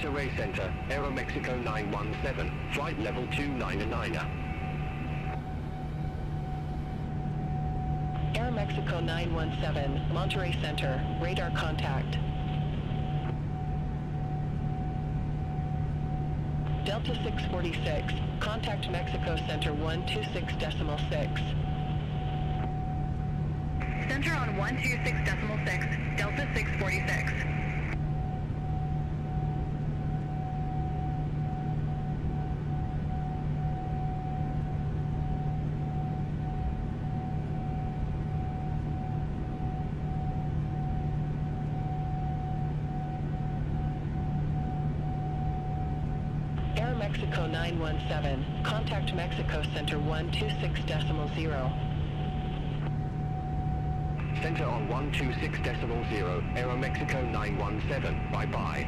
Monterey Center, Aeroméxico 917, flight level 299er. Aeroméxico 917, Monterey Center, radar contact. Delta 646, contact Mexico Center 126.6. Center on 126.6, Delta 646. Mexico 917, contact Mexico Center 126.0. Center on 126.0, Aeroméxico 917, bye-bye.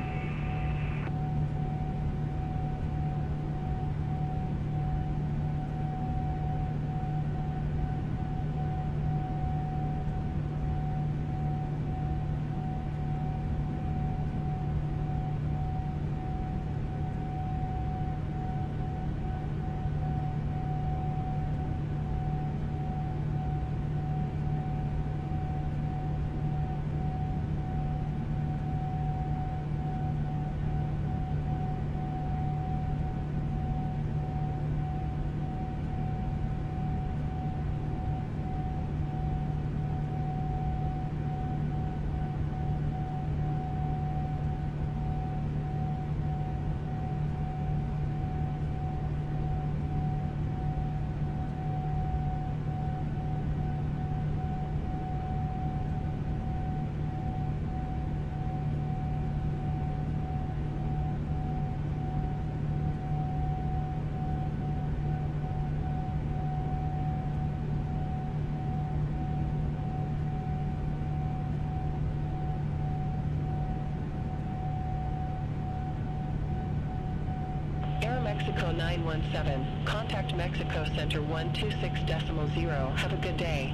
Mexico 917, contact Mexico Center 126.0. Have a good day.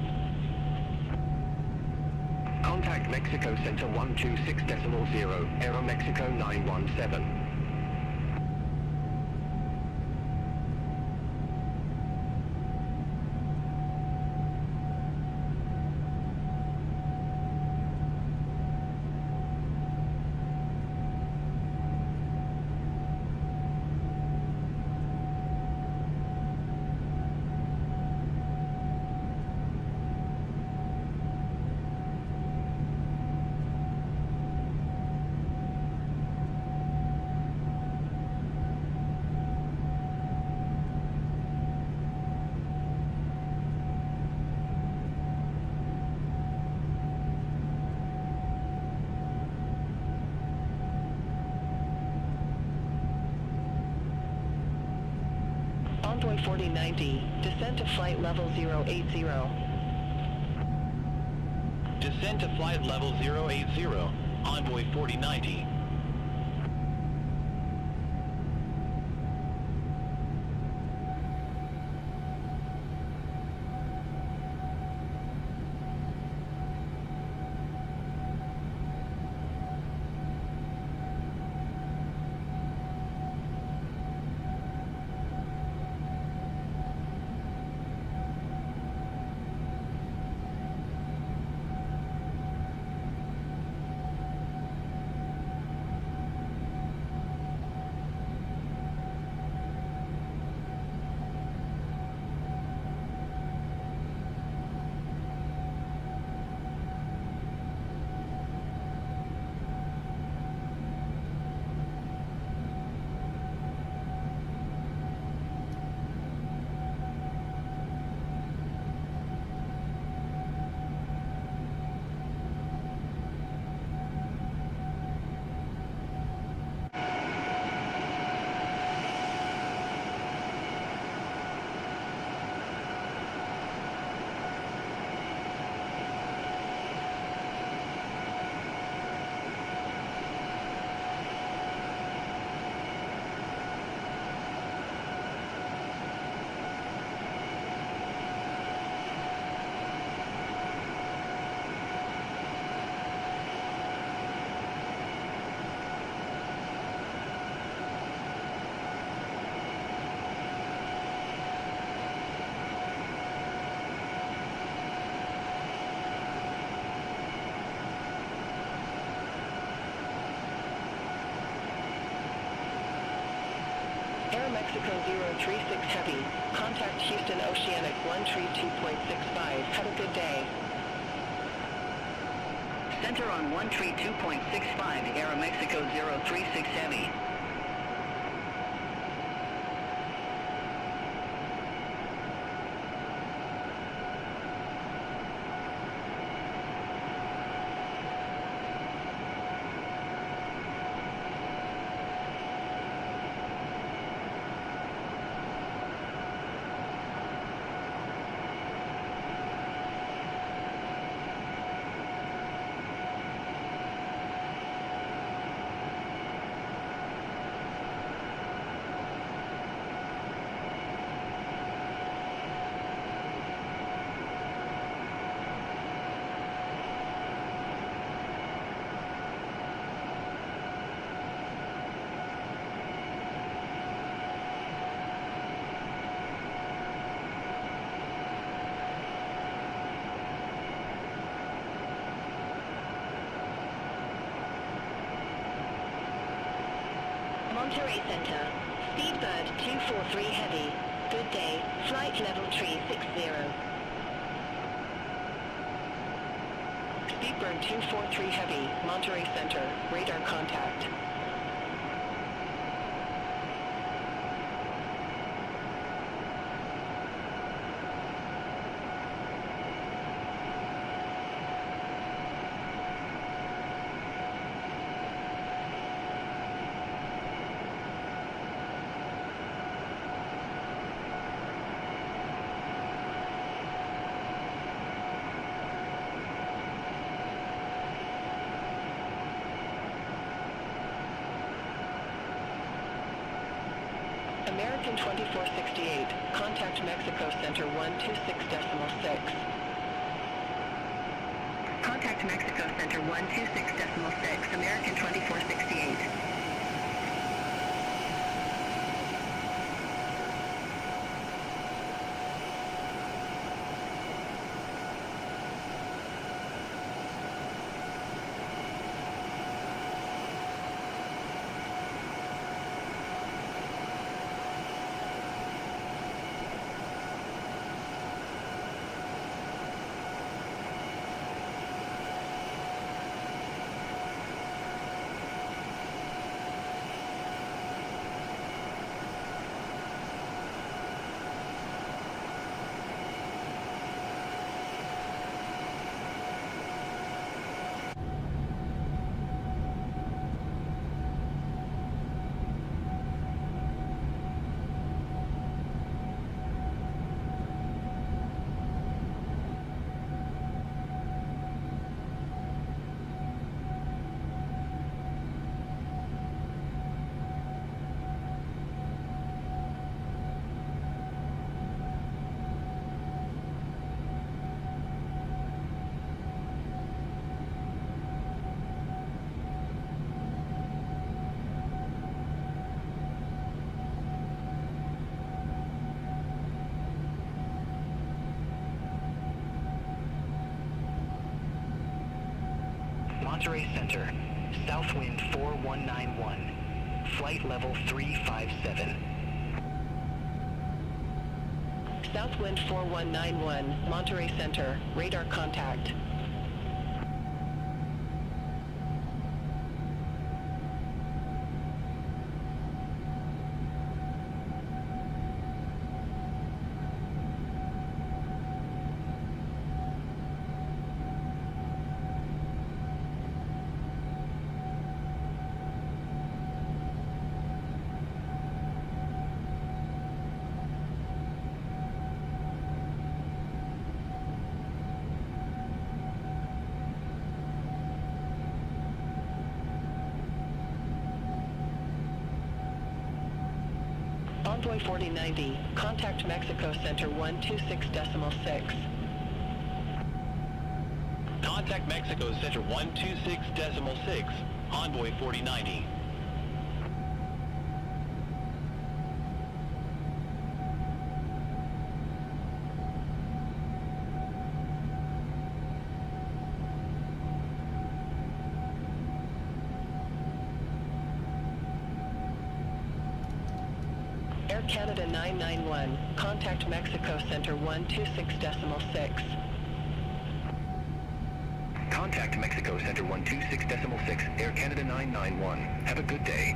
Contact Mexico Center 126.0, Aeroméxico 917. Envoy 4090, descend to flight level 080. Descend to flight level 080, Envoy 4090. Heavy. Contact Houston Oceanic 132.65. Have a good day. Center on 132.65, Aeroméxico 036 Heavy. Monterey Center, Speedbird 243 Heavy. Good day, flight level 360. Speedbird 243 Heavy, Monterey Center, radar contact. American 2468, contact Mexico Center 126.6. Contact Mexico Center 126.6, American 2468. Monterey Center, south wind 4191, flight level 357. Southwind 4191, Monterey Center, radar contact. Envoy 4090, contact Mexico Center 126.6. Contact Mexico Center 126.6, Envoy 4090. Air Canada 991, contact Mexico Center 126.6. Contact Mexico Center 126.6, Air Canada 991. Have a good day.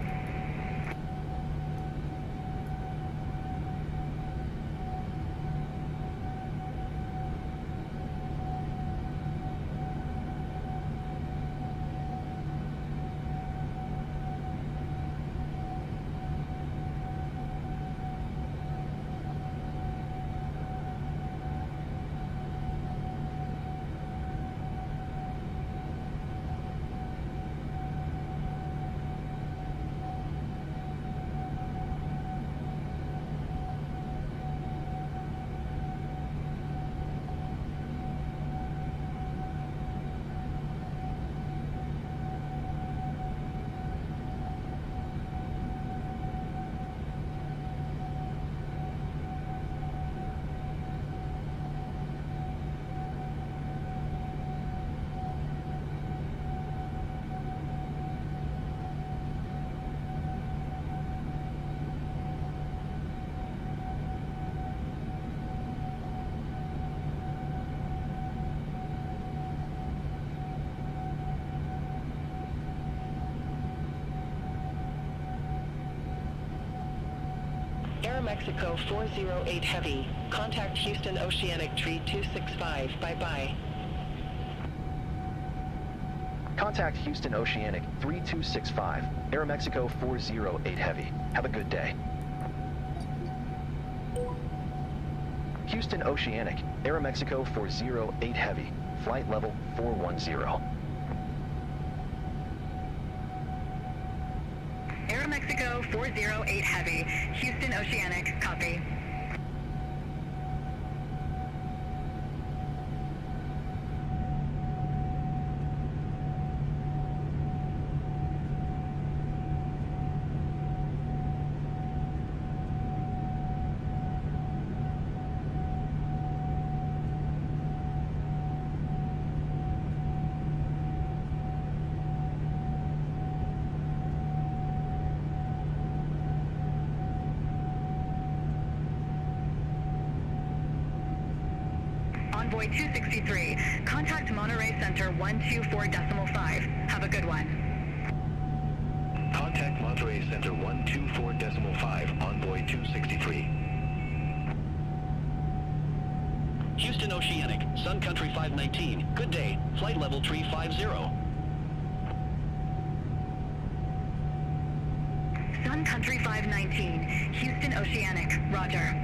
Aeromexico 408 Heavy, contact Houston Oceanic Tree 265, bye-bye. Contact Houston Oceanic 3265, Aeromexico 408 Heavy. Have a good day. Houston Oceanic, Aeromexico 408 Heavy, flight level 410. Aeromexico 408 Heavy, Houston Oceanic, copy. Envoy 263, contact Monterey Center 124.5. Have a good one. Contact Monterey Center 124.5, Envoy 263. Houston Oceanic, Sun Country 519. Good day. Flight level 350. Sun Country 519, Houston Oceanic, roger.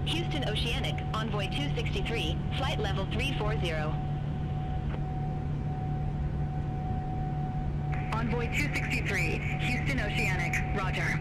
Houston Oceanic, Envoy 263, flight level 340. Envoy 263, Houston Oceanic, roger.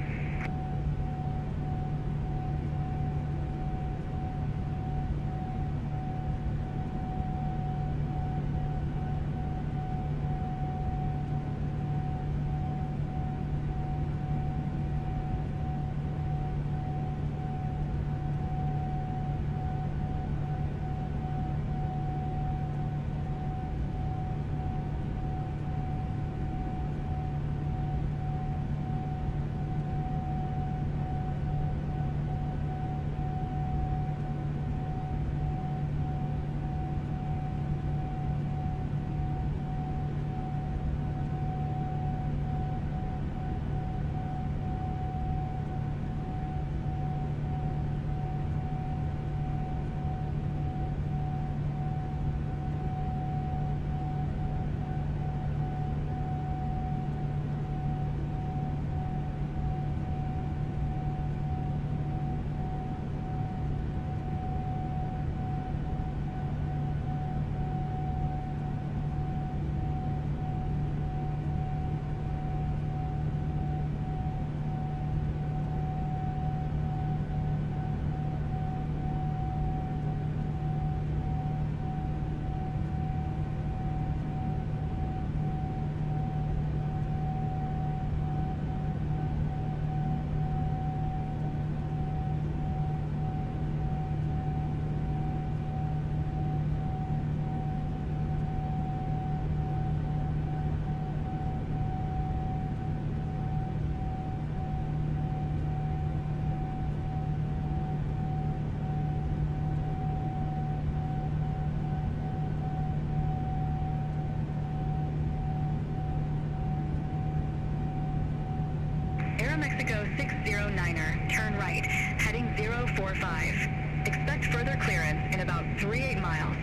Aeromexico 609er, turn right, heading 045. Expect further clearance in about 38 miles.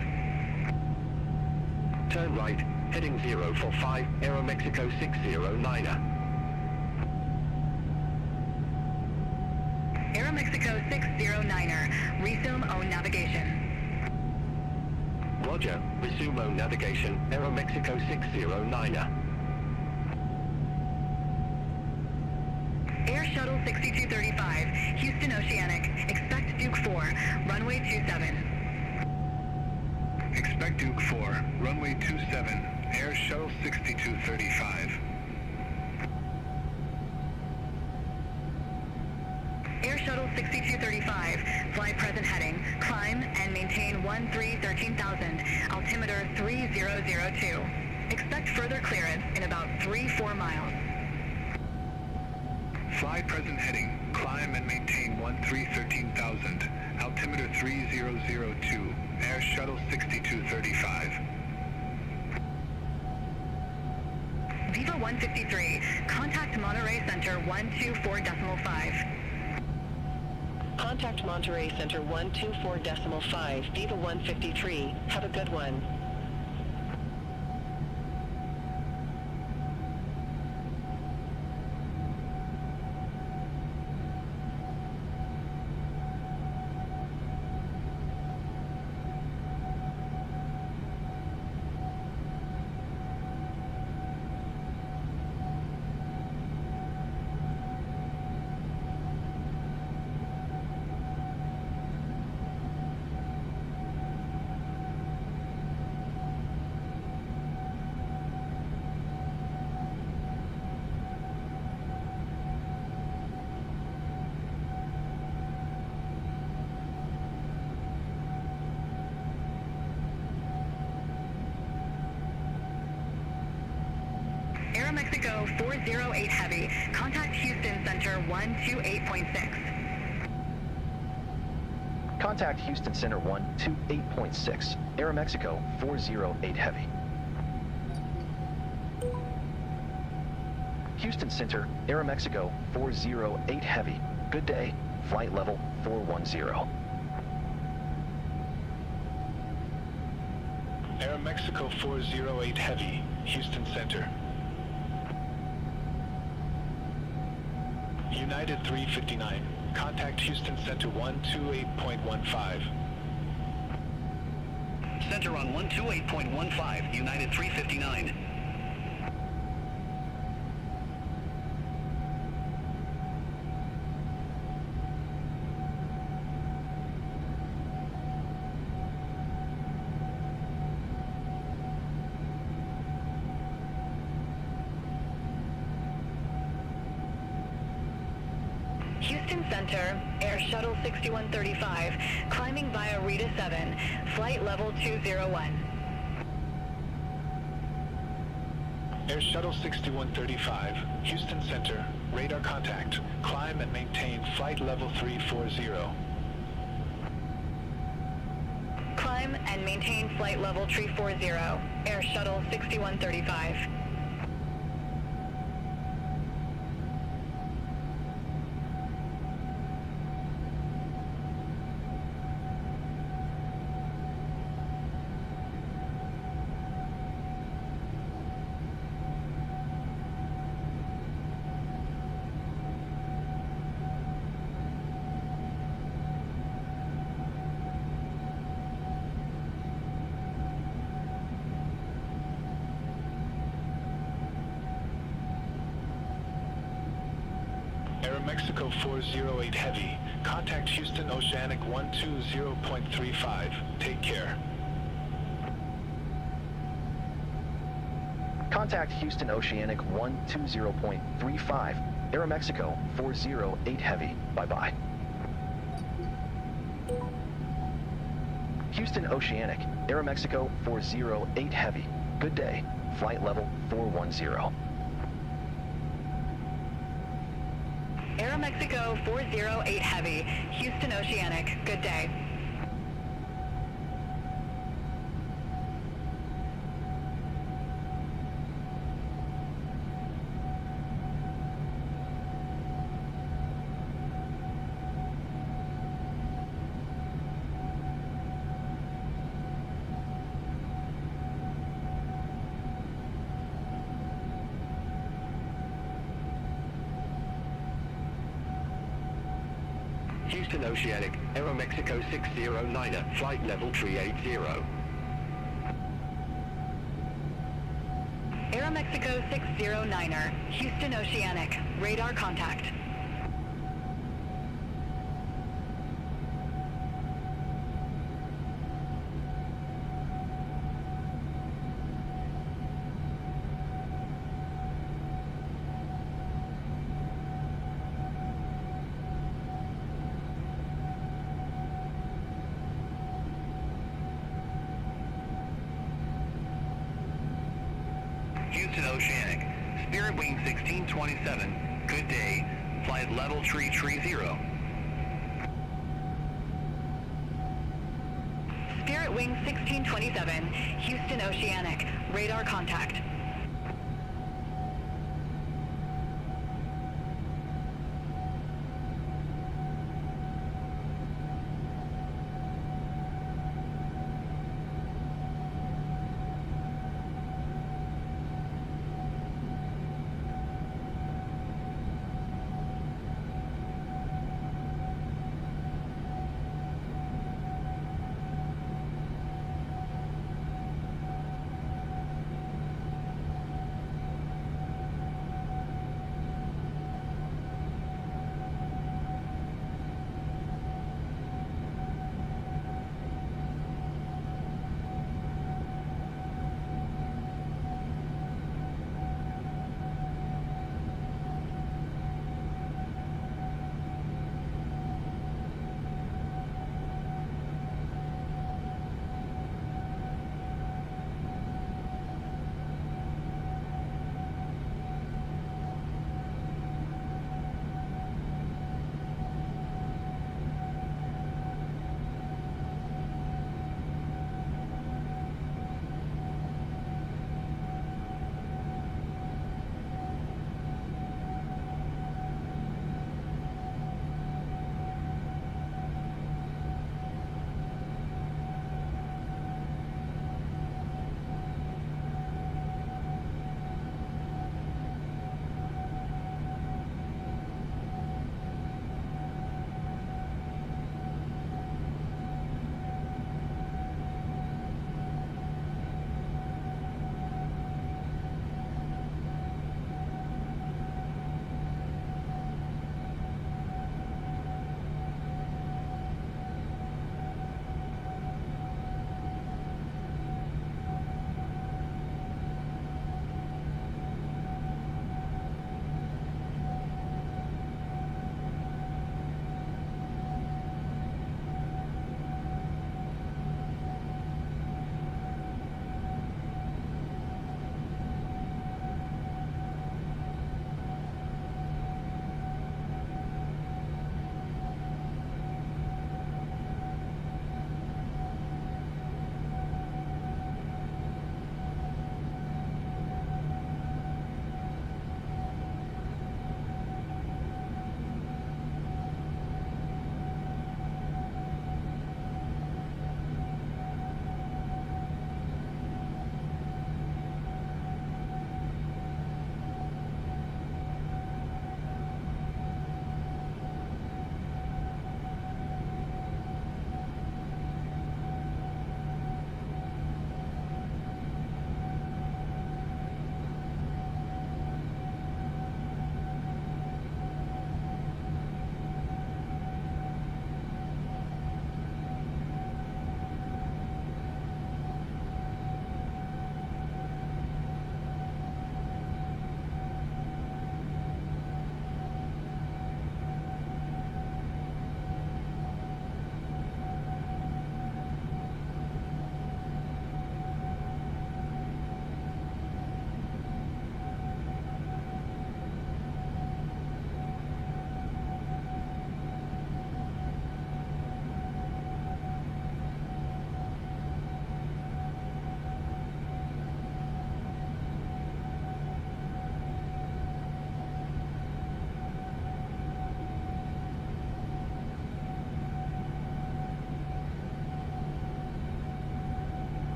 Turn right, heading 045, Aeromexico 609er. Aeromexico 609er, resume own navigation. Roger, resume own navigation, Aeromexico 609er. Air Shuttle 6235, Houston Oceanic, expect Duke 4, runway 27. Expect Duke 4, runway 27, Air Shuttle 6235. Air Shuttle 6235, fly present heading, climb and maintain 13,000, altimeter 3002. Expect further clearance in about 3-4 miles. Fly present heading, climb and maintain 13,000, altimeter 3002, Air Shuttle 6235. Viva 153, contact Monterey Center 124.5. Contact Monterey Center 124.5, Viva 153. Have a good one. Aeromexico 408 Heavy, contact Houston Center 128.6. Contact Houston Center 128.6, Aeromexico 408 Heavy. Houston Center, Aeromexico 408 Heavy. Good day, flight level 410. Aeromexico 408 Heavy, Houston Center. United 359, contact Houston Center 128.15. Center on 128.15, United 359. Houston Center, Air Shuttle 6135, climbing via Rita 7, flight level 201. Air Shuttle 6135, Houston Center, radar contact, climb and maintain flight level 340. Climb and maintain flight level 340, Air Shuttle 6135. Aeromexico 408 Heavy, contact Houston Oceanic 120.35. Take care. Contact Houston Oceanic 120.35, Aeromexico 408 Heavy. Bye-bye. Houston Oceanic, Aeromexico 408 Heavy. Good day, flight level 410. Aeromexico 408 Heavy, Houston Oceanic, good day. Houston Oceanic, Aeroméxico 609er, flight level 380. Aeromexico 609er, Houston Oceanic, radar contact. Houston Oceanic, Spirit Wing 1627, good day, flight level 330. Spirit Wing 1627, Houston Oceanic, radar contact.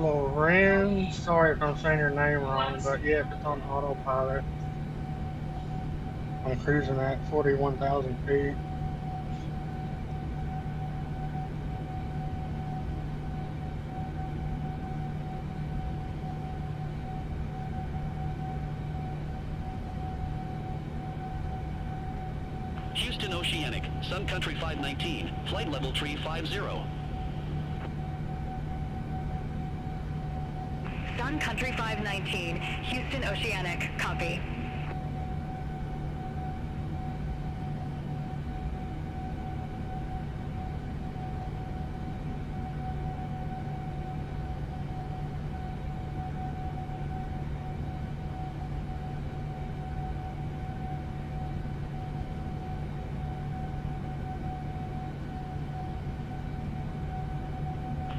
Loren. Sorry if I'm saying your name wrong, but yeah, if it's on autopilot. I'm cruising at 41,000 feet. Houston Oceanic, Sun Country 519, flight level 350. Sun Country 519, Houston Oceanic, copy.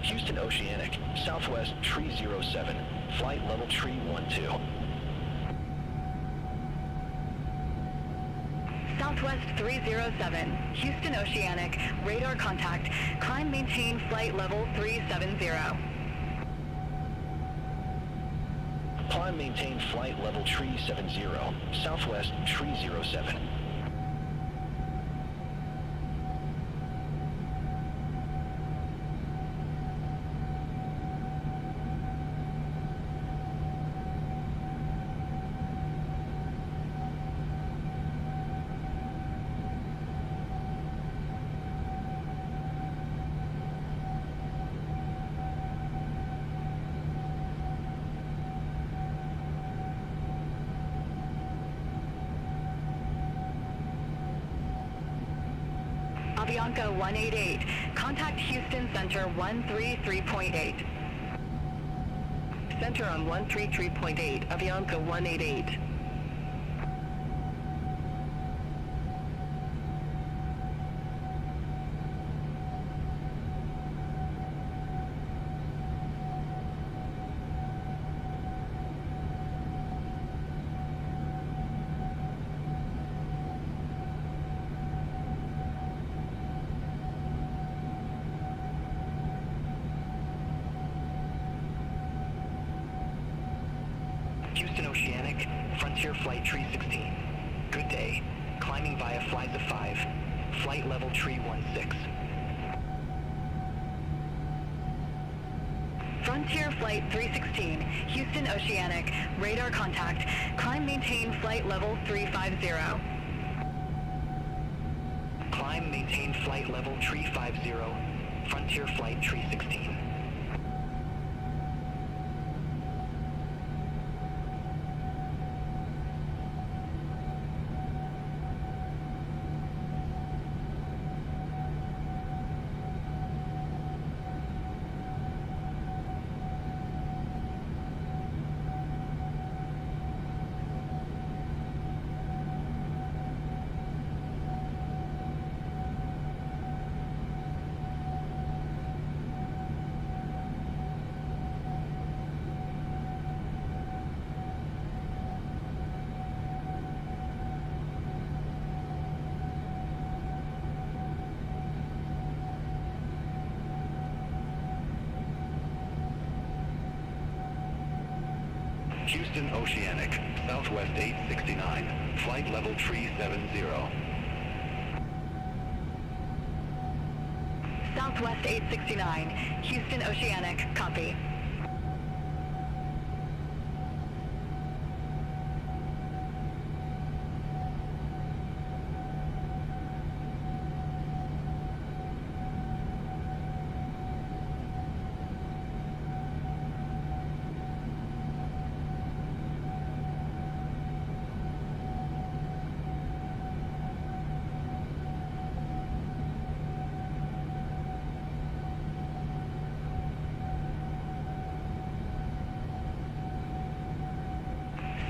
Houston Oceanic, Southwest 307, flight level 312. Southwest 307, Houston Oceanic, radar contact, climb maintain flight level 370. Climb maintain flight level 370, Southwest 307. Avianca 188, contact Houston Center 133.8. Center on 133.8, Avianca 188. Houston Oceanic, Frontier Flight 316. Good day. Climbing via Fliza 5. Flight level 316. Frontier Flight 316, Houston Oceanic, radar contact, climb maintain flight level 350. Climb maintain flight level 350. Frontier Flight 316. Houston Oceanic, Southwest 869, flight level 370. Southwest 869, Houston Oceanic, copy.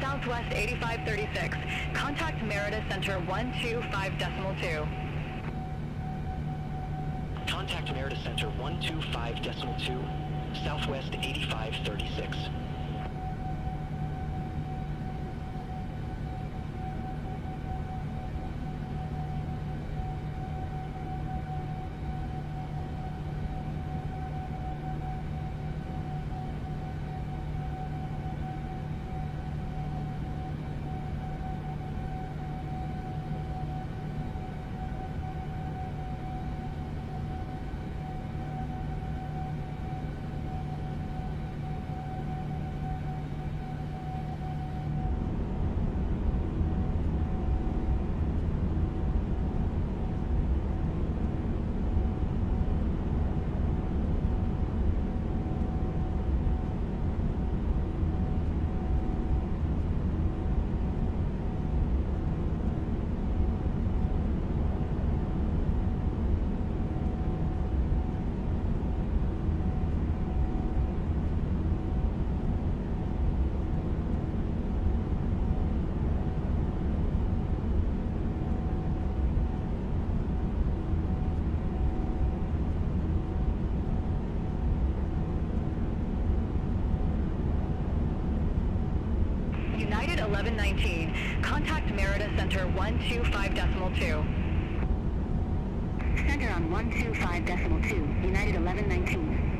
Southwest 8536. Contact Merida Center 125.2. Contact Merida Center 125.2. Southwest 8536. 1119. Contact Merida Center 125.2. Center on 125.2, United 1119.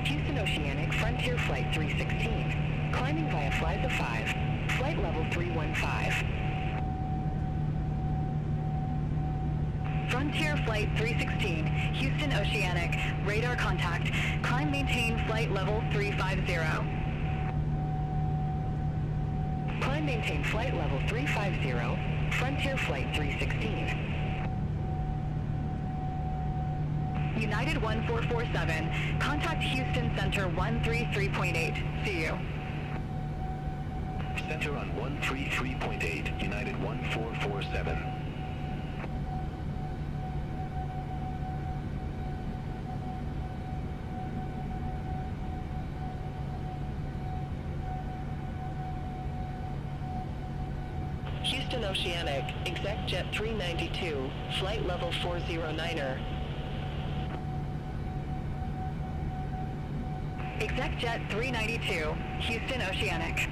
Houston Oceanic, Frontier Flight 316. Climbing via flights of 5. Flight level 315. Frontier Flight 316, Houston Oceanic, radar contact. Climb maintain flight level 350. Climb maintain flight level 350. Frontier Flight 316. United 1447, contact Houston Center 133.8. See you. Center on 133.8, United 1447. Houston Oceanic, Exec Jet 392, flight level 409er. Exec Jet 392, Houston Oceanic.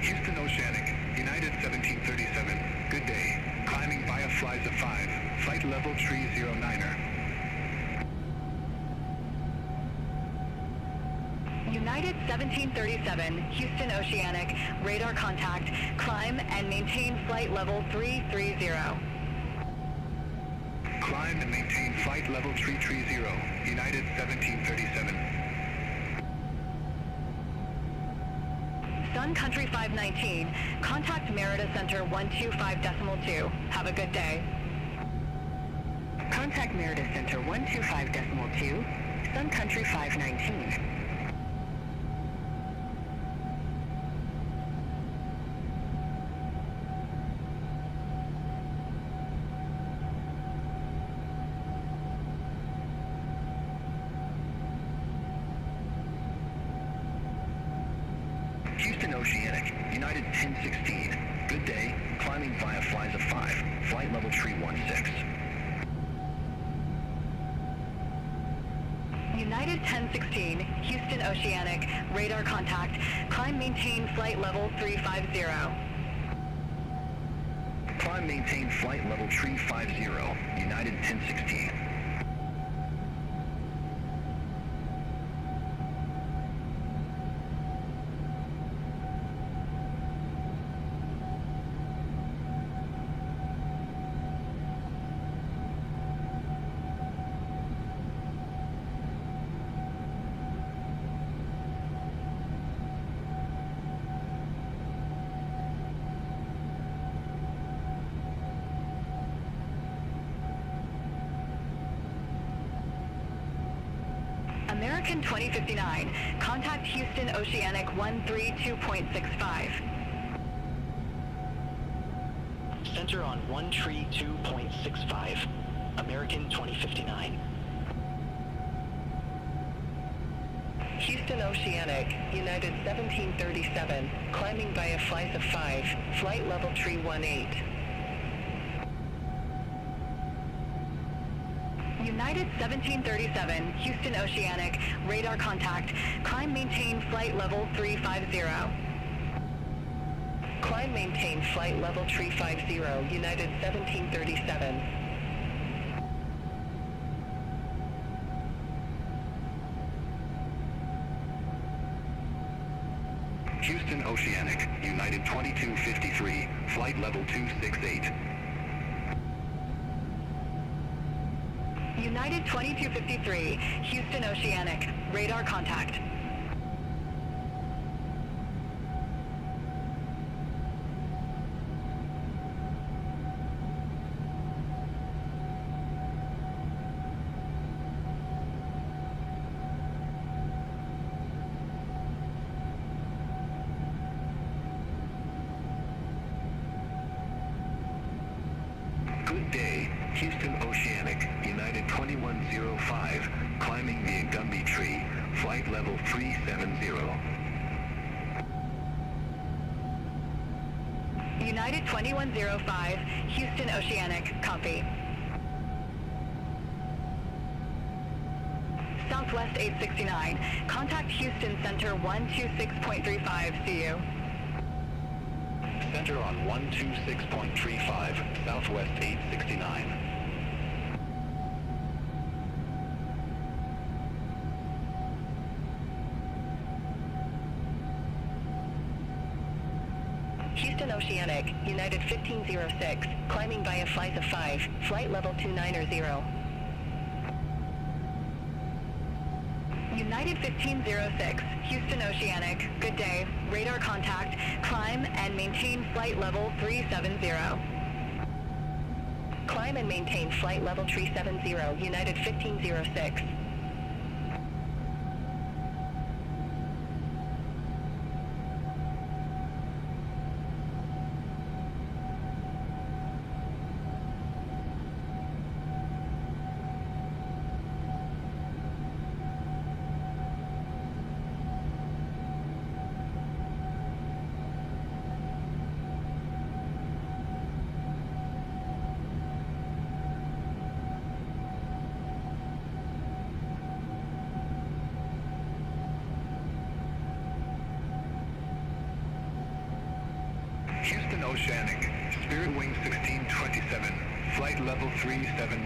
Houston Oceanic, United 1737. Good day. Climbing via flights of 5. Flight level 309er. United 1737, Houston Oceanic, radar contact. Climb and maintain flight level 330. Climb and maintain flight level 330. United 1737. Sun Country 519, contact Merida Center 125.2. Have a good day. Contact Merida Center 125.2, Sun Country 519. Houston Oceanic, United 1016. Good day, climbing via flies of 5, flight level tree 16. United 1016, Houston Oceanic, radar contact, climb maintain flight level 350. Climb maintain flight level tree 50, United 1016. American 2059, contact Houston Oceanic 132.65. Center on 132.65. American 2059. Houston Oceanic, United 1737, climbing via flights of 5, flight level tree 18. United 1737, Houston Oceanic, radar contact, climb maintain flight level 350. Climb maintain flight level tree 50, United 1737. Houston Oceanic, United 2253, flight level 268. United 2253, Houston Oceanic, radar contact. Good day, Houston Oceanic, United 2105, climbing the Gumby Tree, flight level 370. United 2105, Houston Oceanic, copy. Southwest 869, contact Houston Center 126.35, see you. Center on 126.35, Southwest 869. Houston Oceanic, United 1506, climbing via flights of 5, flight level 290. United 1506, Houston Oceanic, good day, radar contact, climb and maintain flight level 370. Climb and maintain flight level 370, United 1506. Houston Oceanic, Spirit Wing 1627, flight level 370.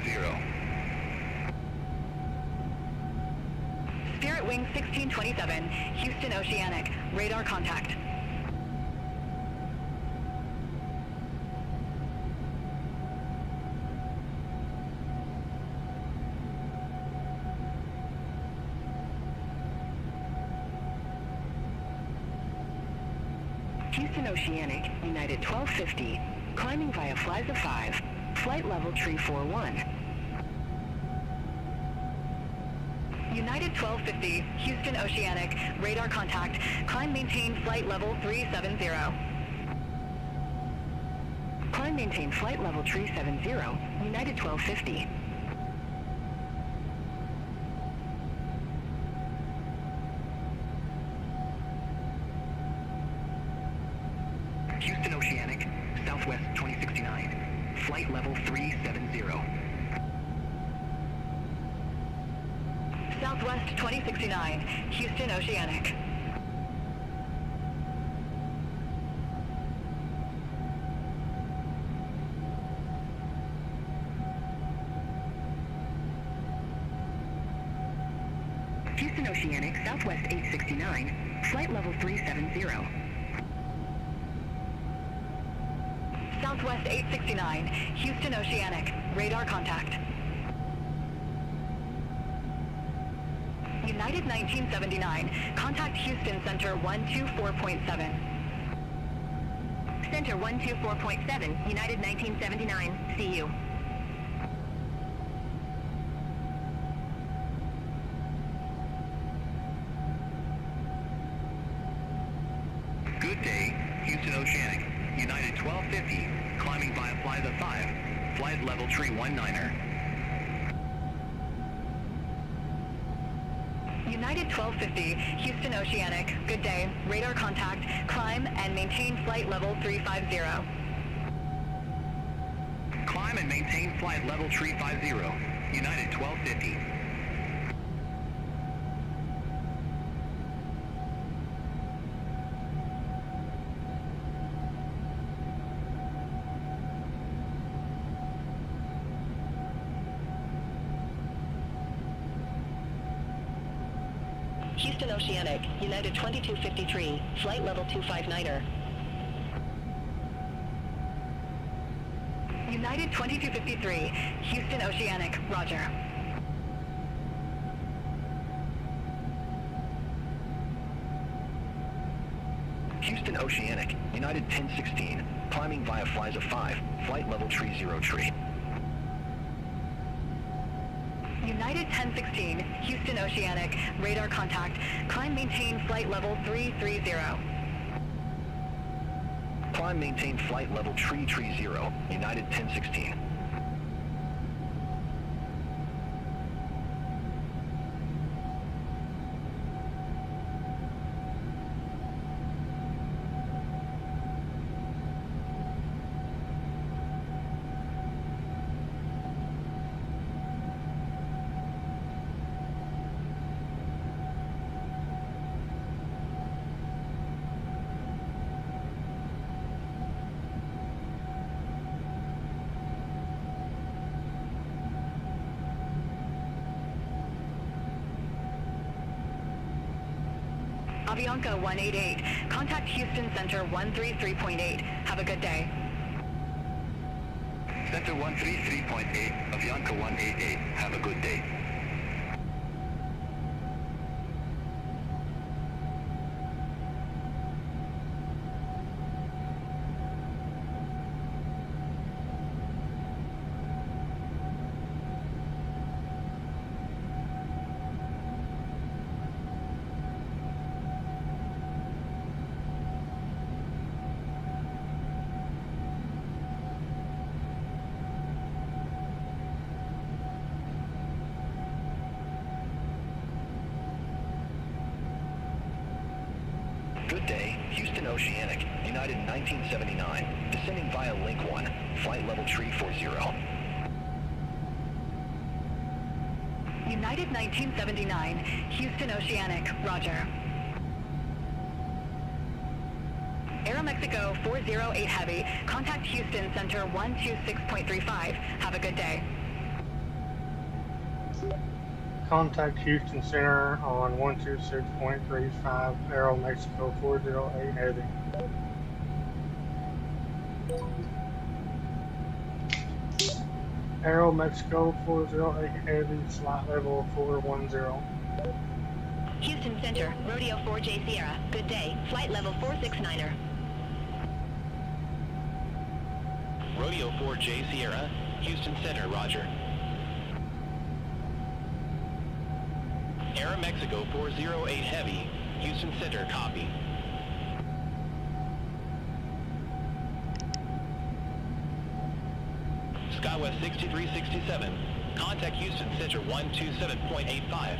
Spirit Wing 1627, Houston Oceanic, radar contact. Houston Oceanic, United 1250, climbing via flies of 5, flight level tree 41. United 1250, Houston Oceanic, radar contact, climb maintain flight level 370. Climb maintain flight level 370, United 1250. Houston Oceanic, Southwest 2069, flight level 370. Southwest 2069, Houston Oceanic. Houston Oceanic, Southwest 869, flight level 370. Southwest 869, Houston Oceanic, radar contact. United 1979, contact Houston Center 124.7. Center 124.7, United 1979, see you. Good day, Houston Oceanic, United 1250, climbing via flies of 5, flight level tree 19er. United 1250, Houston Oceanic, good day, radar contact, climb and maintain flight level 350. Climb and maintain flight level tree 50, United 1250. Houston Oceanic, United 2253, flight level 259er. United 2253, Houston Oceanic, roger. Houston Oceanic, United 1016, climbing via flies of 5, flight level tree 0 tree. United 1016, Houston Oceanic, radar contact, climb maintain flight level 330. Climb maintain flight level tree 30, United 1016. Avianca 188, contact Houston Center 133.8. Have a good day. Center 133.8, Avianca 188, have a good day. Good day, Houston Oceanic, United 1979, descending via Link 1, flight level tree 40. United 1979, Houston Oceanic, roger. Aeroméxico 408 Heavy, contact Houston Center 126.35. Have a good day. Contact Houston Center on 126.35, Aeroméxico 408 Heavy. Aeroméxico 408 Heavy, flight level 410. Houston Center, Rodeo 4J Sierra, good day, flight level 469er. Rodeo 4J Sierra, Houston Center, roger. Aeroméxico 408 Heavy, Houston Center, copy. SkyWest 6367, contact Houston Center 127.85.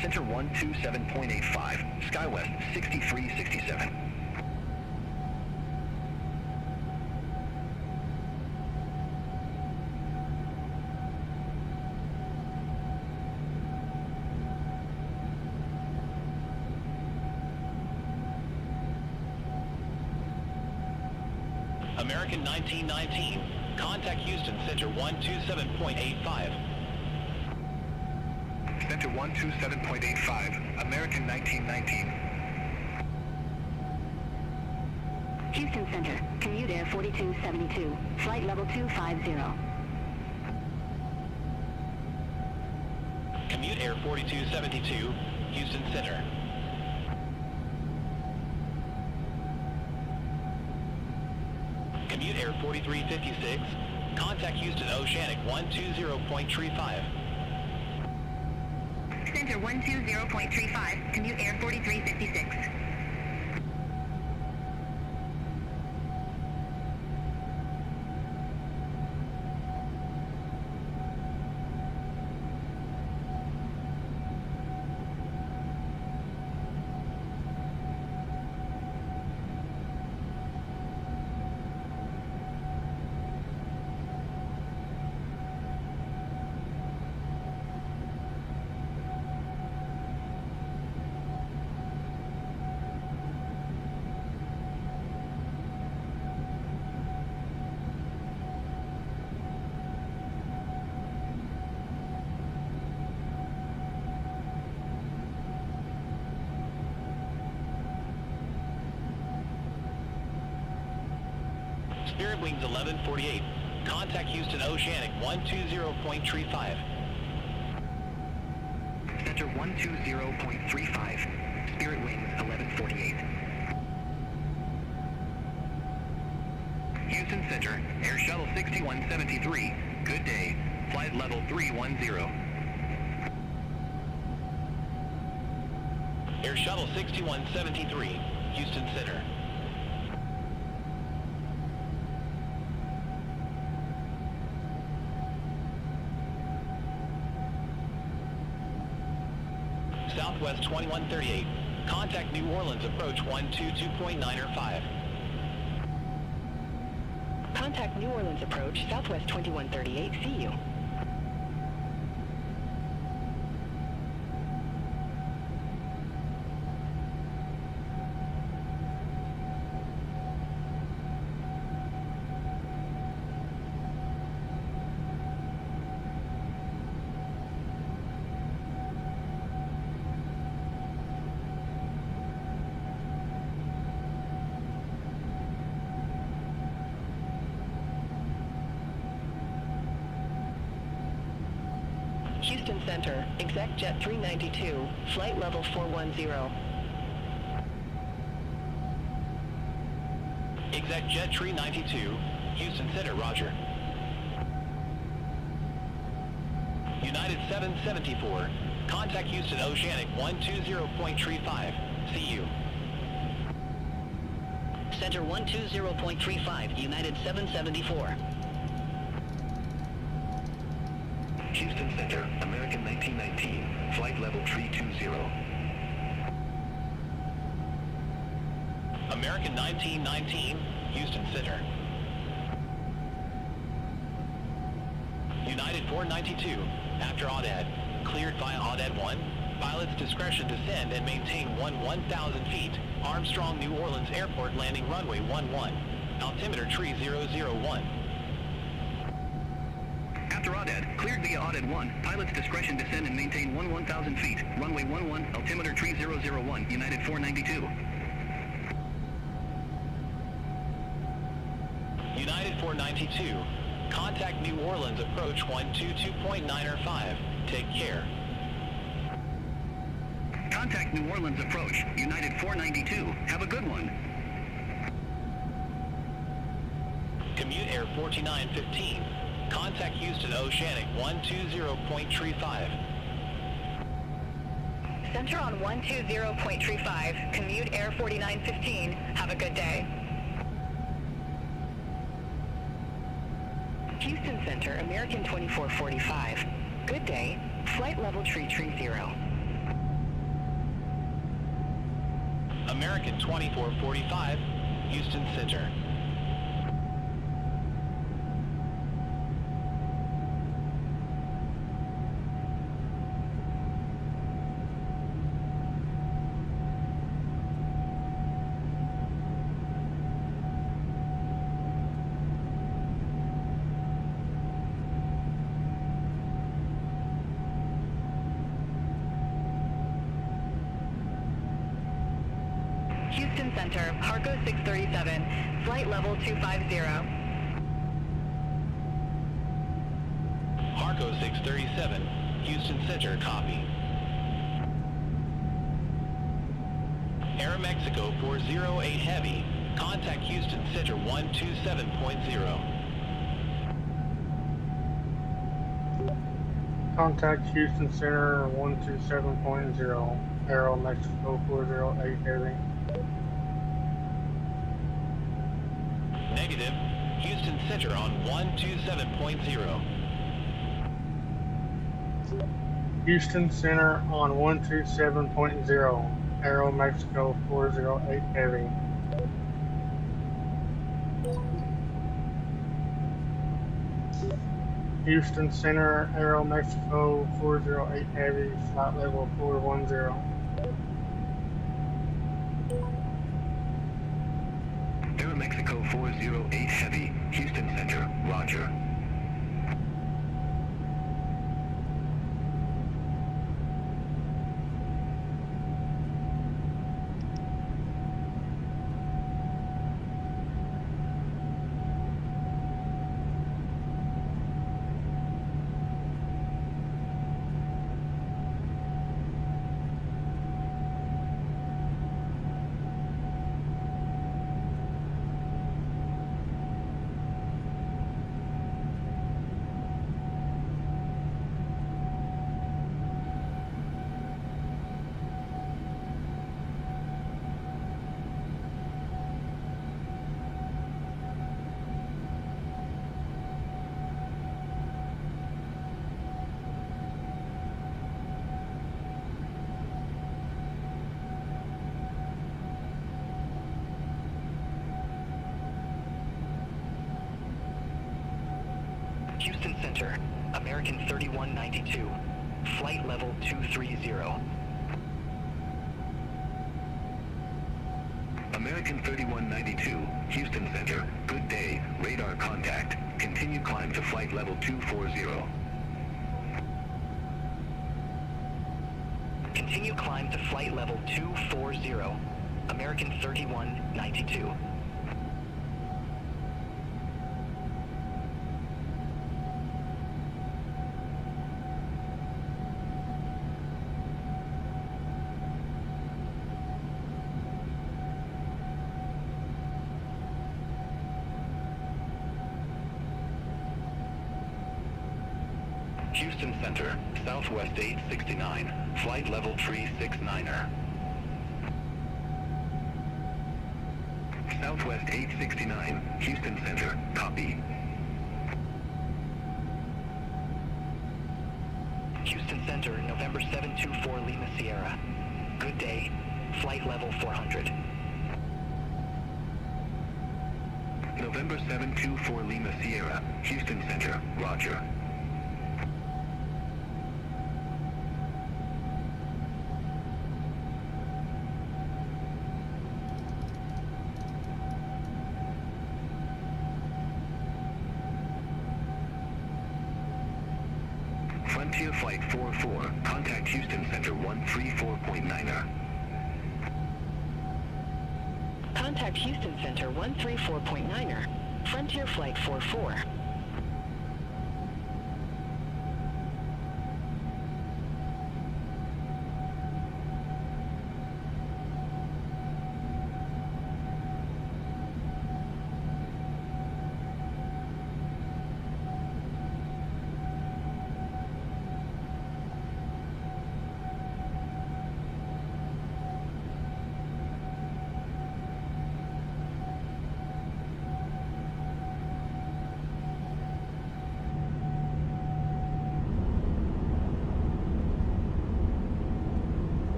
Center 127.85, SkyWest 6367. American 1919, contact Houston Center 127.85. Center 127.85, American 1919. Houston Center, commute air 4272, flight level 250. Commute Air 4272, Houston Center. Commute Air 4356, contact Houston Oceanic 120.35. Center 120.35, commute air 4356. Spirit Wings 1148, contact Houston Oceanic 120.35. Center 120.35, Spirit Wings 1148. Houston Center, Air Shuttle 6173, good day, flight level 310. Air Shuttle 6173, Houston Center. Southwest 2138, contact New Orleans approach 122.905. Contact New Orleans approach, Southwest 2138, see you. Houston Center, Exec Jet 392, flight level 410. Exec Jet 392, Houston Center, roger. United 774, contact Houston Oceanic 120.35, see you. Center 120.35, United 774. Houston Center, American 1919, flight level 320. American 1919, Houston Center. United 492, after AUDAD, cleared via AUDAD 1, pilot's discretion descend and maintain 1,000 feet, Armstrong New Orleans Airport landing runway 11, altimeter tree 001. After AUDAD, cleared via AUDAD 1, pilot's discretion descend and maintain 1,000 feet, runway 11, altimeter tree 001, United 492. United 492, contact New Orleans approach 122.905, take care. Contact New Orleans approach, United 492, have a good one. commute Air 4915. Contact Houston Oceanic 120.35. Center on 120.35, commute Air 4915. Have a good day. Houston Center, American 2445. Good day, flight level tree 30. American 2445, Houston Center. Houston Center, Harco 637, flight level 250. Harco 637, Houston Center, copy. Aeroméxico 408 Heavy, contact Houston Center 127.0. Contact Houston Center 127.0. Aeroméxico 408 Heavy. Negative, Houston Center on 127.0. Houston Center on 127.0. Aeroméxico 408 Heavy. Houston Center, Aeroméxico 408 Heavy, flight level 410. Aeroméxico 408 Heavy, Houston Center, roger. Houston Center, American 3192, flight level 230. American 3192, Houston Center, good day, radar contact, continue climb to flight level 240. Continue climb to flight level 240, American 3192. Houston Center, Southwest 869, flight level 369er. Southwest 869, Houston Center, copy. Houston Center, November 724 Lima Sierra. Good day, flight level 400. November 724 Lima Sierra, Houston Center, roger. Frontier Flight 44, contact Houston Center 134.9er. Contact Houston Center 134.9er. Frontier Flight 44.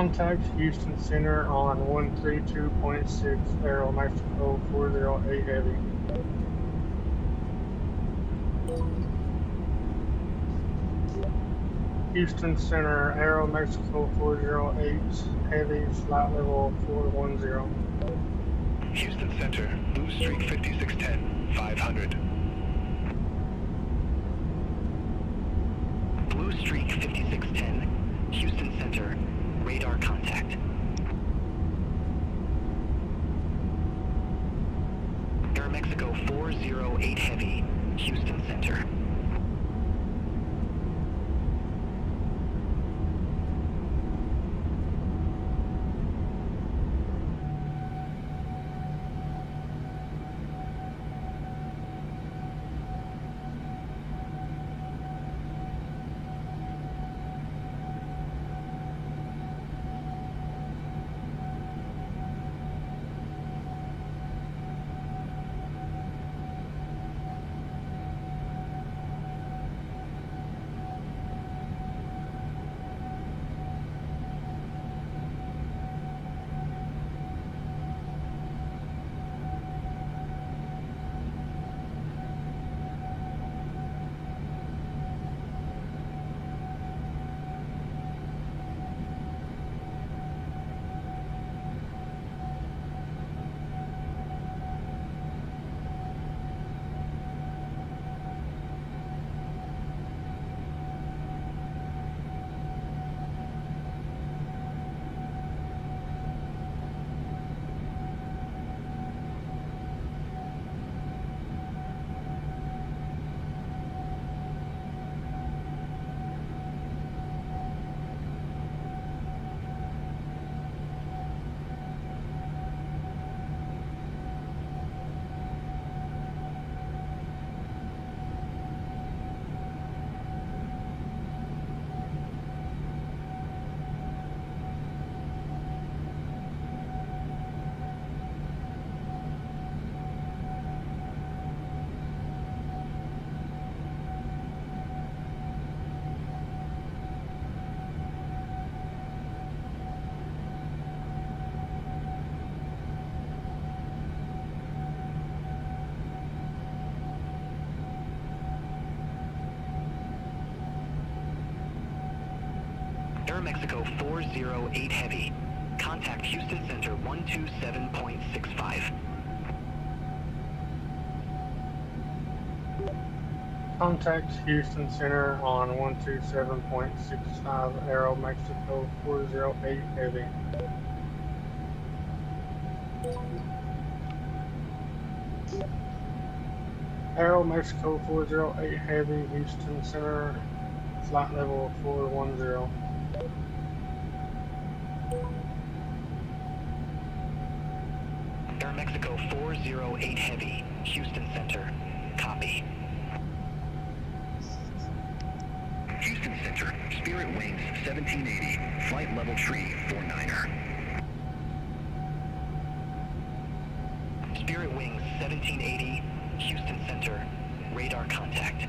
Contact Houston Center on 132.6 Aeroméxico 408 Heavy. Houston Center, Aeroméxico 408 Heavy, flight level 410. Houston Center, Blue Streak 5610, 500. Blue Streak 5610, Houston Center, radar contact. Aeromexico 408 Heavy, Houston Center. Aeromexico 408 Heavy. Contact Houston Center 127.65. Contact Houston Center on 127.65 Aeromexico 408 Heavy. Aeromexico 408 Heavy, Houston Center, flight level 410. Aeromexico 408 Heavy, Houston Center. Copy. Houston Center, Spirit Wings 1780, flight level tree 49er. Spirit Wings 1780, Houston Center, radar contact.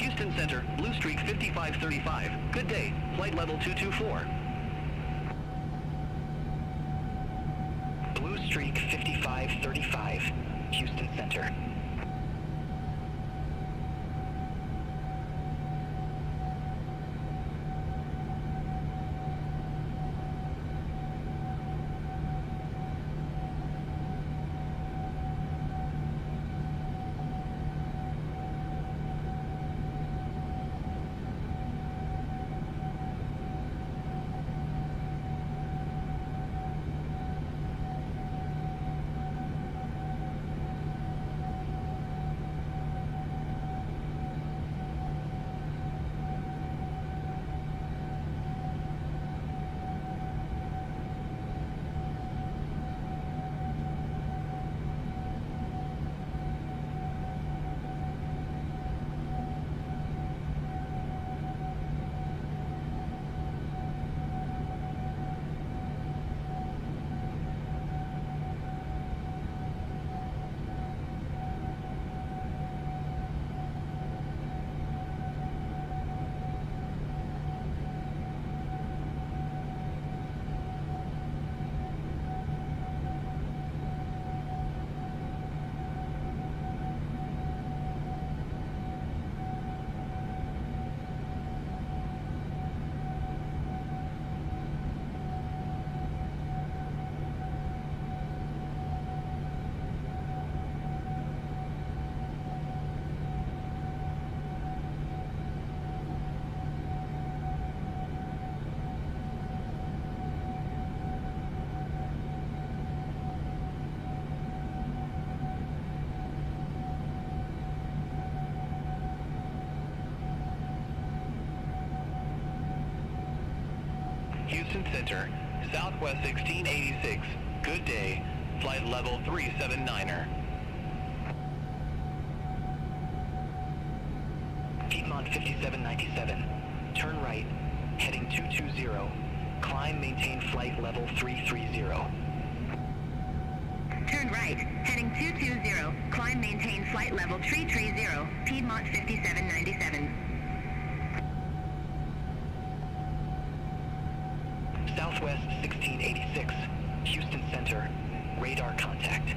Houston Center, Blue Streak 5535. Good day, flight level 224. Blue Streak 5535, Houston Center. Houston Center, Southwest 1686. Good day, flight level 379er. Piedmont 5797. Turn right, heading 220. Climb, maintain flight level 330. Turn right, heading 220. Climb, maintain flight level 330. Piedmont 5797. Southwest 1686. Houston Center. Radar contact.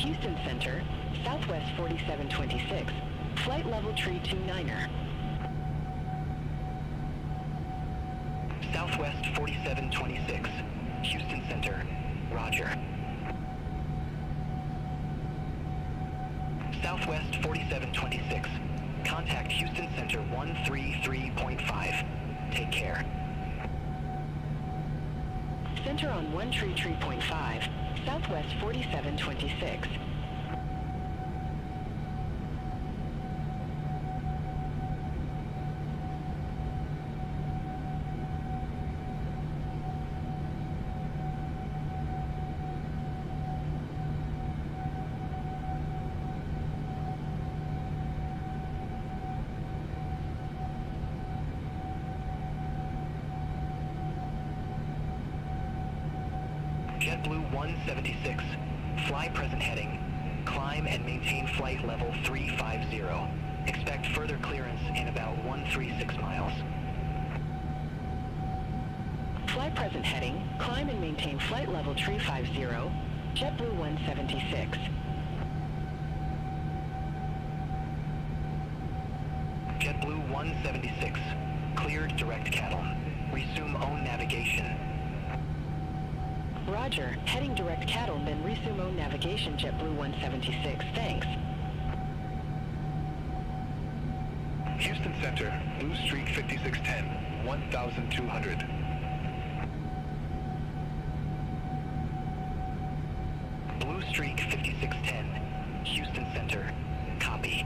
Houston Center, Southwest 4726, flight level 329er. Southwest 4726, Houston Center, roger. Southwest 4726, contact Houston Center 133.5. Take care. Center on 133.5, Southwest 4726. JetBlue 176, fly present heading, climb and maintain flight level 350. Expect further clearance in about 136 miles. Fly present heading, climb and maintain flight level 350, JetBlue 176. JetBlue 176, cleared direct cattle. Resume own navigation. Roger, heading direct cattle, then resume own navigation, JetBlue 176, thanks. Houston Center, Blue Streak 5610, 1200. Blue Streak 5610, Houston Center, copy.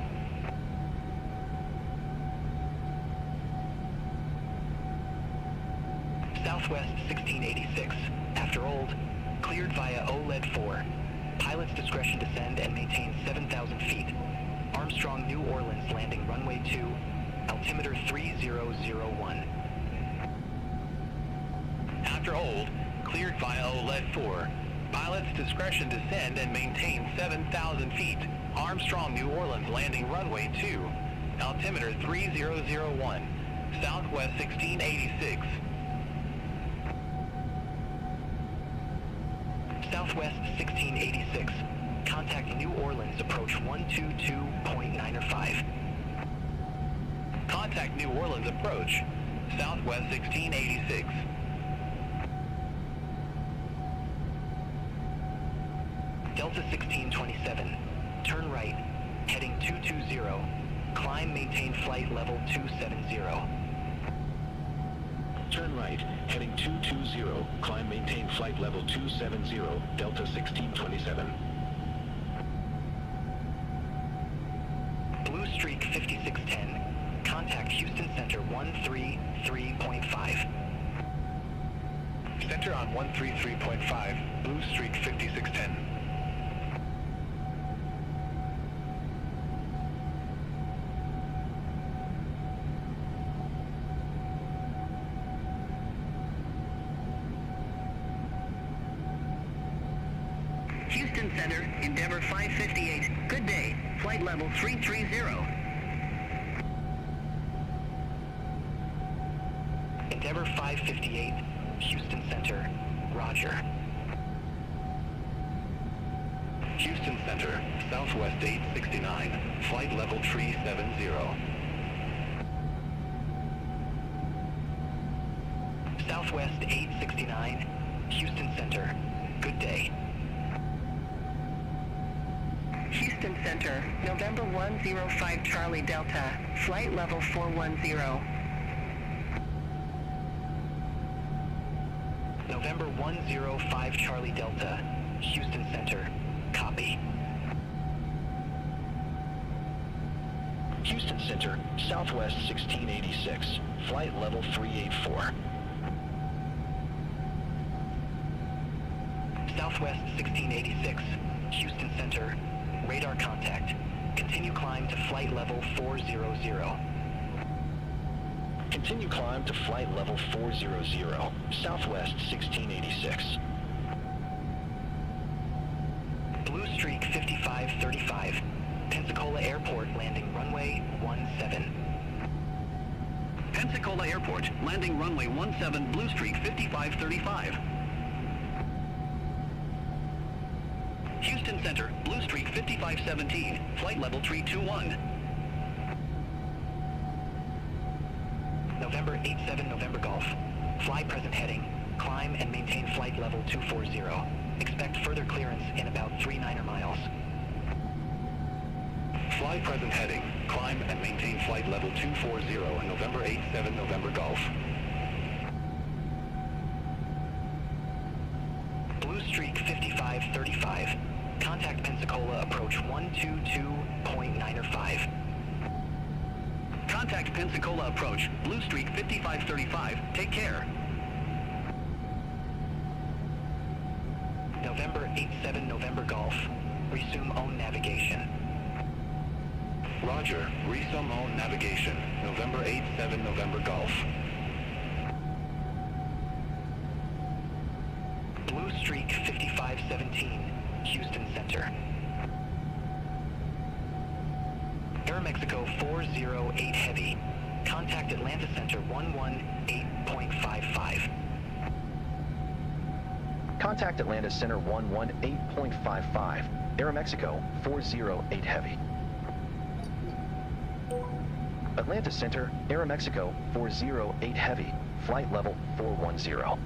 Southwest 1686, after old, cleared via OLED 4. Pilot's discretion descend and maintain 7,000 feet. Armstrong, New Orleans, landing runway 2, altimeter 3001. After hold, cleared via OLED 4. Pilot's discretion descend and maintain 7,000 feet. Armstrong, New Orleans, landing runway 2, altimeter 3001. Southwest 1686. Southwest 1686. Contact New Orleans approach 122.905. Contact New Orleans approach. Southwest 1686. Delta 1627. Turn right. Heading 220. Climb, maintain flight level 270. Turn right, heading 220, climb maintain flight level 270, Delta 1627. Blue Streak 5610, contact Houston Center 133.5. Center on 133.5, Blue Streak 5610. Houston Center, Endeavor 558. Good day. Flight level 330. Endeavor 558, Houston Center, roger. Houston Center, Southwest 869, flight level 370. Southwest 869, Houston Center, good day. Houston Center, November 105 Charlie Delta, flight level 410. November 105 Charlie Delta, Houston Center, copy. Houston Center, Southwest 1686, flight level 384. Southwest 1686, Houston Center, radar contact. Continue climb to flight level 400. Continue climb to flight level 400, Southwest 1686. Blue Streak 5535, Pensacola Airport, landing runway 17. Pensacola Airport, landing runway 17, Blue Streak 5535. Houston Center, Blue Streak 5517, flight level 321. November 87 November Golf. Fly present heading. Climb and maintain flight level 240. Expect further clearance in about 39 miles. Fly present heading. Climb and maintain flight level 240, November 87 November Golf. Blue Streak 55 5535. Contact Pensacola approach 122.905. Contact Pensacola approach, Blue Streak 5535. Take care. November 87 November Golf. Resume own navigation. Roger. Resume own navigation. November 87 November Golf. Blue Streak 5517, Houston Center. Aeromexico 408 Heavy. Contact Atlanta Center 118.55. Contact Atlanta Center 118.55. Aeromexico 408 Heavy. Atlanta Center, Aeromexico 408 Heavy. Flight level 410.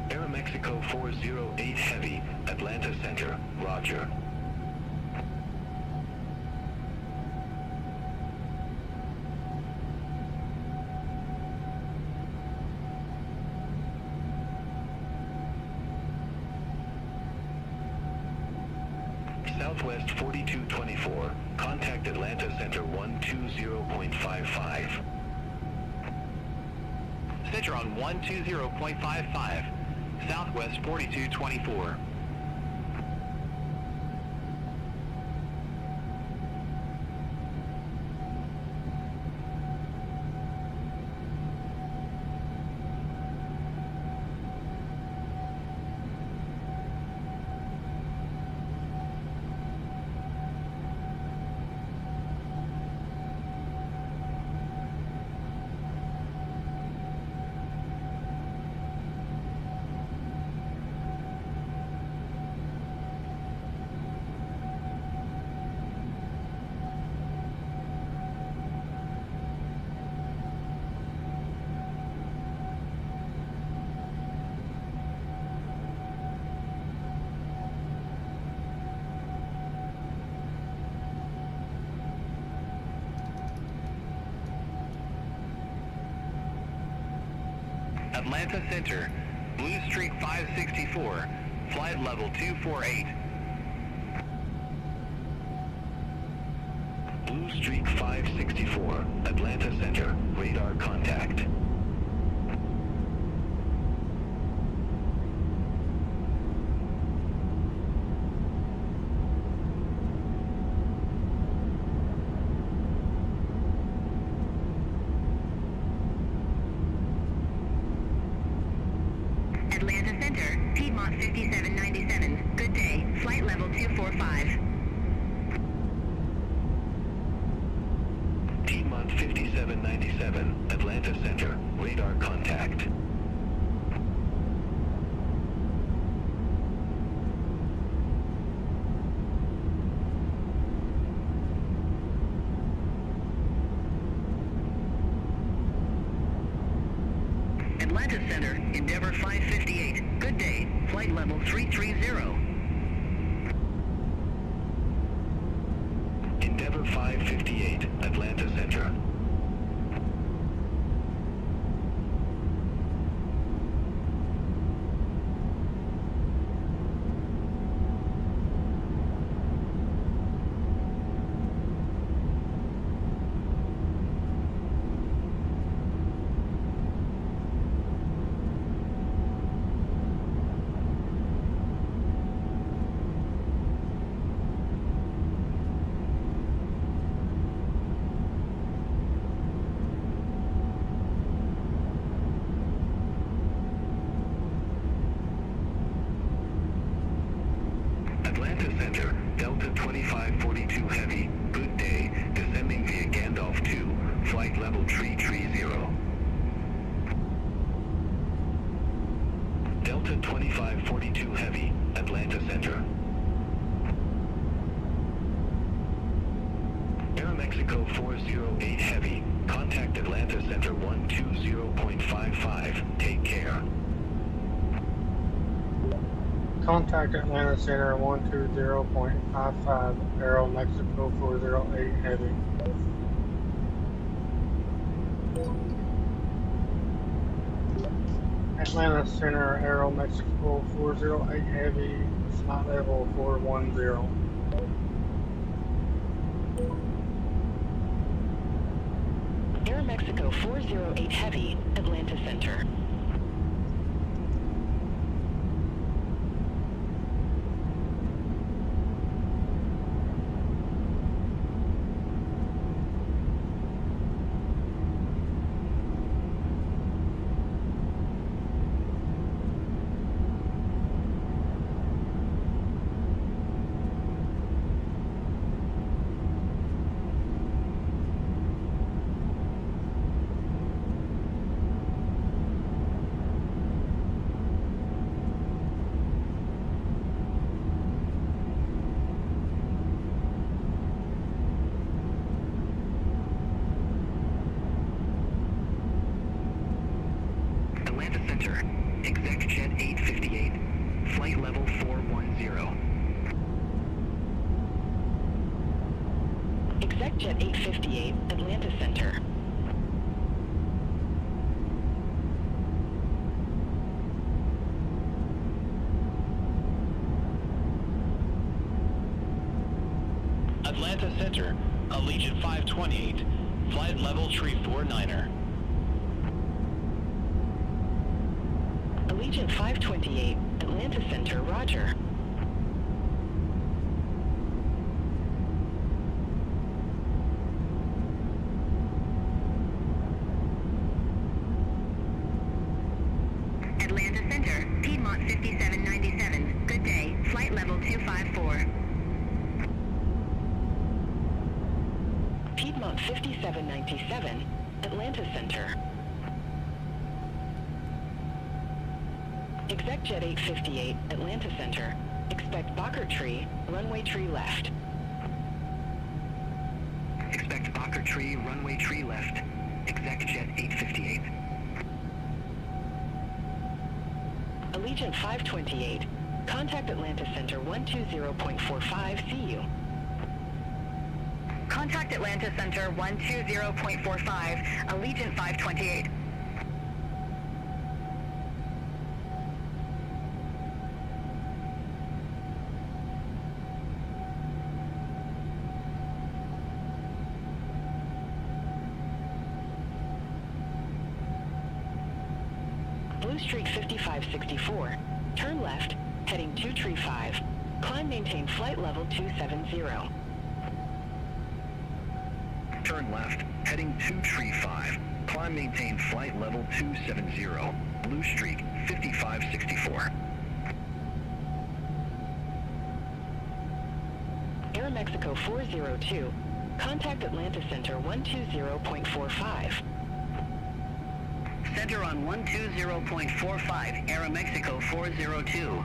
Aeromexico 408 Heavy, Atlanta Center, Roger. Southwest 4224, contact Atlanta Center 120.55. Center on 120.55. Southwest 4224. Atlanta Center, Blue Streak 564, flight level 248. Blue Streak 564, Atlanta Center, radar contact. Atlanta Center, Piedmont 5797. Good day. Flight level 245. Piedmont 5797, Atlanta Center, radar contact. Atlanta Center, Endeavor 558. Good day. Flight level 330. Endeavor 558, Atlanta Center. Atlanta Center, Delta 2542 Heavy, good day, descending via Gandalf 2, flight level 330. Delta 2542 Heavy, Atlanta Center. Aeromexico 408 Heavy, contact Atlanta Center 120.55, take care. Contact Atlanta Center 120.55, Aeromexico 408 Heavy. Atlanta Center, Aeroméxico 408 Heavy, flight level 410. Aeroméxico 408 Heavy, Atlanta Center. Atlanta Center, exec jet 858, flight level 410. Exec jet 858, Atlanta Center. Atlanta Center, Allegiant 528, flight level tree 49er. Allegiant 528, Atlanta Center, roger. Atlanta Center, Piedmont 5797. Good day. Flight level 254. Piedmont 5797, Atlanta Center. Exec jet 858, Atlanta Center. Expect Bocker tree, runway tree left. Expect Bocker tree, runway tree left. Exec jet 858. Allegiant 528, contact Atlanta Center 120.45, see you. Contact Atlanta Center 120.45, Allegiant 528. Blue Streak 5564, turn left, heading 235, climb maintain flight level 270. Turn left, heading 235. Climb maintain flight level 270. Blue Streak 5564. Aeroméxico 402, contact Atlanta Center 120.45. Center on 120.45, Aeroméxico 402.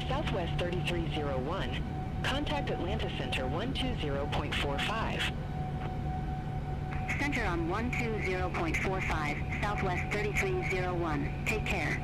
Southwest 3301, contact Atlanta Center 120.45. Center on 120.45, Southwest 3301. Take care.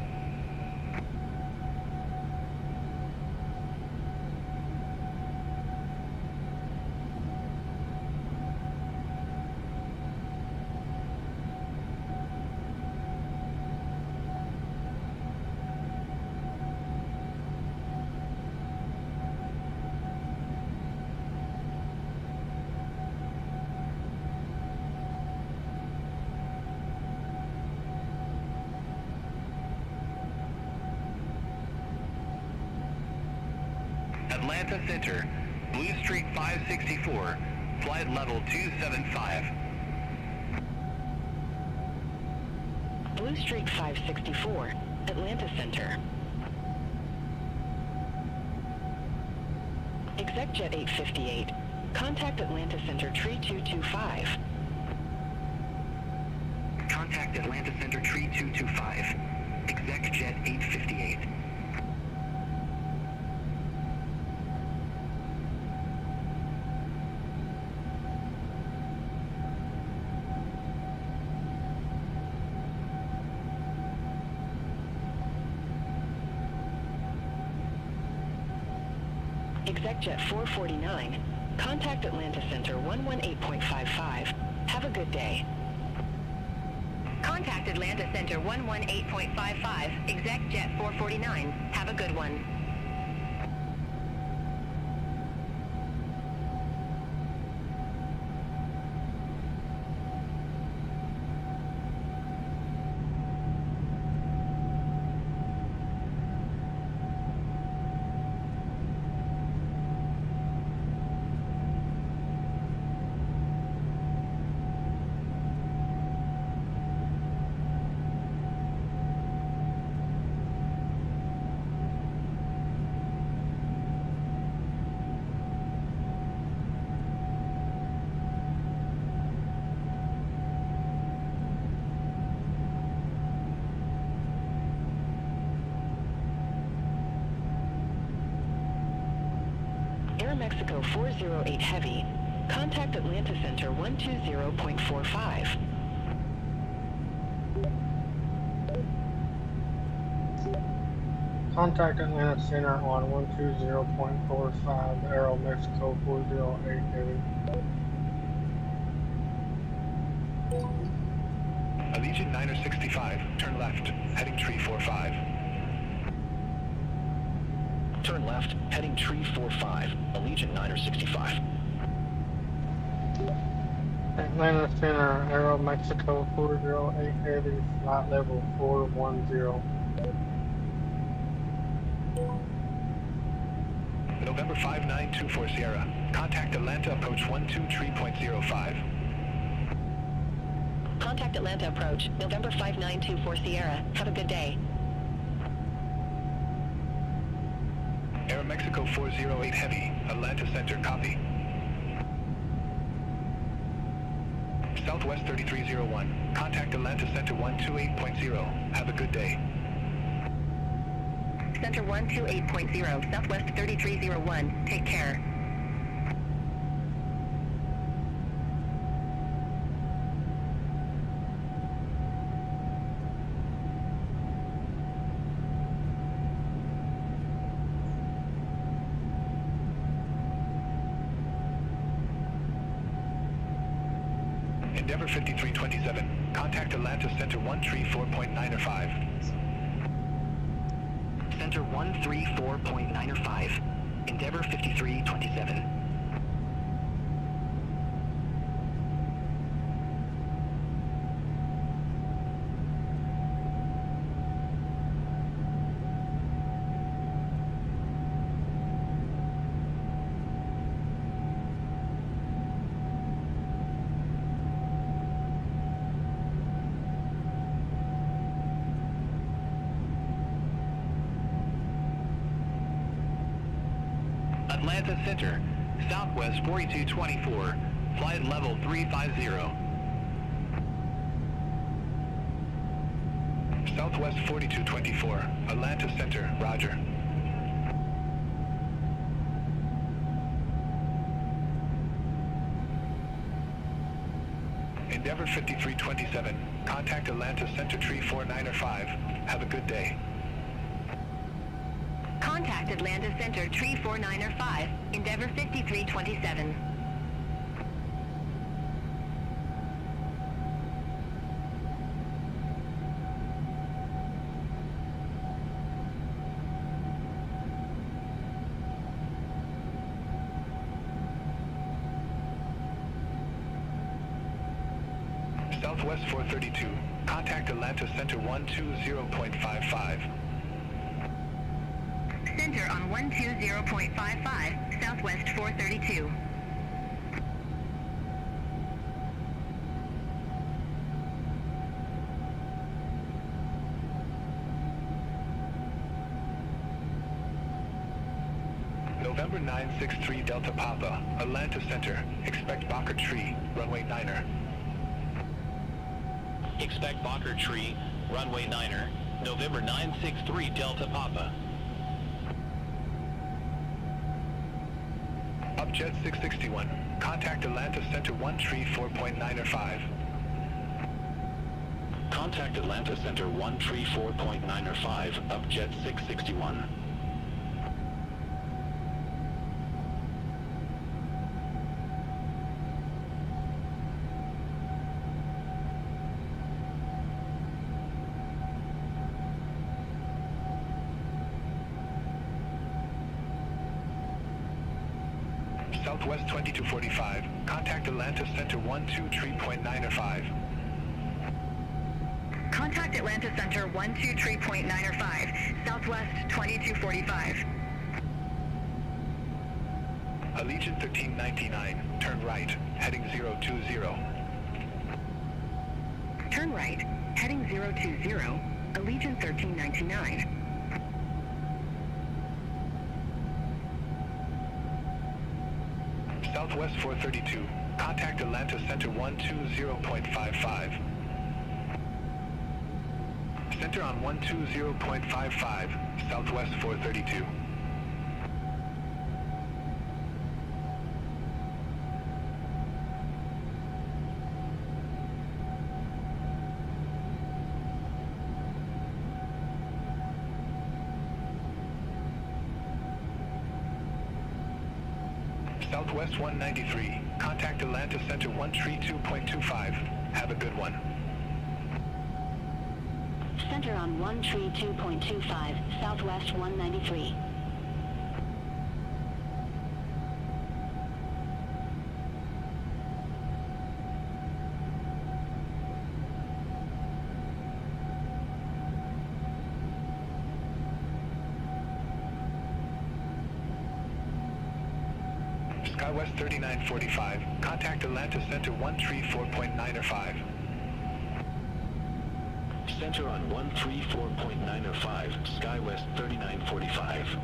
Atlanta Center, Blue Streak 564, flight level 275. Blue Streak 564, Atlanta Center. ExecJet 858, contact Atlanta Center Tree 225. Contact Atlanta Center Tree 225. ExecJet 858. ExecJet 449, contact Atlanta Center 118.55. Have a good day. Contact Atlanta Center 118.55, ExecJet 449. Have a good one. Aeroméxico 408 Heavy, contact Atlanta Center 120.45. Contact Atlanta Center on 120.45, Aeroméxico 408 Heavy. Aviation 965, turn left, heading tree 45. Turn left, heading tree 45, Allegiant 965. Atlanta Center, Aeroméxico 408 Heavy, flight level 410. November 5924 Sierra, contact Atlanta approach 123.05. Contact Atlanta approach, November 5924 Sierra. Have a good day. Aeroméxico 408 Heavy, Atlanta Center, copy. Southwest 3301, contact Atlanta Center 128.0. Have a good day. Center 128.0, Southwest 3301. Take care. Endeavor 5327, contact Atlanta Center 134.95. Center 134.95. Endeavor 5327. Atlanta Center, Southwest 4224, flight level 350. Southwest 4224, Atlanta Center, roger. Endeavor 5327, contact Atlanta Center Tree 495. Have a good day. Contact Atlanta Center Tree 495, Endeavor 5327. Southwest 432, contact Atlanta Center 120.55. Center on 120.55, Southwest 432. November 963 Delta Papa, Atlanta Center. Expect Bocker Tree, runway 9er. Expect Bocker Tree, runway 9er, November 963 Delta Papa. Upjet 661, contact Atlanta Center 134.905. Contact Atlanta Center 134.905, Upjet 661. Southwest 2245, contact Atlanta Center 123.905. Contact Atlanta Center 123.905, Southwest 2245. Allegiant 1399, turn right, heading 020. Turn right, heading 020, Allegiant 1399. Southwest 432, contact Atlanta Center 120.55. Center on 120.55, Southwest 432. Southwest 193, contact Atlanta Center 132.25. Have a good one. Center on 132.25, Southwest 193. SkyWest 3945, contact Atlanta Center 134.905. Center on 134.905, SkyWest 3945.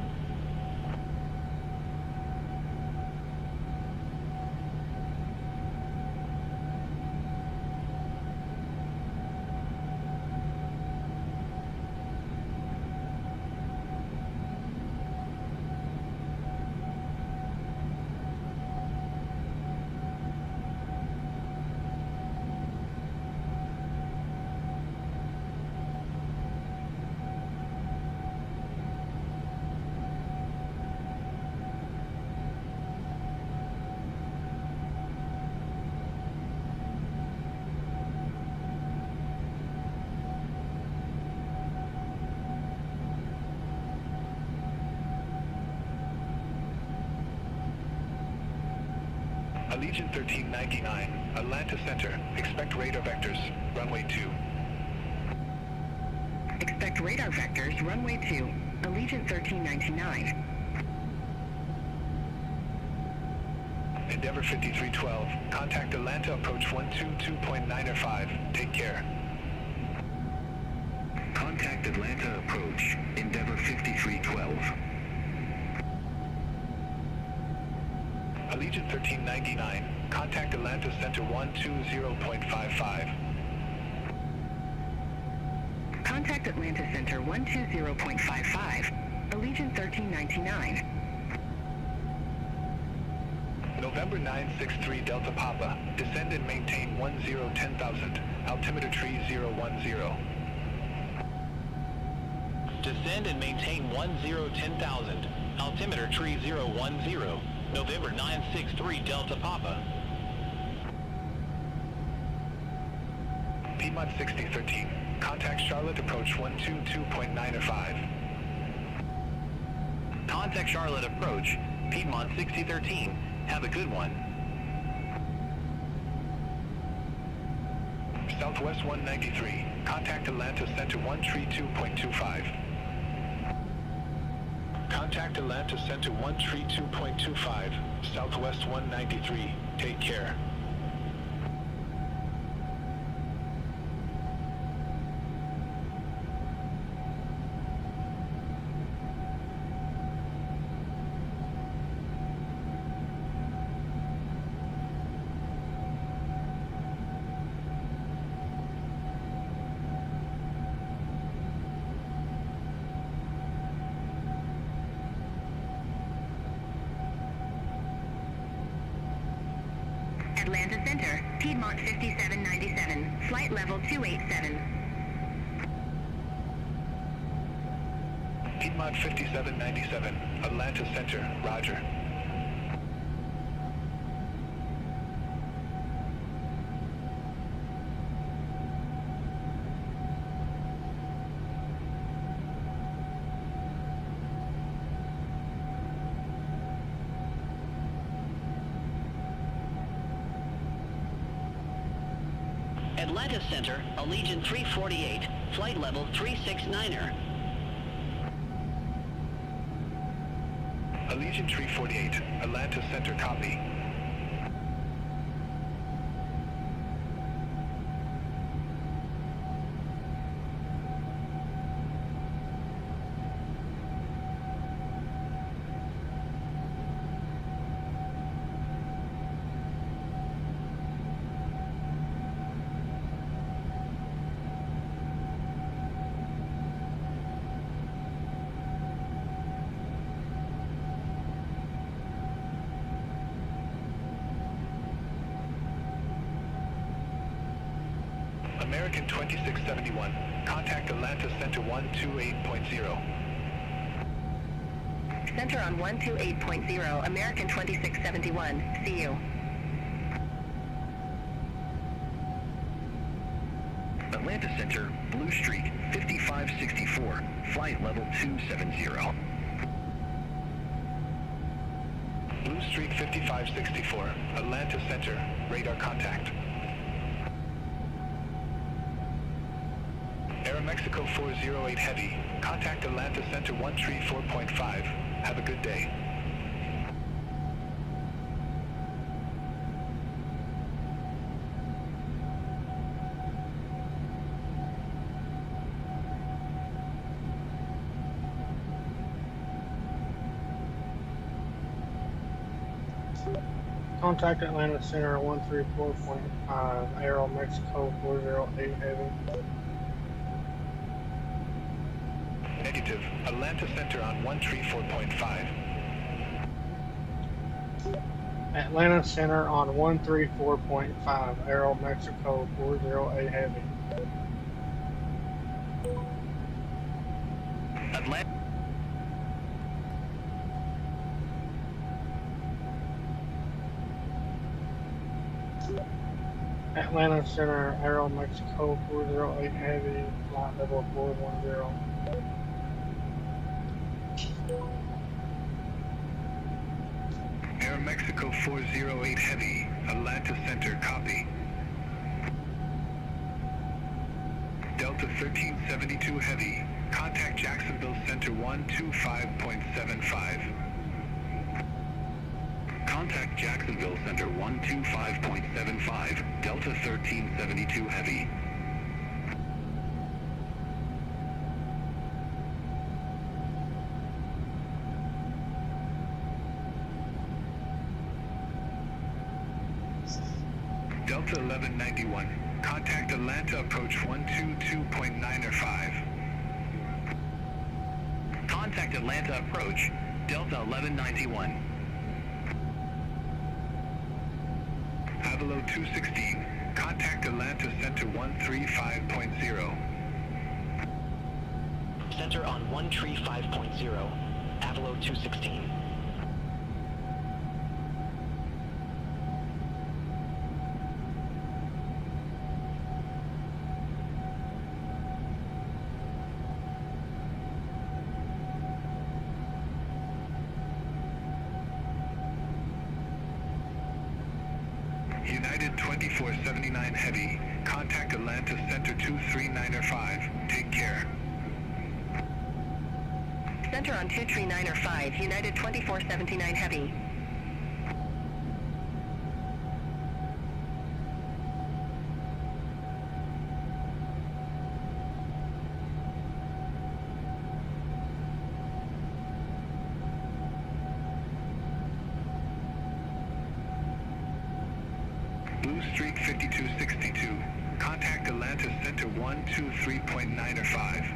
Allegiant 1399, Atlanta Center. Expect radar vectors. Runway 2. Expect radar vectors, runway 2, Allegiant 1399. Endeavor 5312. Contact Atlanta approach 122.905. Take care. Contact Atlanta approach, Endeavor 5312. Allegiant 1399. Contact Atlanta Center 120.55. Contact Atlanta Center 120.55, Allegiant 1399. November 963 Delta Papa. Descend and maintain 1010,000. Altimeter tree 010. Descend and maintain 1010,000, altimeter tree 010, November 963 Delta Papa. Piedmont 6013. Contact Charlotte approach 122.905. Contact Charlotte approach, Piedmont 6013. Have a good one. Southwest 193. Contact Atlanta Center 132.25. Contact Atlanta Center 132.25, Southwest 193. Take care. Atlanta Center, Piedmont 5797, flight level 287. Piedmont 5797, Atlanta Center, roger. Atlanta Center, Allegiant 348, flight level 369er. Allegiant 348, Atlanta Center, copy. American 2671, contact Atlanta Center 128.0. Center on 128.0, American 2671. See you. Atlanta Center, Blue Streak, 5564, flight level 270. Blue Streak 5564, Atlanta Center, radar contact. Aeroméxico 408 Heavy, contact Atlanta Center 134.5. Have a good day. Contact Atlanta Center 134.5, Aeroméxico 408 Heavy. Negative, Atlanta Center on 134.5. Atlanta Center on 134.5, Aeroméxico 408 Heavy. Atlanta. Atlanta Center, Aeroméxico 408 Heavy, flight level 410. Aeroméxico 408 Heavy, Atlanta Center, copy. Delta 1372 Heavy, contact Jacksonville Center 125.75. Contact Jacksonville Center 125.75, Delta 1372 Heavy. Delta 1191, contact Atlanta approach 122.905. Contact Atlanta approach, Delta 1191. Avalo 216, contact Atlanta Center 135.0. Center on 135.0, Avalo 216. United 2479 Heavy, contact Atlanta Center 23905. Take care. Center on 23905, United 2479 Heavy. Blue Streak 5262, contact Atlanta Center 123.905.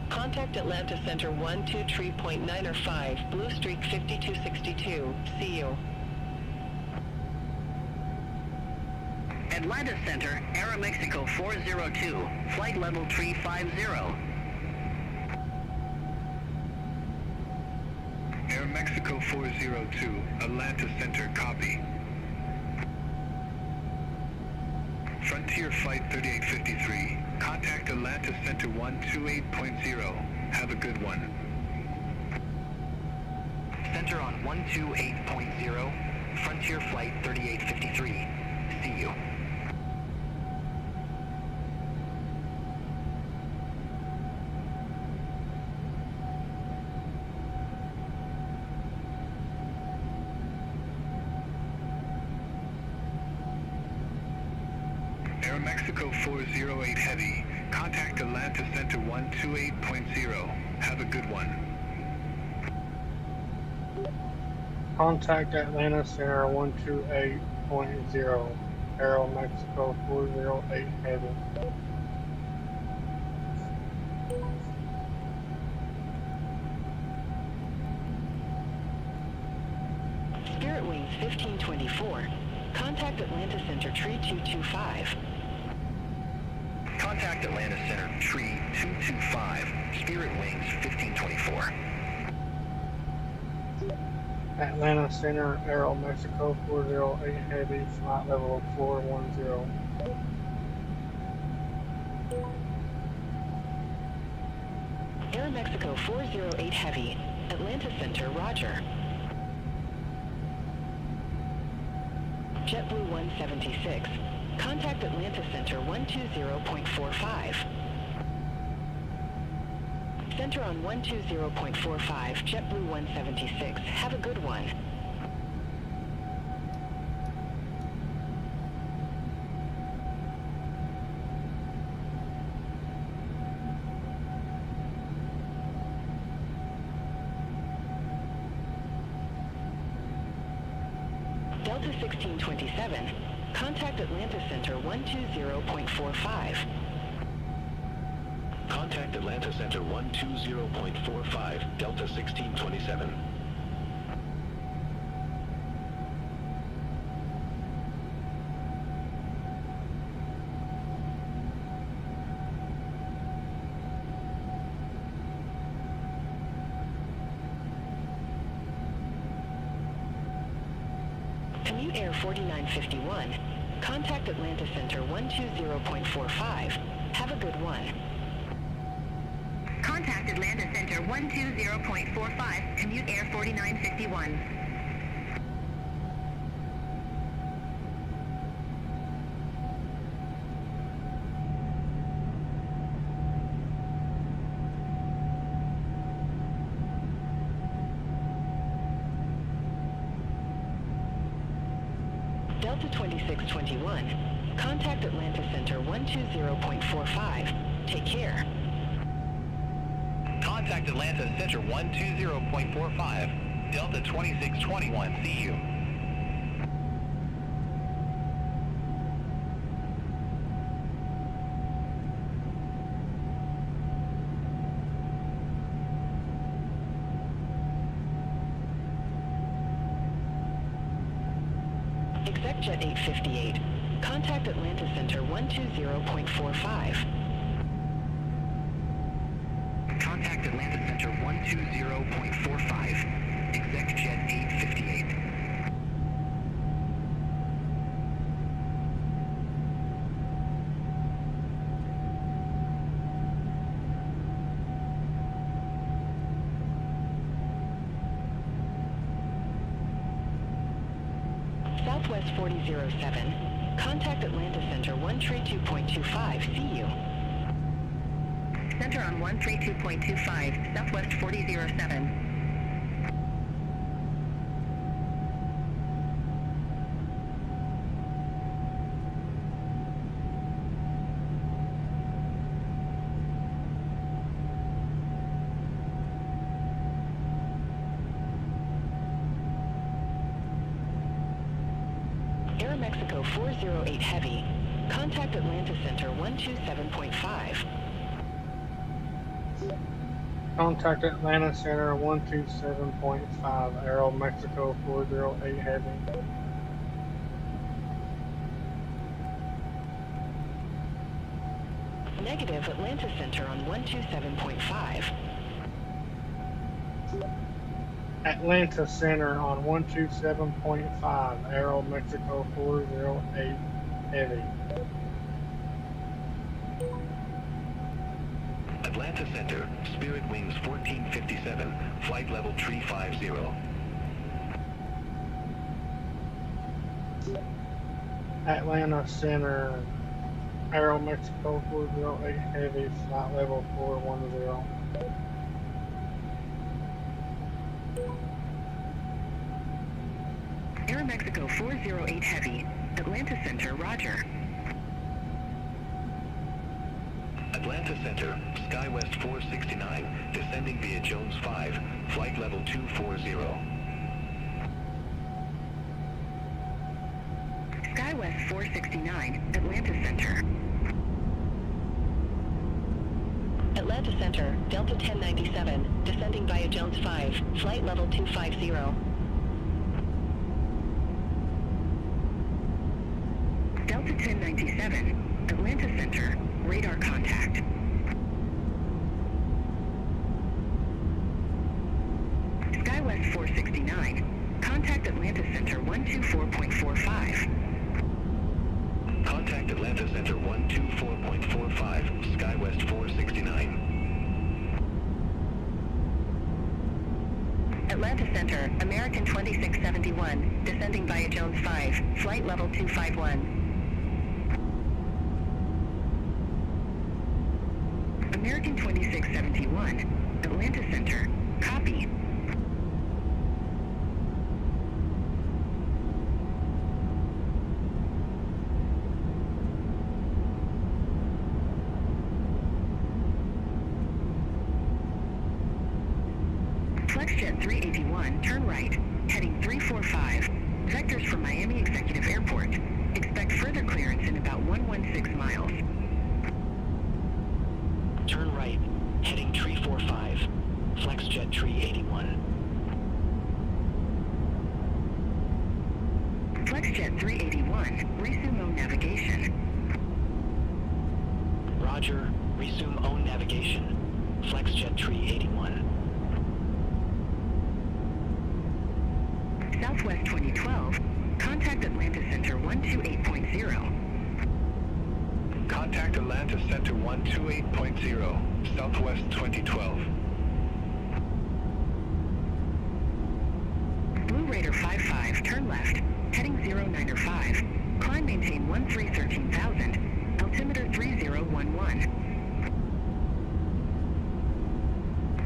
Contact Atlanta Center 123.905, Blue Streak 5262. See you. Atlanta Center, Aeroméxico 402, flight level 350. Aeroméxico 402, Atlanta Center, copy. Frontier Flight 3853, contact Atlanta Center 128.0. Have a good one. Center on 128.0, Frontier Flight 3853. See you. Aeroméxico 408 Heavy, contact Atlanta Center 128.0. Have a good one. Contact Atlanta Center 128.0, Aeroméxico 408 Heavy. Spirit Wings 1524. Contact Atlanta Center Tree 225. Contact Atlanta Center Tree 225, Spirit Wings 1524. Atlanta Center, Aeroméxico 408 Heavy, flight level 410. Aeroméxico 408 Heavy. Atlanta Center, roger. JetBlue 176. Contact Atlanta Center 120.45. Center on 120.45, JetBlue 176. Have a good one. Delta 1627. Contact Atlanta Center 120.45. Contact Atlanta Center 120.45, Delta 1627. Commute Air 4951. Contact Atlanta Center 120.45. Have a good one. Contact Atlanta Center 120.45, commute Air 4951. Delta 2621. Contact Atlanta Center 120.45. Take care. Contact Atlanta Center 120.45, Delta 2621, see you. ExecJet 858. Contact Atlanta Center 120.45. Contact Atlanta Center 120.45, ExecJet 858. Southwest 4007. Contact Atlanta Center 132.25. See you. Center on 132.25, Southwest 4007. Aeroméxico 408 Heavy. Contact Atlanta Center 127.5. Contact Atlanta Center 127.5, Aeroméxico 408 Heavy. Negative Atlanta Center on 127.5. Atlanta Center on 127.5, Aeroméxico 408 Heavy. Atlanta Center, Spirit Wings 1457, flight level 350. Atlanta Center, Aeroméxico 408 Heavy, flight level 410. Aeromexico 408 Heavy, Atlanta Center, roger. Atlanta Center, SkyWest 469, descending via Jones 5, flight level 240. SkyWest 469, Atlanta Center. Atlanta Center, Delta 1097, descending via Jones 5, flight level 250. Delta 1097, Atlanta Center, radar contact. SkyWest 469, contact Atlanta Center 124.45. Contact Atlanta Center 124.45, SkyWest 469. Atlanta Center, American 2671, descending via Jones 5, flight level 251. American 2671, Atlanta Center, copy. FlexJet 381, turn right, heading 345, vectors from Miami Executive Airport. Expect further clearance in about 116 miles. Turn right, heading 345, FlexJet 381. FlexJet 381, resume own navigation. Roger, resume own navigation, FlexJet 381. Southwest 2012, contact Atlanta Center 128.0. Contact Atlanta Center 128.0, Southwest 2012. Blue Raider 55, turn left, heading 095. Climb maintain 1313,000, altimeter 3011.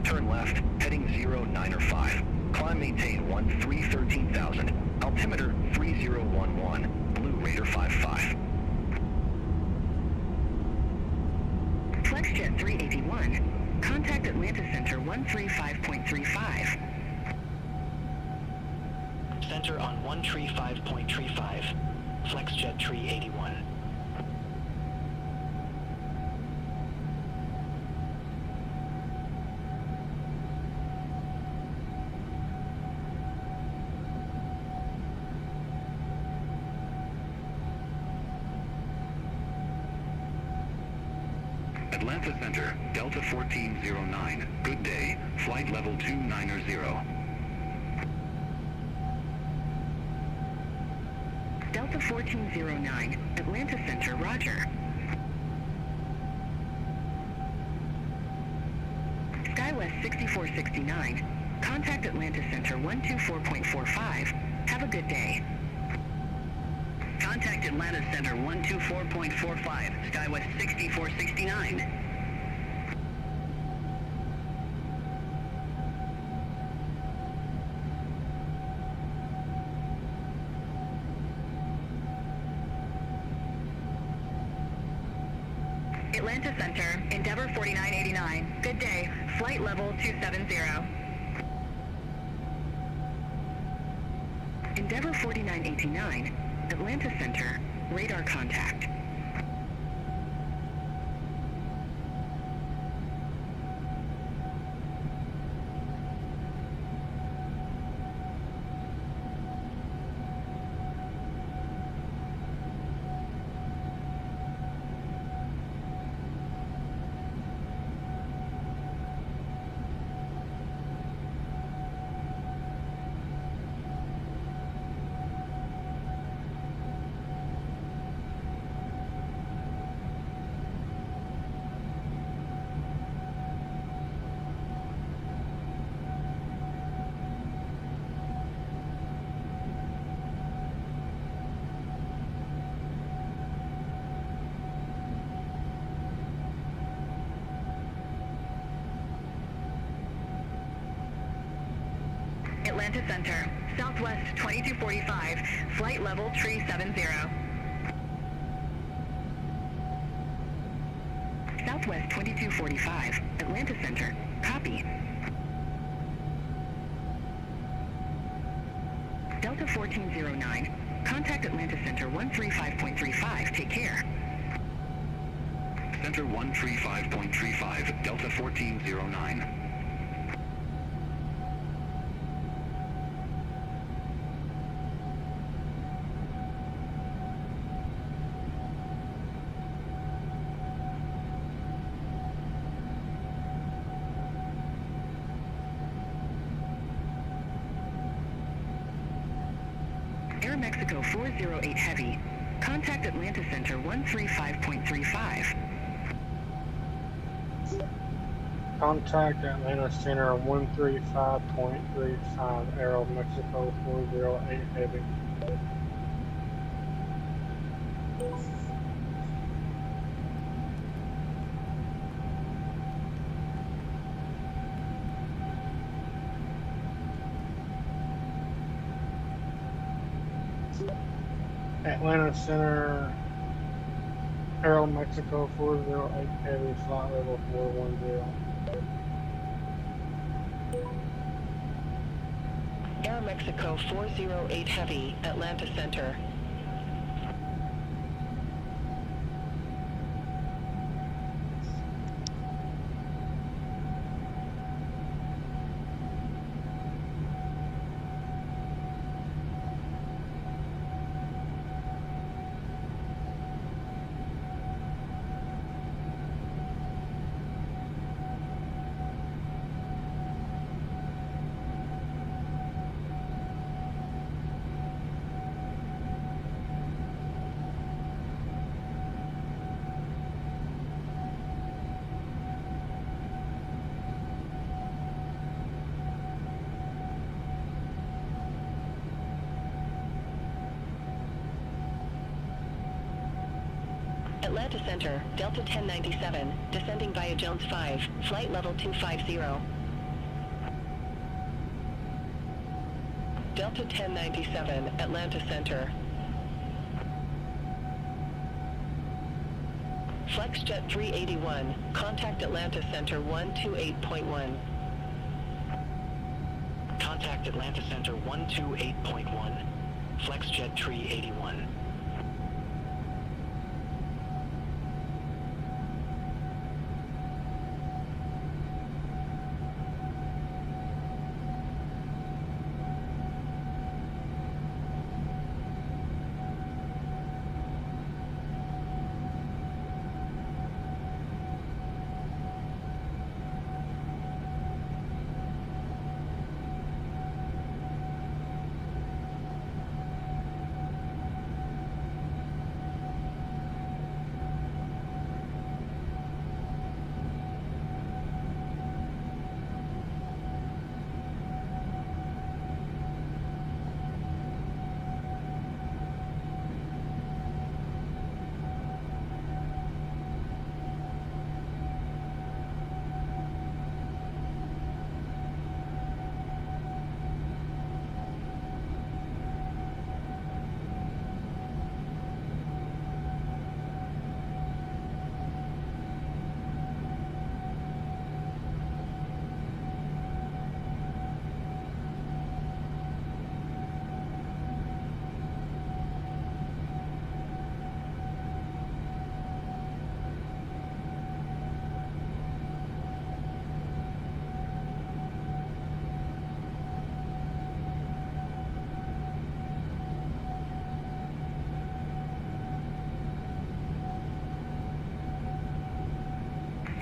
Turn left, heading 095. Climb maintain 1313,000, altimeter 3011, Blue Raider 55. FlexJet 381, contact Atlanta Center 135.35. Center on 135.35, FlexJet 381. Atlanta Center, Delta 1409, good day, flight level 290. Delta 1409, Atlanta Center, roger. SkyWest 6469, contact Atlanta Center 124.45. Have a good day. Contact Atlanta Center 124.45, SkyWest 6469. Atlanta Center, Endeavor 4989. Good day. Flight level 270. Endeavor 4989, Atlanta Center, radar contact. Atlanta Center, Southwest 2245, flight level tree 70. Southwest 2245, Atlanta Center. Copy. Delta 1409, contact Atlanta Center 135.35, take care. Center 135.35, Delta 1409. Aeroméxico 408 Heavy, contact Atlanta Center 135.35. Contact Atlanta Center 135.35, Aeroméxico 408 Heavy. Atlanta Center, Aeroméxico 408 Heavy, flight level 410. Aeroméxico 408 Heavy, Atlanta Center. Atlanta Center, Delta 1097, descending via Jones 5, flight level 250. Delta 1097, Atlanta Center. FlexJet 381, contact Atlanta Center 128.1. Contact Atlanta Center 128.1, FlexJet 381.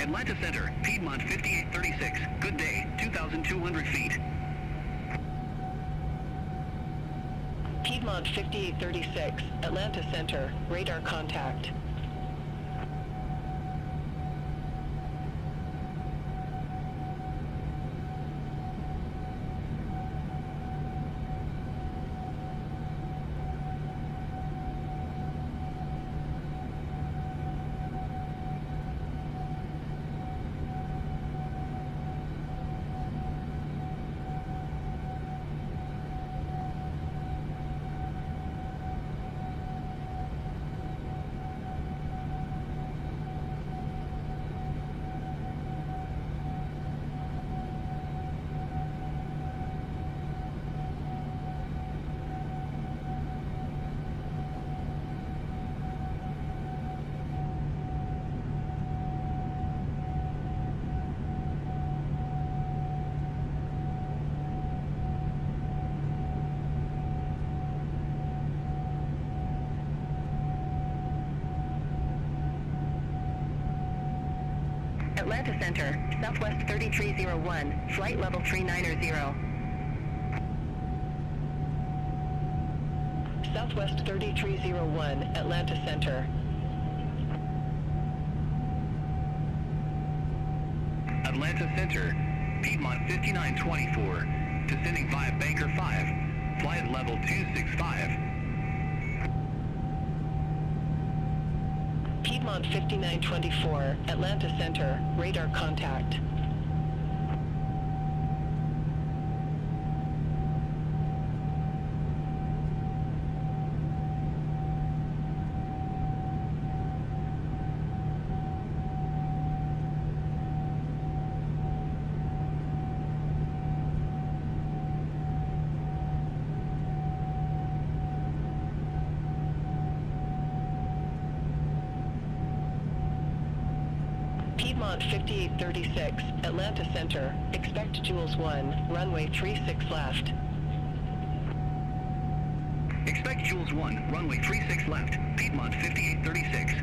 Atlanta Center, Piedmont 5836. Good day, 2,200 feet. Piedmont 5836, Atlanta Center, radar contact. Atlanta Center, Southwest 3301, flight level 390. Southwest 3301, Atlanta Center. Atlanta Center, Piedmont 5924, descending via Banker 5, flight level 265. Piedmont 5924, Atlanta Center, radar contact. Piedmont 5836, Atlanta Center, expect Jules 1, runway 36 left. Expect Jules 1, runway 36 left, Piedmont 5836.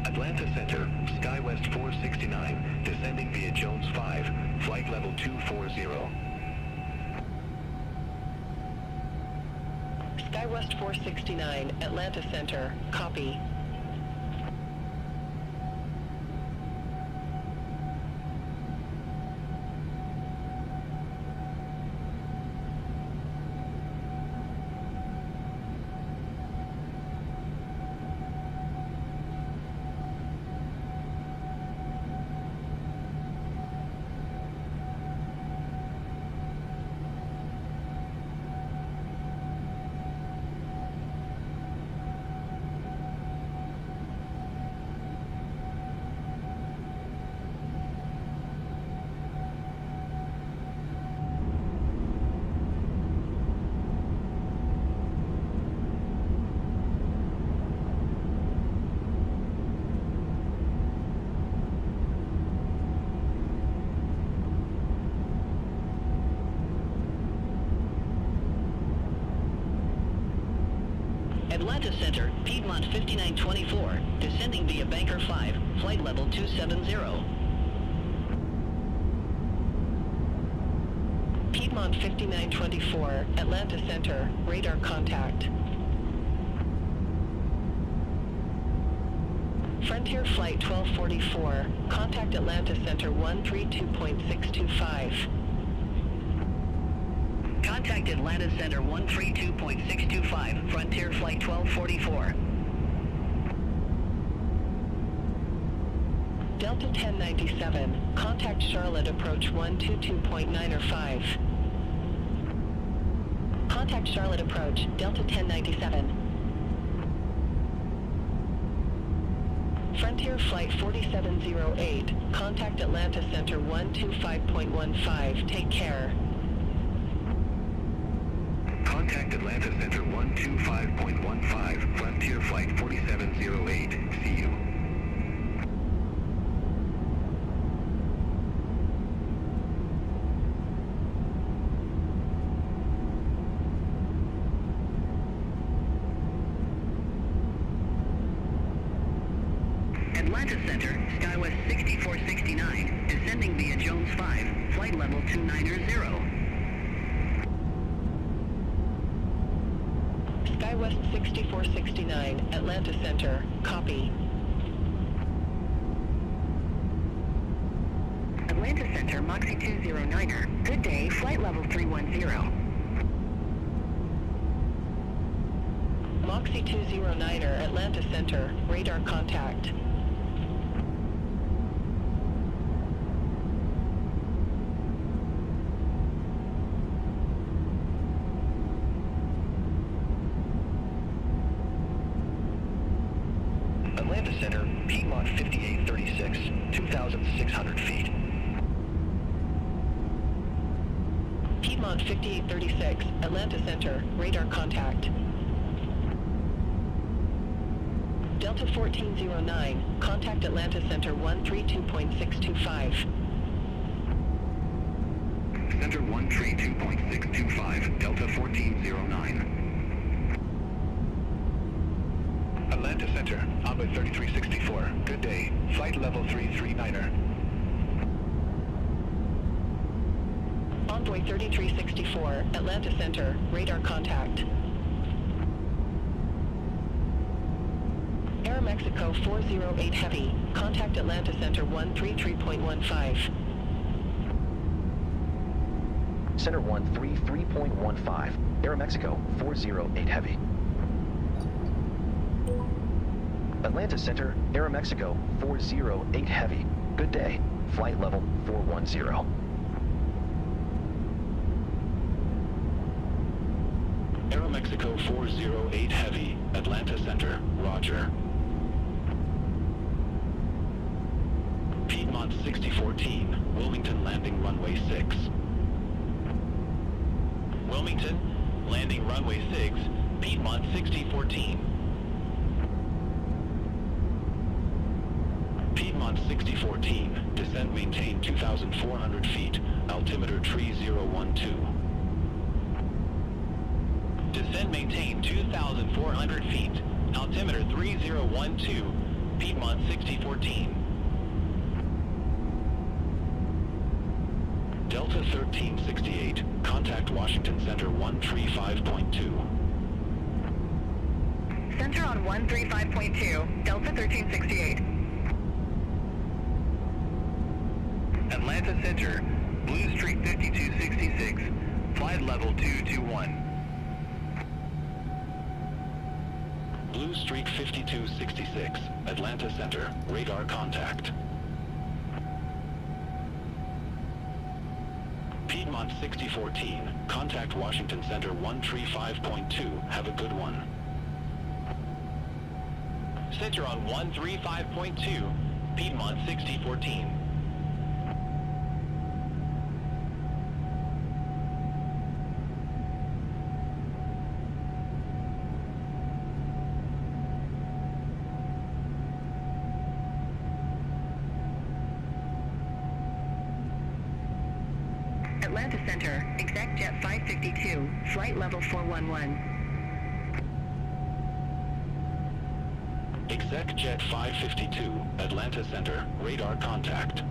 Atlanta Center, SkyWest 469, descending via Jones 5, flight level 240. SkyWest 469, Atlanta Center, copy. Atlanta Center, Piedmont 5924, descending via Banker 5, flight level 270. Piedmont 5924, Atlanta Center, radar contact. Frontier Flight 1244, contact Atlanta Center 132.625. Contact Atlanta Center 132.625, Frontier Flight 1244. Delta 1097, contact Charlotte approach 122.905. Contact Charlotte approach, Delta 1097. Frontier Flight 4708, contact Atlanta Center 125.15, take care. Contact Atlanta Center 125.15, Frontier Flight 4708, see you. Atlanta Center, SkyWest 6469, descending via Jones 5, flight level 290. SkyWest 6469, Atlanta Center, copy. Atlanta Center, Moxie 209er, good day, flight level 310. Moxie 209er, Atlanta Center, radar contact. Atlanta Center, Piedmont 5836, 2,600 feet. Piedmont 5836, Atlanta Center, radar contact. Delta 1409, contact Atlanta Center 132.625. Center 132.625, Delta 1409. Atlanta Center, Envoy 3364. Good day. Flight level 339er. Envoy 3364, Atlanta Center, radar contact. Aeroméxico 408 Heavy, contact Atlanta Center 133.15. Center 133.15, Aeroméxico 408 Heavy. Atlanta Center, Aeroméxico 408 Heavy. Good day. Flight level 410. Aeroméxico 408 Heavy, Atlanta Center, roger. Piedmont 6014, Wilmington landing runway 6. Wilmington, landing runway 6, Piedmont 6014. Piedmont 6014, descend maintain 2,400 feet, altimeter 3012. Descend maintain 2,400 feet, altimeter 3012, Piedmont 6014. Delta 1368, contact Washington Center 135.2. Center on 135.2, Delta 1368. Atlanta Center, Blue Streak 5266, flight level 221. Blue Streak 5266, Atlanta Center, radar contact. Piedmont 6014, contact Washington Center 135.2, have a good one. Center on 135.2, Piedmont 6014. Atlanta Center, exec jet 552, flight level 411. Exec jet 552, Atlanta Center, radar contact.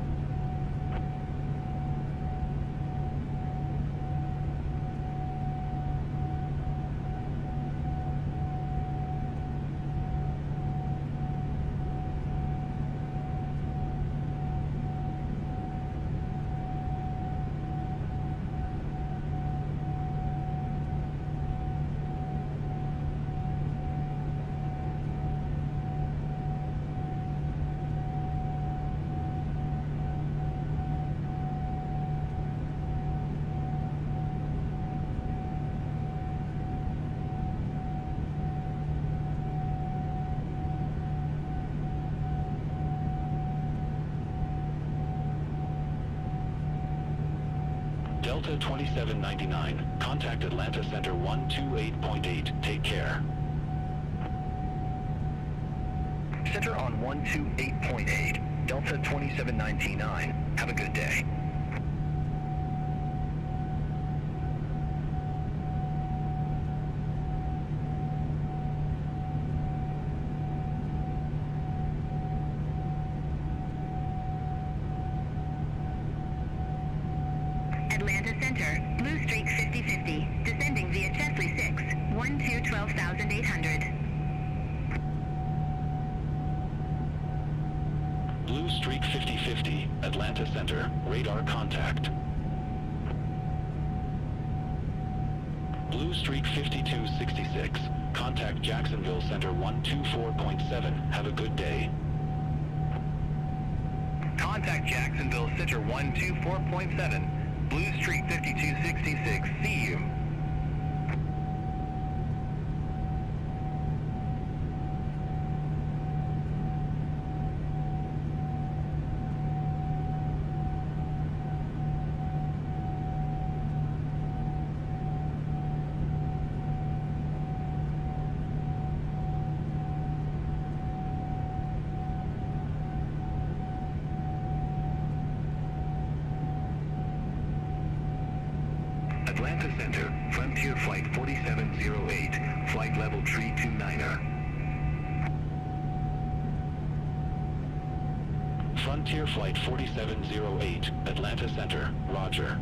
Delta 2799, contact Atlanta Center 128.8, take care. Center on 128.8, Delta 2799, have a good day. Atlanta Center, Blue Streak 5050, descending via Chesley 6, 12,800. Blue Streak 5050, Atlanta Center, radar contact. Blue Streak 5266, contact Jacksonville Center 124.7, have a good day. Contact Jacksonville Center 124.7, Blue Streak 5266, see you. Atlanta Center, Frontier Flight 4708, flight level 329er. Frontier Flight 4708, Atlanta Center, roger.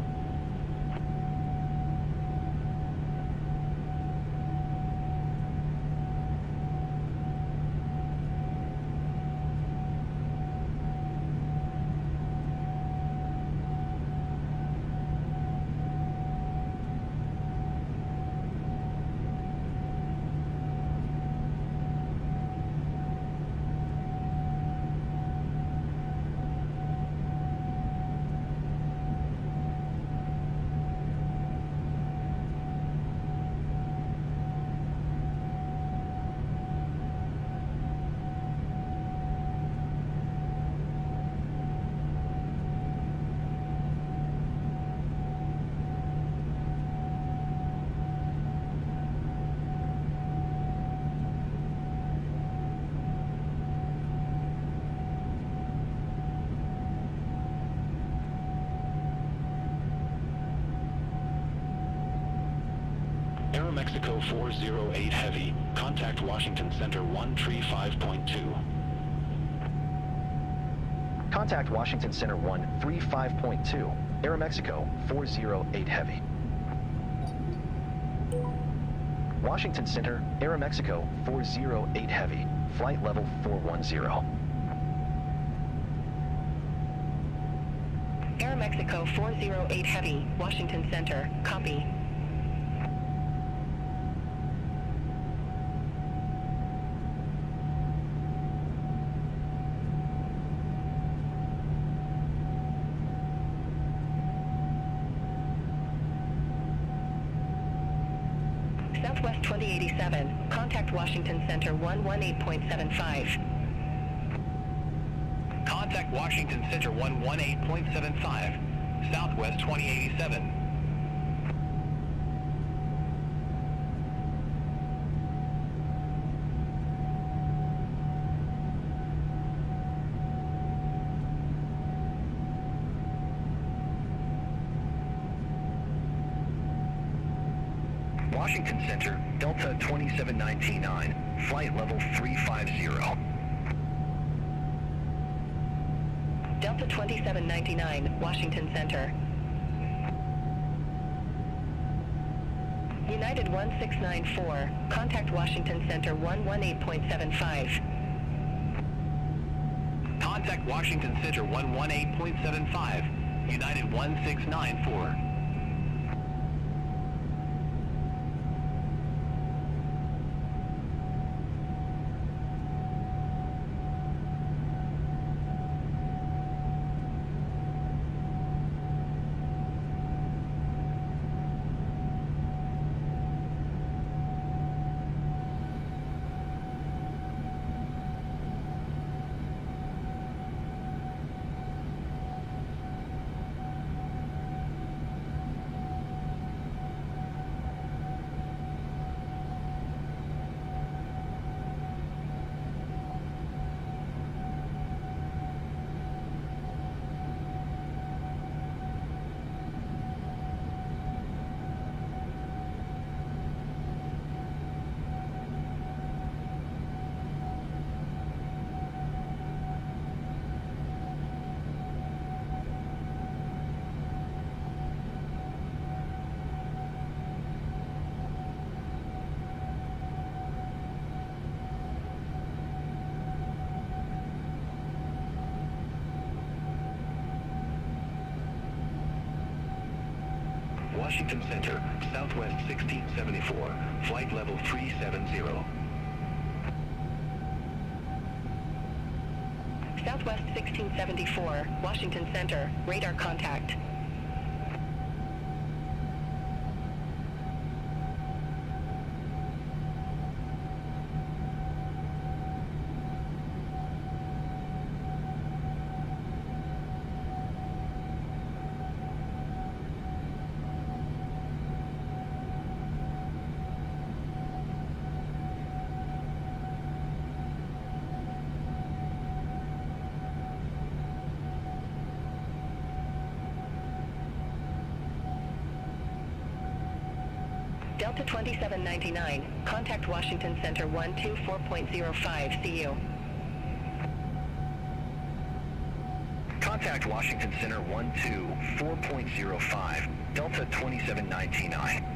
Aeroméxico 408 Heavy, contact Washington Center 135.2. Contact Washington Center 135.2, Aeroméxico 408 Heavy. Washington Center, Aeroméxico 408 Heavy, flight level 410. Aeroméxico 408 Heavy, Washington Center, copy. Southwest 2087, contact Washington Center 118.75. Contact Washington Center 118.75, Southwest 2087. Washington Center, Delta 27999, flight level 350. Delta 2799, Washington Center. United 1694, contact Washington Center 118.75. Contact Washington Center 118.75, United 1694. Washington Center, Southwest 1674, flight level 370. Southwest 1674, Washington Center, radar contact. Delta 2799, contact Washington Center 124.05, see you. Contact Washington Center 124.05, Delta 2799.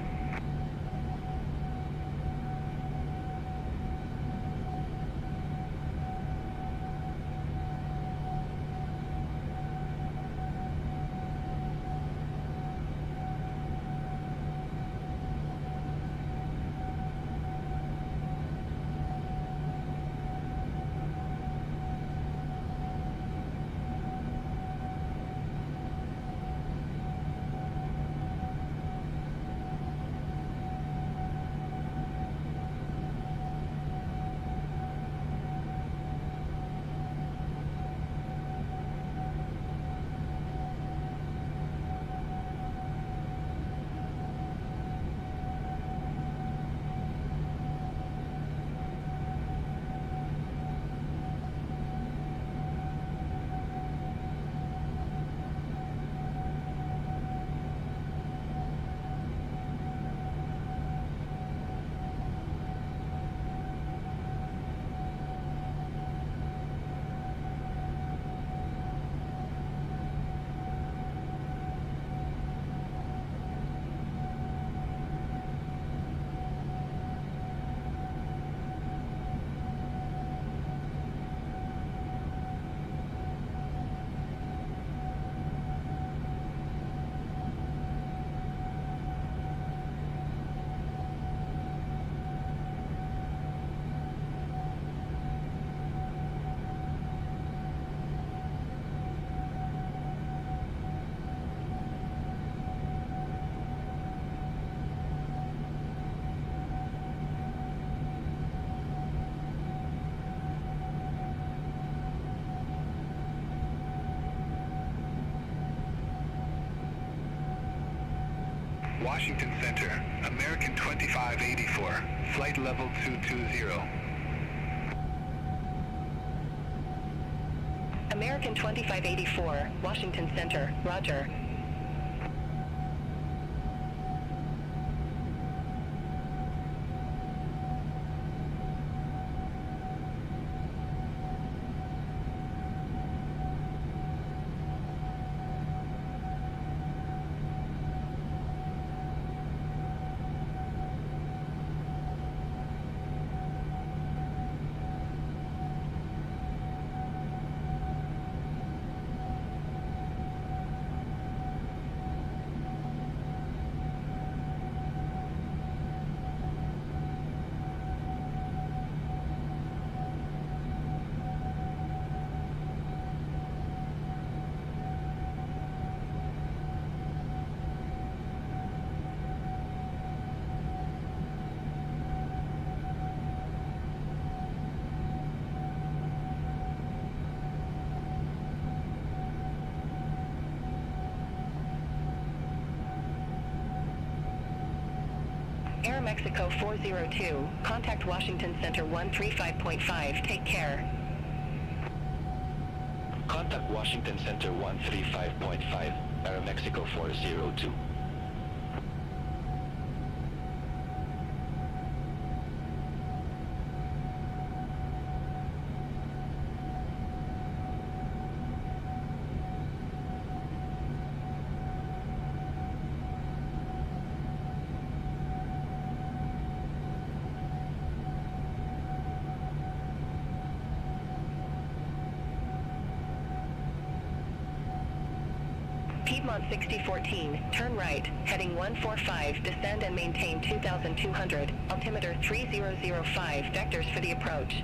Washington Center, American 2584, flight level 220. American 2584, Washington Center, roger. Aeroméxico 402, contact Washington Center 135.5, take care. Contact Washington Center 135.5, Aeroméxico 402. Piedmont 6014, turn right, heading 145, descend and maintain 2200, altimeter 3005, vectors for the approach.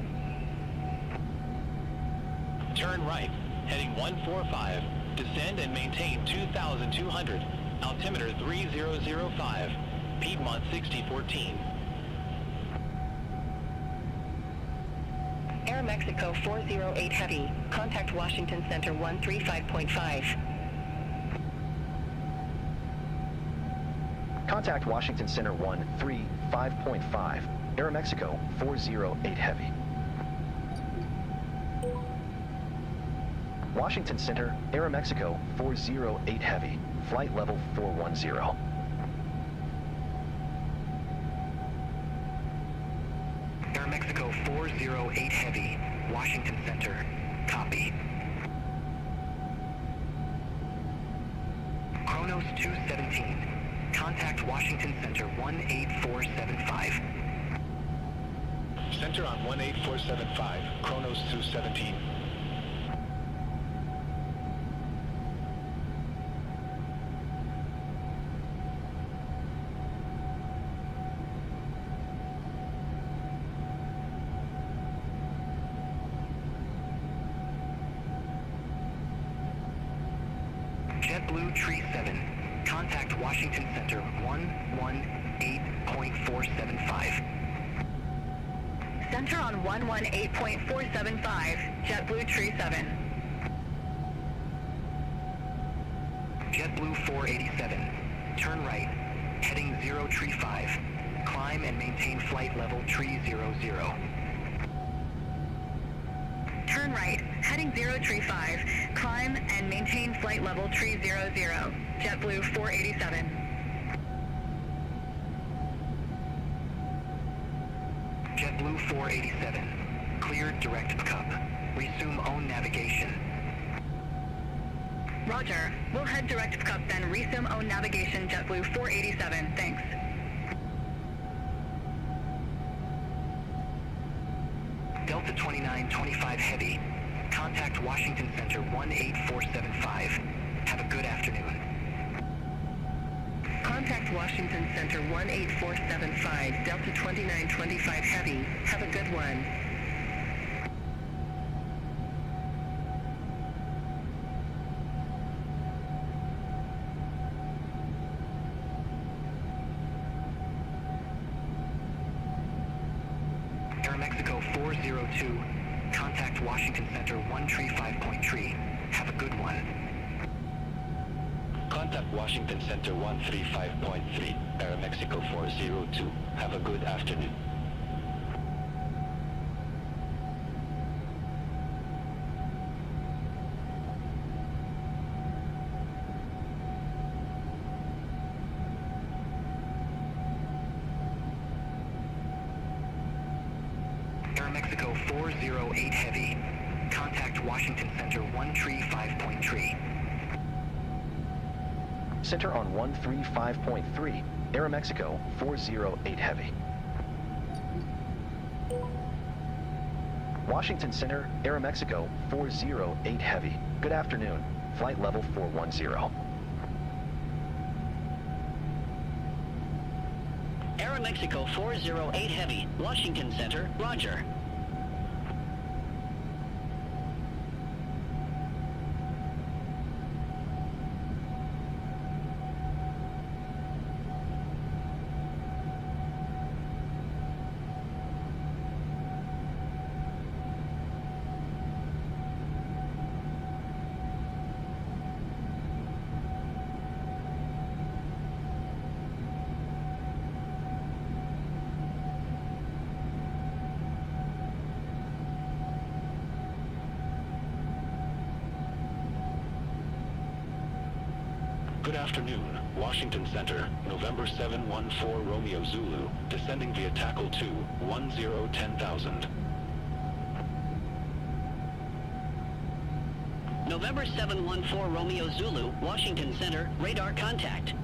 Turn right, heading 145, descend and maintain 2200, altimeter 3005, Piedmont 6014. Aeroméxico 408 Heavy, contact Washington Center 135.5. Contact Washington Center 135.5, Aeroméxico 408 Heavy. Washington Center, Aeroméxico 408 Heavy, flight level 410. Aeromexico 408 Heavy, Washington Center. Copy. Kronos 217. Contact Washington Center 18475. Center on 18475, Kronos 217. JetBlue Tree 7. Contact Washington Center 118.475. Center on 118.475, JetBlue Tree 7. JetBlue 487. Turn right, heading 0 Tree 5. Climb and maintain flight level Tree 00. Turn right, heading 0 Tree 5. Climb and maintain flight level Tree 00, JetBlue 487. JetBlue 487. Cleared direct pickup. Resume own navigation. Roger. We'll head direct pickup, then resume own navigation, JetBlue 487. Thanks. Delta 2925 Heavy. Contact Washington Center 18475. Have a good afternoon. Contact Washington Center 18475, Delta 2925 Heavy. Have a good one. Aeromexico 402. Contact Washington Center 135.3. Have a good one. Contact Washington Center 135.3, Aeromexico 402. Have a good afternoon. Aeromexico 408 Heavy. Contact Washington Center 135.3. Center on 135.3, Aeromexico 408 Heavy. Washington Center, Aeromexico 408 Heavy. Good afternoon. Flight level 410. Aeromexico 408 Heavy, Washington Center, roger. Good afternoon, Washington Center, November 714 Romeo Zulu, descending via tackle 2, 10,000. November 714 Romeo Zulu, Washington Center, radar contact.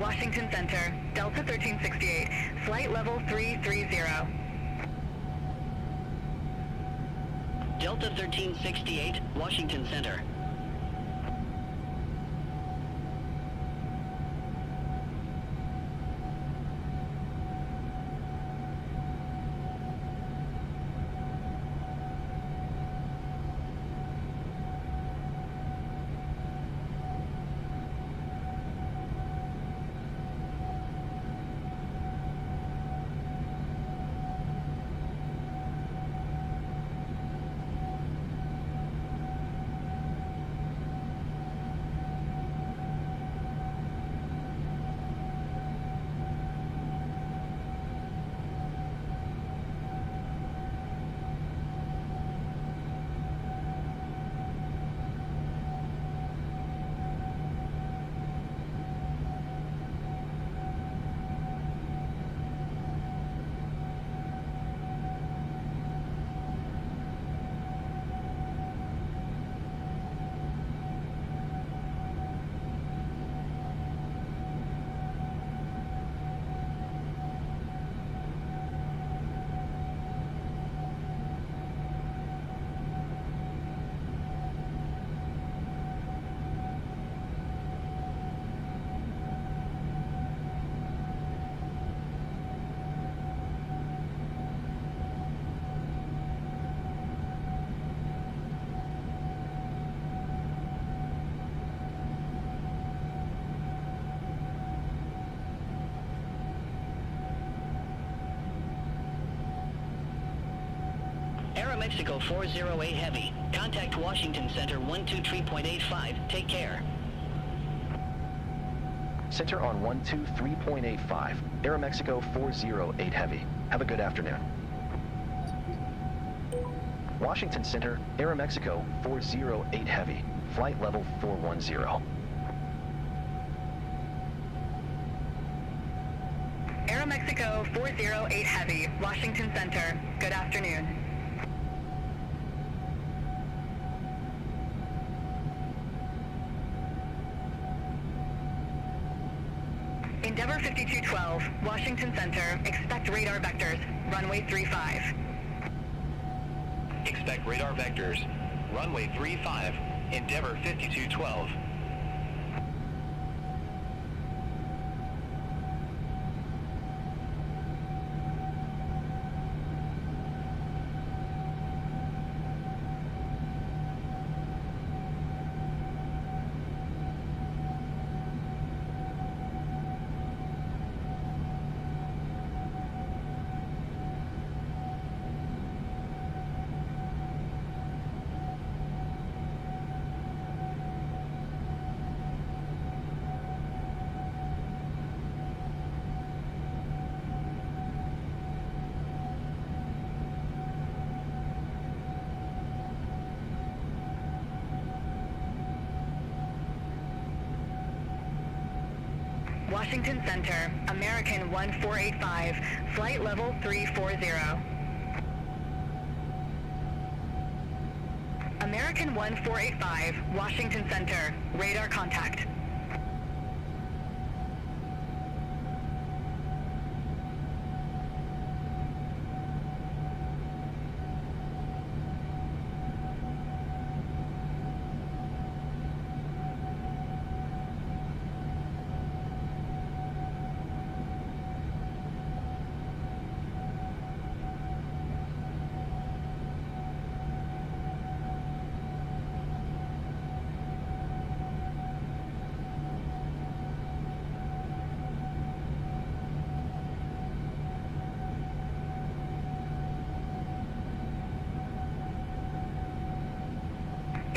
Washington Center, Delta 1368, flight level 330. Delta 1368, Washington Center. Aeroméxico 408 Heavy. Contact Washington Center 123.85. Take care. Center on 123.85. Aeroméxico 408 Heavy. Have a good afternoon. Washington Center, Aeroméxico 408 Heavy. Flight level 410. Aeroméxico 408 Heavy, Washington Center. Good afternoon. Endeavor 5212, Washington Center. Expect radar vectors. Runway 35. Expect radar vectors. Runway 35, Endeavor 5212. Washington Center, American 1485, flight level 340. American 1485, Washington Center, radar contact.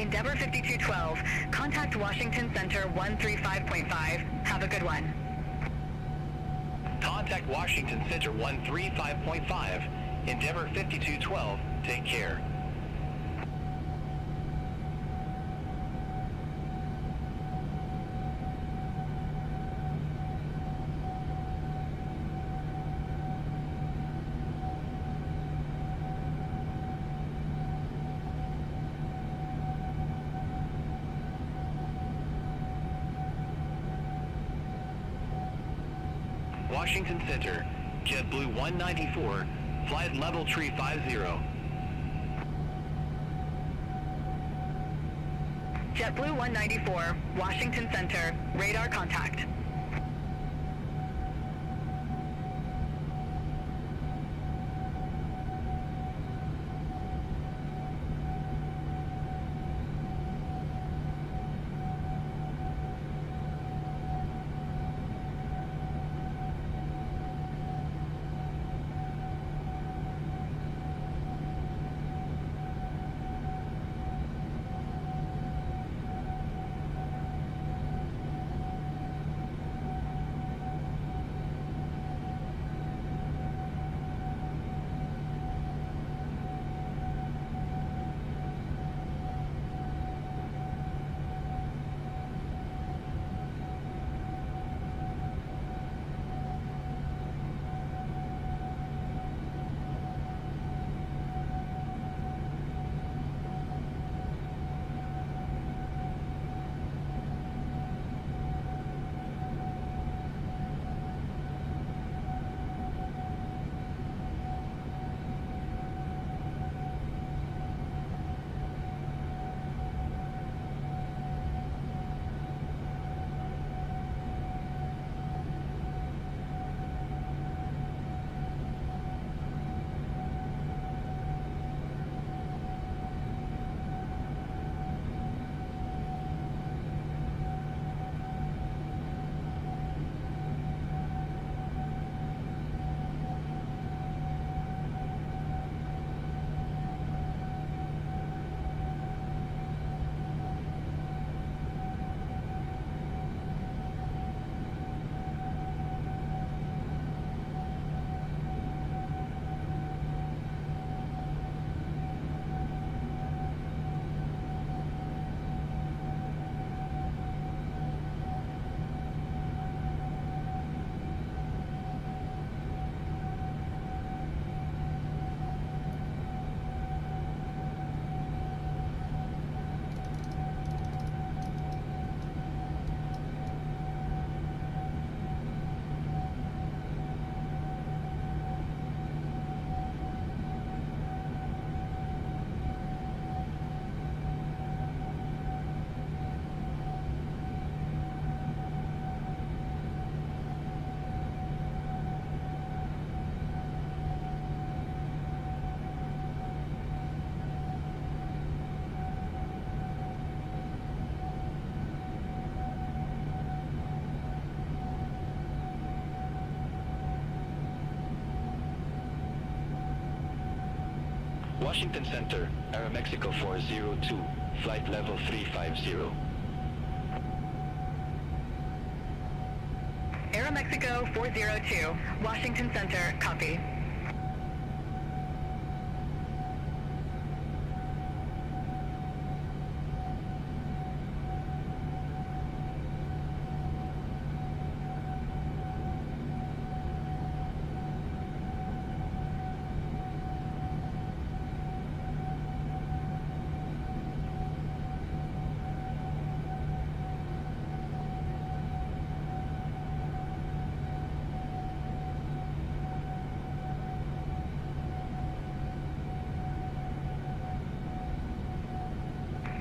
Endeavor 5212, contact Washington Center 135.5. Have a good one. Contact Washington Center 135.5. Endeavor 5212. Take care. Washington Center, JetBlue 194, flight level tree 50. JetBlue 194, Washington Center, radar contact. Washington Center, Aeroméxico 402, flight level 350. Aeroméxico 402, Washington Center, copy.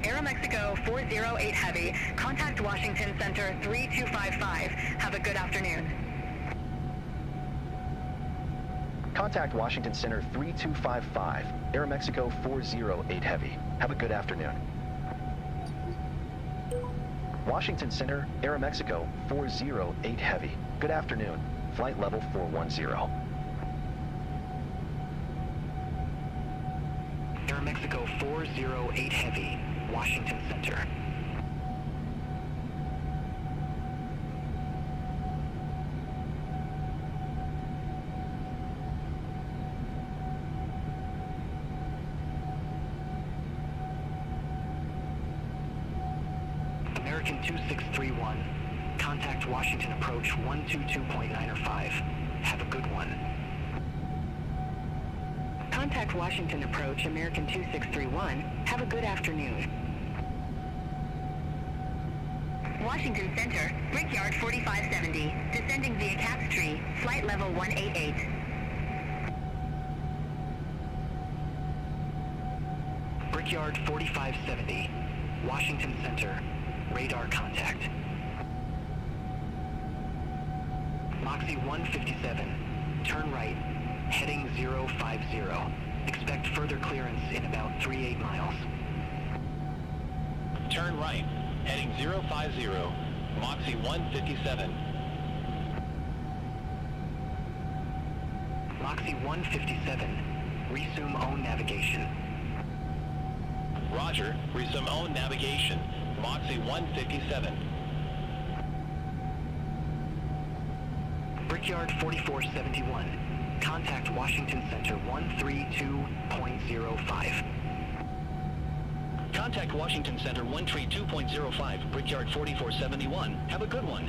Aeroméxico 408 Heavy, contact Washington Center 3255. Have a good afternoon. Contact Washington Center 3255, Aeroméxico 408 Heavy. Have a good afternoon. Washington Center, Aeroméxico 408 Heavy. Good afternoon. Flight level 410. Aeroméxico 408 Heavy, Washington Center. American 2631, contact Washington approach 122.905. Have a good one. Contact Washington approach American 2631. Have a good afternoon. Washington Center, Brickyard 4570, descending via Caps Tree, flight level 188. Brickyard 4570, Washington Center, radar contact. Moxie 157, turn right, heading 050. Expect further clearance in about 38 miles. Turn right, heading 050, Moxie 157. Moxie 157, resume own navigation. Roger, resume own navigation, Moxie 157. Brickyard 4471, contact Washington Center 132.05. Contact Washington Center 132.05, Brickyard 4471. Have a good one.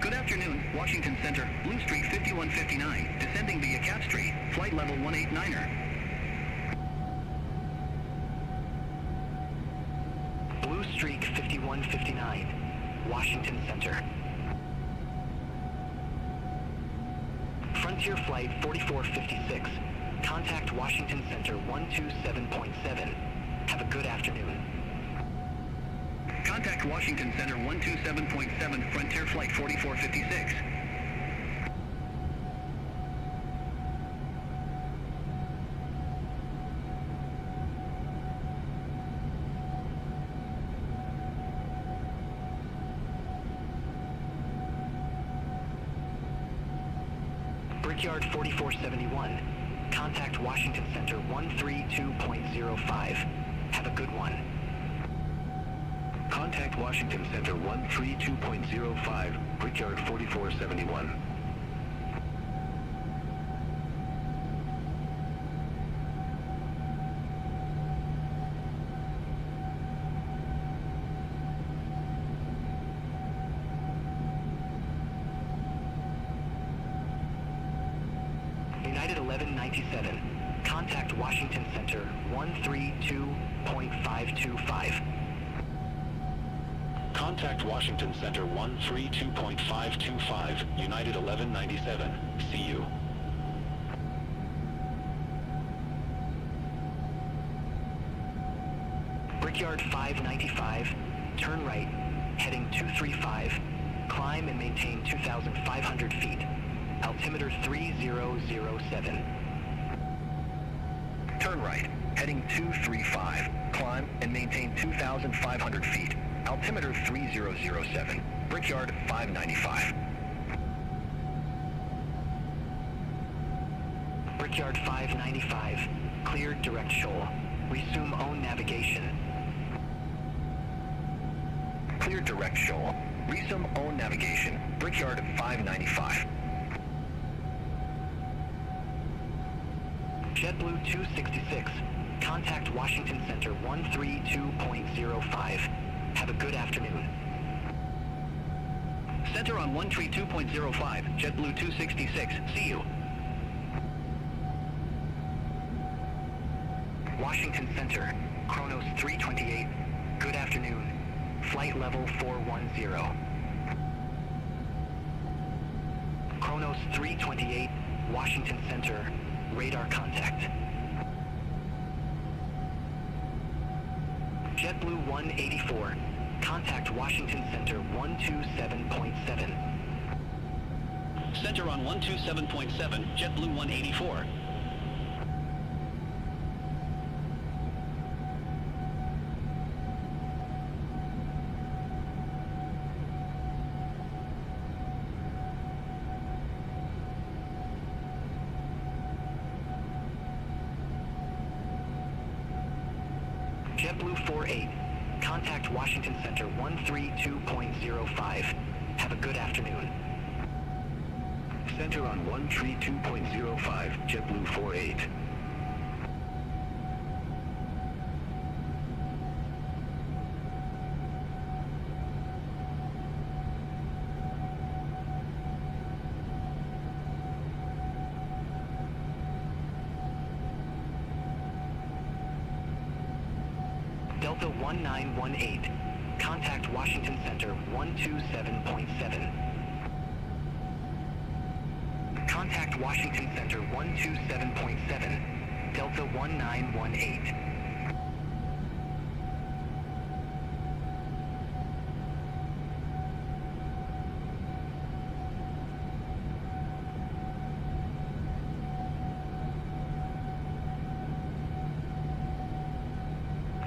Good afternoon, Washington Center, Blue Streak 5159, descending via Cap Street, flight level 189er. Blue Streak 5159, Washington Center. Frontier Flight 4456, contact Washington Center 127.7. Have a good afternoon. Contact Washington Center 127.7, Frontier Flight 4456. Brickyard 4471, contact Washington Center 132.05. Have a good one. Contact Washington Center 132.05, Brickyard 4471. United 1197, contact Washington Center 132.525. Contact Washington Center 132.525, United 1197. See you. Brickyard 595, turn right, heading 235, climb and maintain 2,500 feet. Altimeter 3007. Turn right, heading 235, climb and maintain 2,500 feet. Altimeter 3007, Brickyard 595. Brickyard 595, cleared direct shoal. Resume own navigation. Clear direct shoal. Resume own navigation, Brickyard 595. JetBlue 266, contact Washington Center 132.05. Have a good afternoon. Center on 132.05, JetBlue 266. See you. Washington Center, Kronos 328. Good afternoon. Flight level 410. Kronos 328, Washington Center, radar contact. JetBlue 184, contact Washington Center 127.7. Center on 127.7, JetBlue 184. JetBlue 48, contact Washington Center 132.05. Have a good afternoon. Center on 132.05, JetBlue 48. Delta 1918. Contact Washington Center 127.7. Contact Washington Center 127.7. Delta 1918.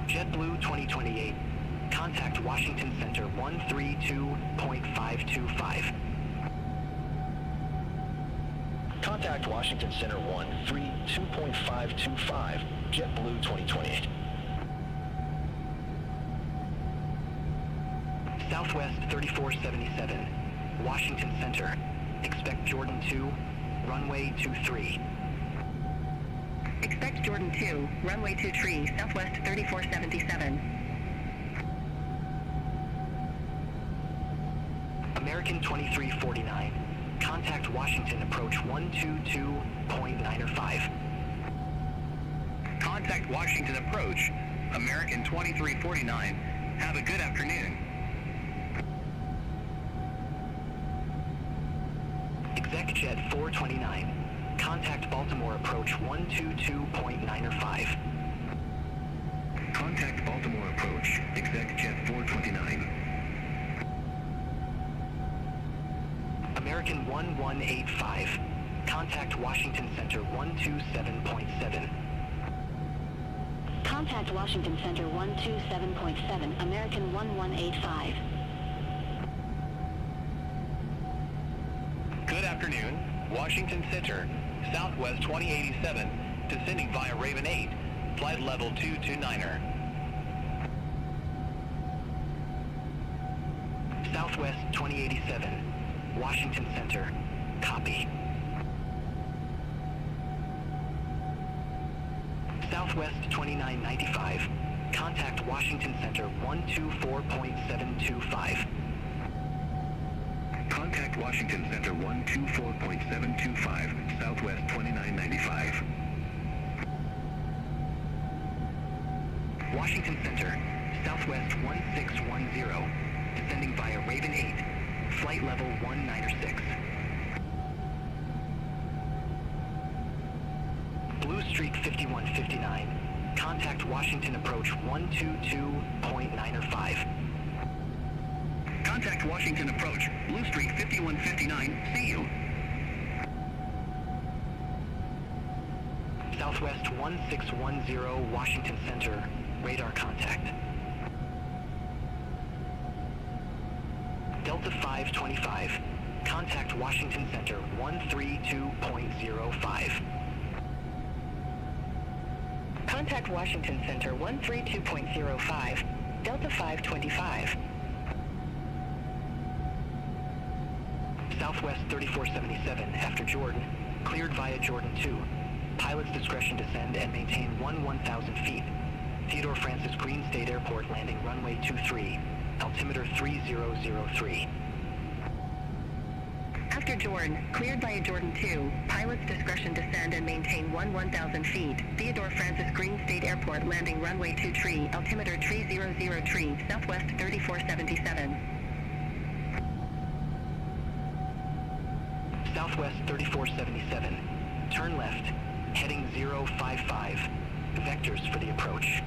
JetBlue 2028. Contact Washington Center 132.525. Contact Washington Center 132.525, JetBlue 2028. Southwest 3477, Washington Center. Expect Jordan 2, runway 23. Expect Jordan 2, runway 23, Southwest 3477. American 2349. Contact Washington approach 122.95. Contact Washington approach, American 2349. Have a good afternoon. ExecJet 429. Contact Baltimore approach 122.95. Contact Baltimore approach, ExecJet 429. American 1185. Contact Washington Center 127.7. Contact Washington Center 127.7, American 1185. Good afternoon, Washington Center, Southwest 2087, descending via Raven 8, flight level 229er. Southwest 2087. Washington Center. Copy. Southwest 2995. Contact Washington Center 124.725. Contact Washington Center 124.725, Southwest 2995. Washington Center, Southwest 1610. Descending via Raven 8. Flight level 196. Blue Streak 5159. Contact Washington approach 122.95. Contact Washington approach, Blue Streak 5159, see you. Southwest 1610, Washington Center, radar contact. Delta 525, contact Washington Center 132.05. Contact Washington Center 132.05, Delta 525. Southwest 3477, after Jordan, cleared via Jordan 2. Pilot's discretion descend and maintain 1,000 feet. Theodore Francis Green State Airport landing runway 23, altimeter 3003. After Jordan, cleared via Jordan 2, pilot's discretion descend and maintain 1,000 feet. Theodore Francis Green State Airport landing runway 23, altimeter 3003, Southwest 3477. Southwest 3477, turn left, heading 055, vectors for the approach.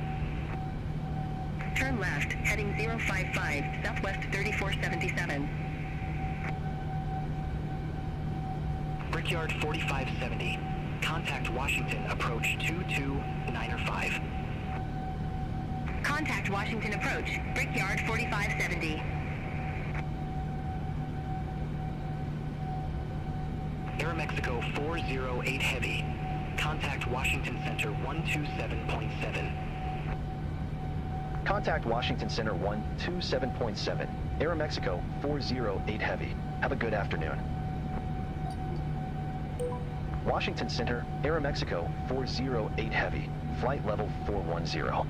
Turn left, heading 055, Southwest 3477. Brickyard 4570, contact Washington approach 22905. Contact Washington approach, Brickyard 4570. Aeroméxico 408 Heavy, contact Washington Center 127.7. Contact Washington Center 127.7, Aeromexico 408 Heavy. Have a good afternoon. Washington Center, Aeromexico 408 Heavy, flight level 410.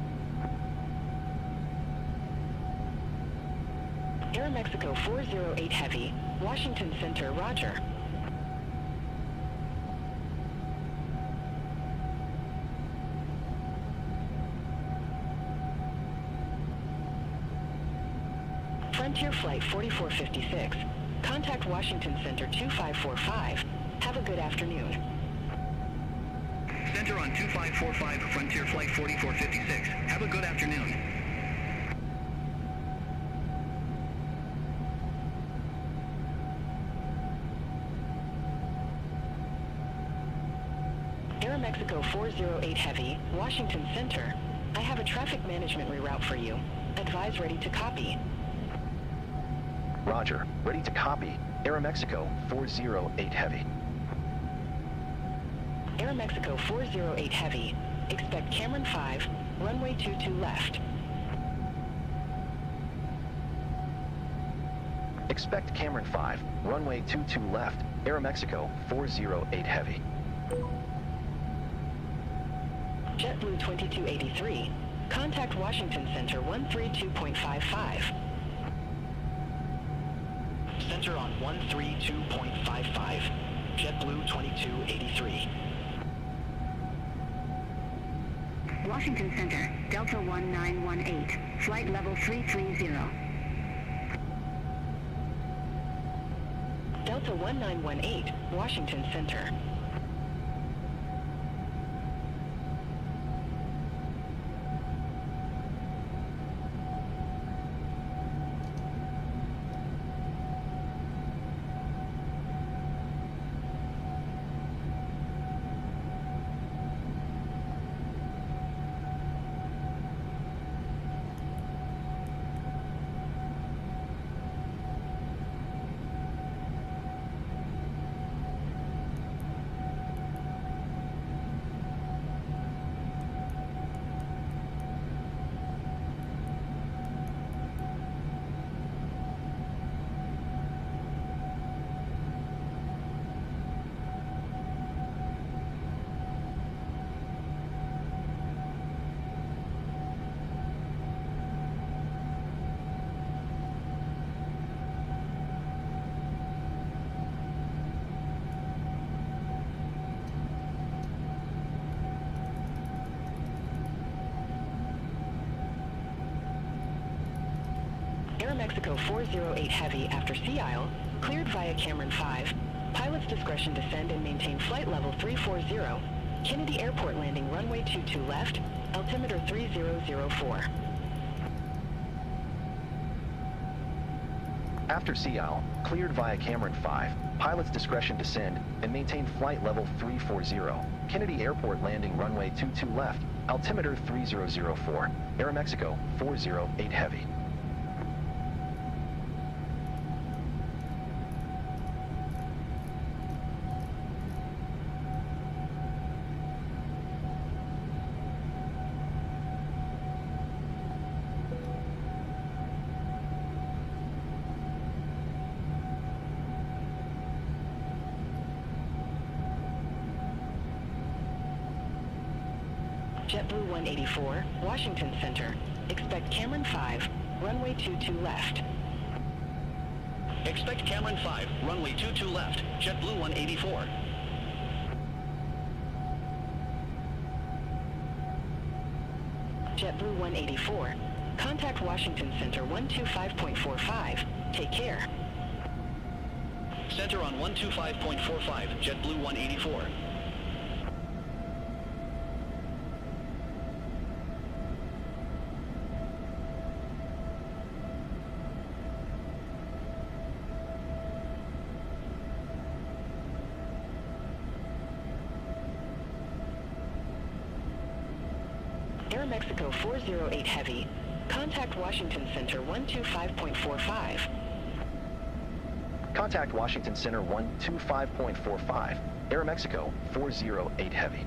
Aeromexico 408 Heavy, Washington Center, roger. Frontier Flight 4456, contact Washington Center 2545. Have a good afternoon. Center on 2545, Frontier Flight 4456. Have a good afternoon. Aeromexico 408 Heavy, Washington Center. I have a traffic management reroute for you. Advise ready to copy. Roger. Ready to copy. Aeromexico 408 Heavy. Aeromexico 408 Heavy. Expect Cameron 5, runway 22 left. Expect Cameron 5, runway 22 left. Aeromexico 408 Heavy. JetBlue 2283. Contact Washington Center 132.55. Center on 132.55, JetBlue 2283. Washington Center, Delta 1918, flight level 330. Delta 1918, Washington Center. Aeromexico 408 Heavy after Sea Isle, cleared via Cameron 5. Pilot's discretion descend and maintain flight level 340. Kennedy Airport landing runway 22 left, altimeter 3004. After Sea Isle, cleared via Cameron 5. Pilot's discretion descend and maintain flight level 340. Kennedy Airport landing runway 22 left, altimeter 3004. Aeromexico 408 Heavy. JetBlue 184, Washington Center. Expect Cameron 5, runway 22 left. Expect Cameron 5, runway 22 left, JetBlue 184. JetBlue 184. Contact Washington Center 125.45. Take care. Center on 125.45, JetBlue 184. Aeromexico 408 Heavy. Contact Washington Center 125.45. Contact Washington Center 125.45. Aeromexico 408 Heavy.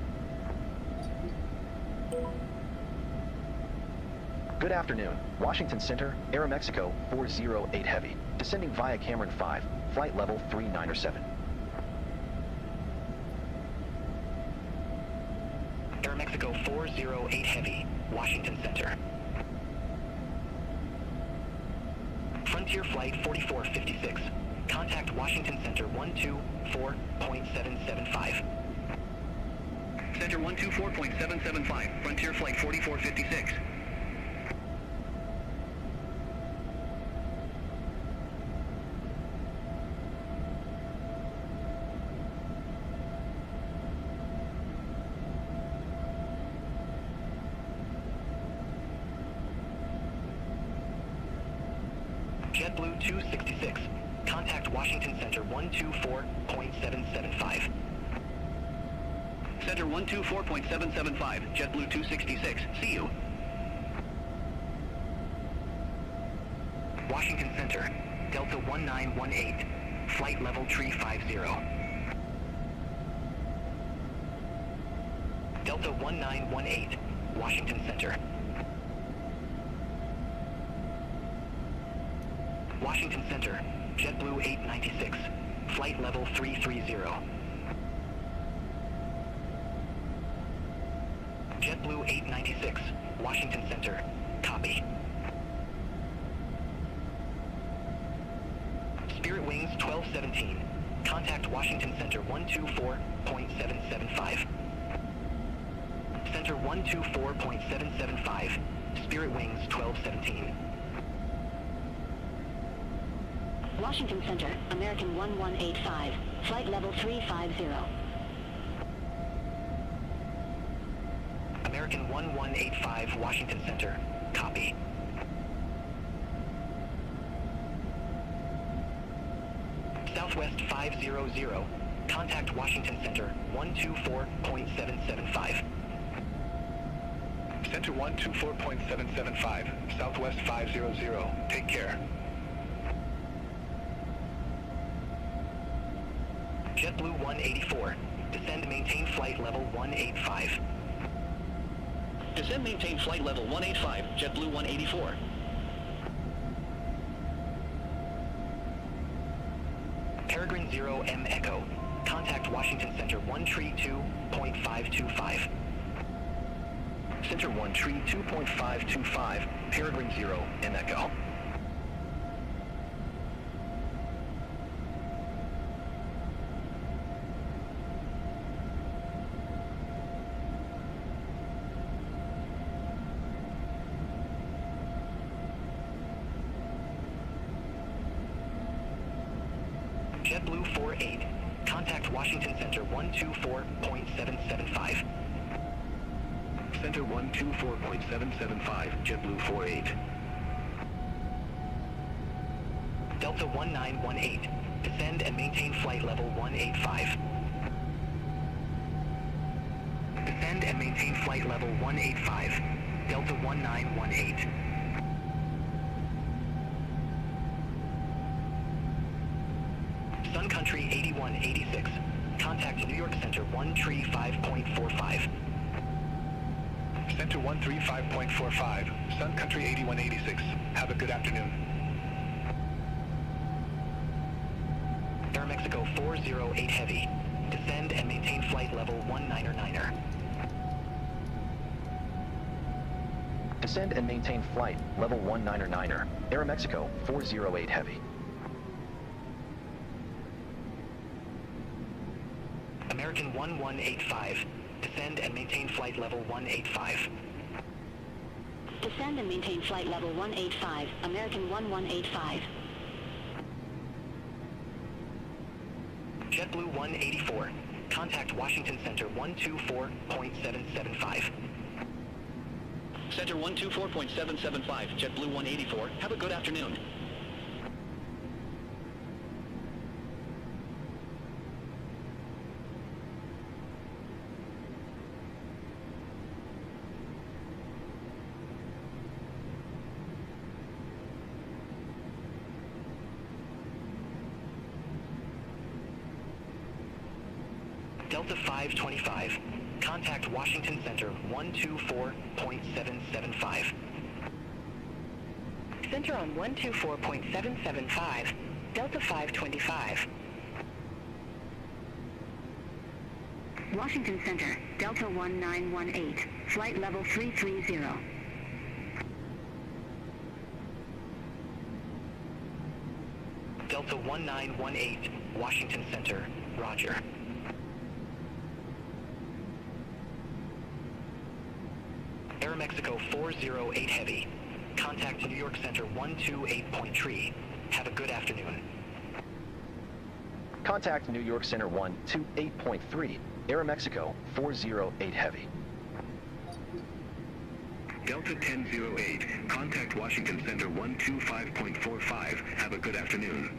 Good afternoon. Washington Center, Aeroméxico 408 Heavy. Descending via Cameron 5, flight level 397. Aeroméxico 408 Heavy, Washington Center. Frontier Flight 4456. Contact Washington Center 124.775. Center 124.775, Frontier Flight 4456. JetBlue 266. Contact Washington Center 124.775. Center 124.775, JetBlue 266. See you. Washington Center, Delta 1918. Flight level 350. Delta 1918, Washington Center. Washington Center, JetBlue 896. Flight level 330. JetBlue 896, Washington Center. Copy. Spirit Wings 1217. Contact Washington Center 124.775. Center 124.775. Spirit Wings 1217. Washington Center, American 1185, flight level 350. American 1185, Washington Center. Copy. Southwest 500. Contact Washington Center 124.775. Center 124.775, Southwest 500. Take care. JetBlue 184. Descend maintain flight level 185. Descend maintain flight level 185, JetBlue 184. Peregrine 0 M Echo. Contact Washington Center 132.525. Center 132.525, Peregrine 0 M Echo. JetBlue 48. Contact Washington Center 124.775. Center 124.775, JetBlue 48. Delta 1918. Descend and maintain flight level 185. Descend and maintain flight level 185. Delta 1918. Sun Country 8186. Contact New York Center 135.45. Center 135.45, Sun Country 8186. Have a good afternoon. Aeroméxico 408 Heavy. Descend and maintain flight level 199er. Descend and maintain flight level 199er. Aeroméxico 408 Heavy. American 1185. Descend and maintain flight level 185. Descend and maintain flight level 185, American 1185. JetBlue 184. Contact Washington Center 124.775. Center 124.775, JetBlue 184. Have a good afternoon. Delta 525. Contact Washington Center 124.775. Center on 124.775, Delta 525. Washington Center, Delta 1918, flight level 330. Delta 1918, Washington Center, roger. Aeromexico 408 Heavy. Contact New York Center 128.3. Have a good afternoon. Contact New York Center 128.3, Aeromexico 408 Heavy. Delta 1008, contact Washington Center 125.45. Have a good afternoon.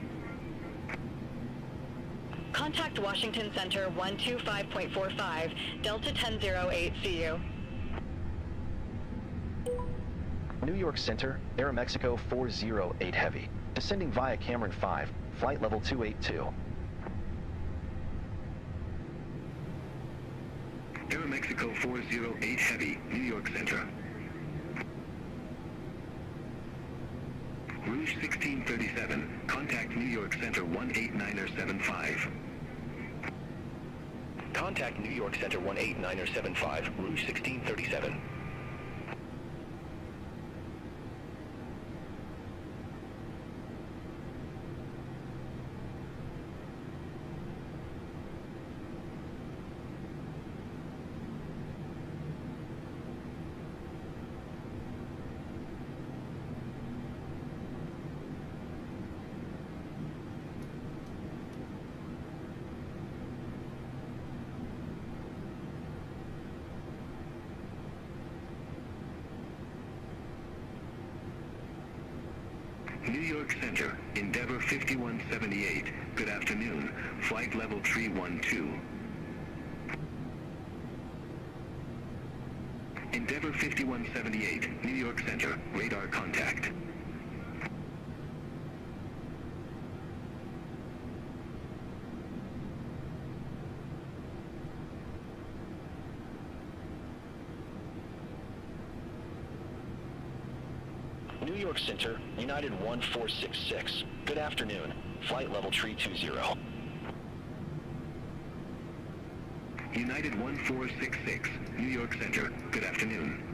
Contact Washington Center 125.45, Delta 1008, see you. New York Center, Aeromexico 408 Heavy. Descending via Cameron 5, flight level 282. Aeromexico 408 Heavy, New York Center. Rouge 1637, contact New York Center 18975. Contact New York Center 18975, Rouge 1637. New York Center, Endeavor 5178, good afternoon, flight level 312. Endeavor 5178, New York Center, radar contact. New York Center, United 1466. Good afternoon. Flight level 320. United 1466, New York Center, good afternoon.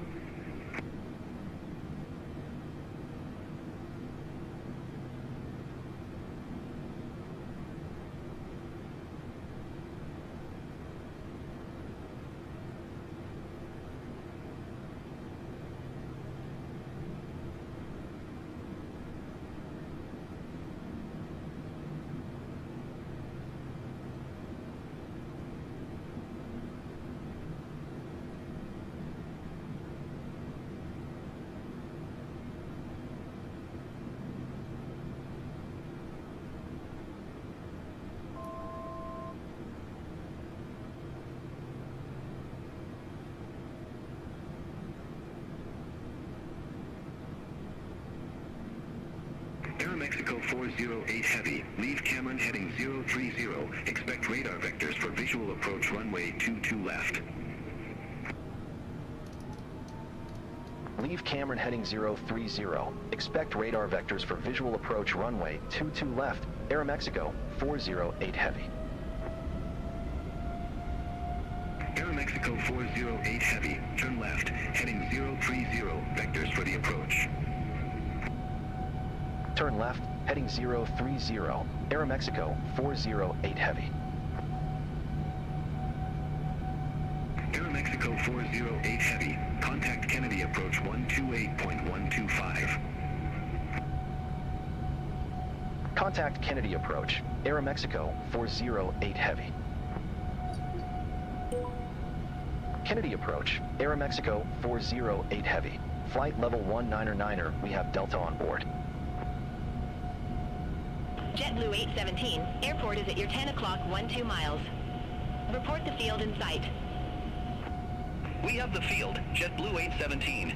Aeromexico 408 Heavy, leave Cameron heading 030, expect radar vectors for visual approach runway 22 left. Leave Cameron heading 030. Expect radar vectors for visual approach runway 22 left. Aeromexico 408 Heavy. Aeromexico 408 Heavy, turn left, heading 030, vectors for the approach. Turn left, heading 030. Aeromexico 408 Heavy. Aeromexico 408 Heavy, contact Kennedy approach 128.125. Contact Kennedy approach. Aeromexico 408 Heavy. Kennedy approach. Aeromexico 408 Heavy. Flight level 199er, we have Delta on board. JetBlue 817, airport is at your 10 o'clock 12 miles. Report the field in sight. We have the field, JetBlue 817.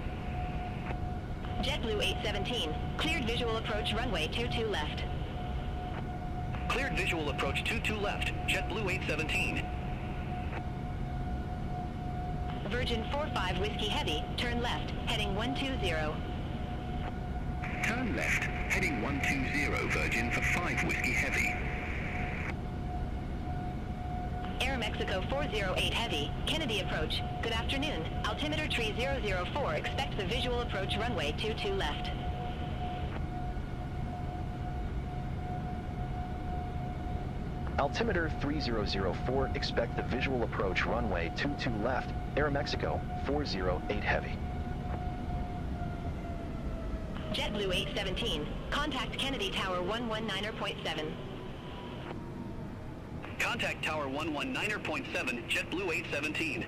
JetBlue 817, cleared visual approach runway 22 left. Cleared visual approach 22 left, JetBlue 817. Virgin 45 Whiskey Heavy, turn left, heading 120. Turn left, heading 120 Virgin for 5 Whiskey Heavy. Aeroméxico 408 Heavy, Kennedy approach. Good afternoon. Altimeter tree 004, expect the visual approach runway 22 left. Altimeter 3004, expect the visual approach runway 22 left, Aeroméxico 408 Heavy. JetBlue 817, contact Kennedy Tower 119.7. Contact Tower 119.7, JetBlue 817.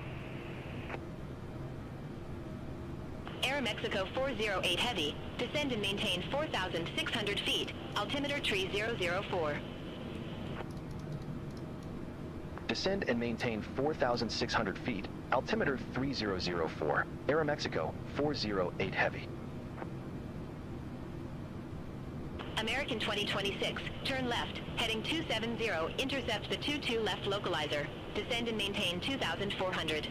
Aeroméxico 408 Heavy, descend and maintain 4,600 feet, altimeter tree 004. Descend and maintain 4,600 feet, altimeter 3004, Aeroméxico 408 Heavy. American 2026, turn left, heading 270, intercept the 22 left localizer, descend and maintain 2,400.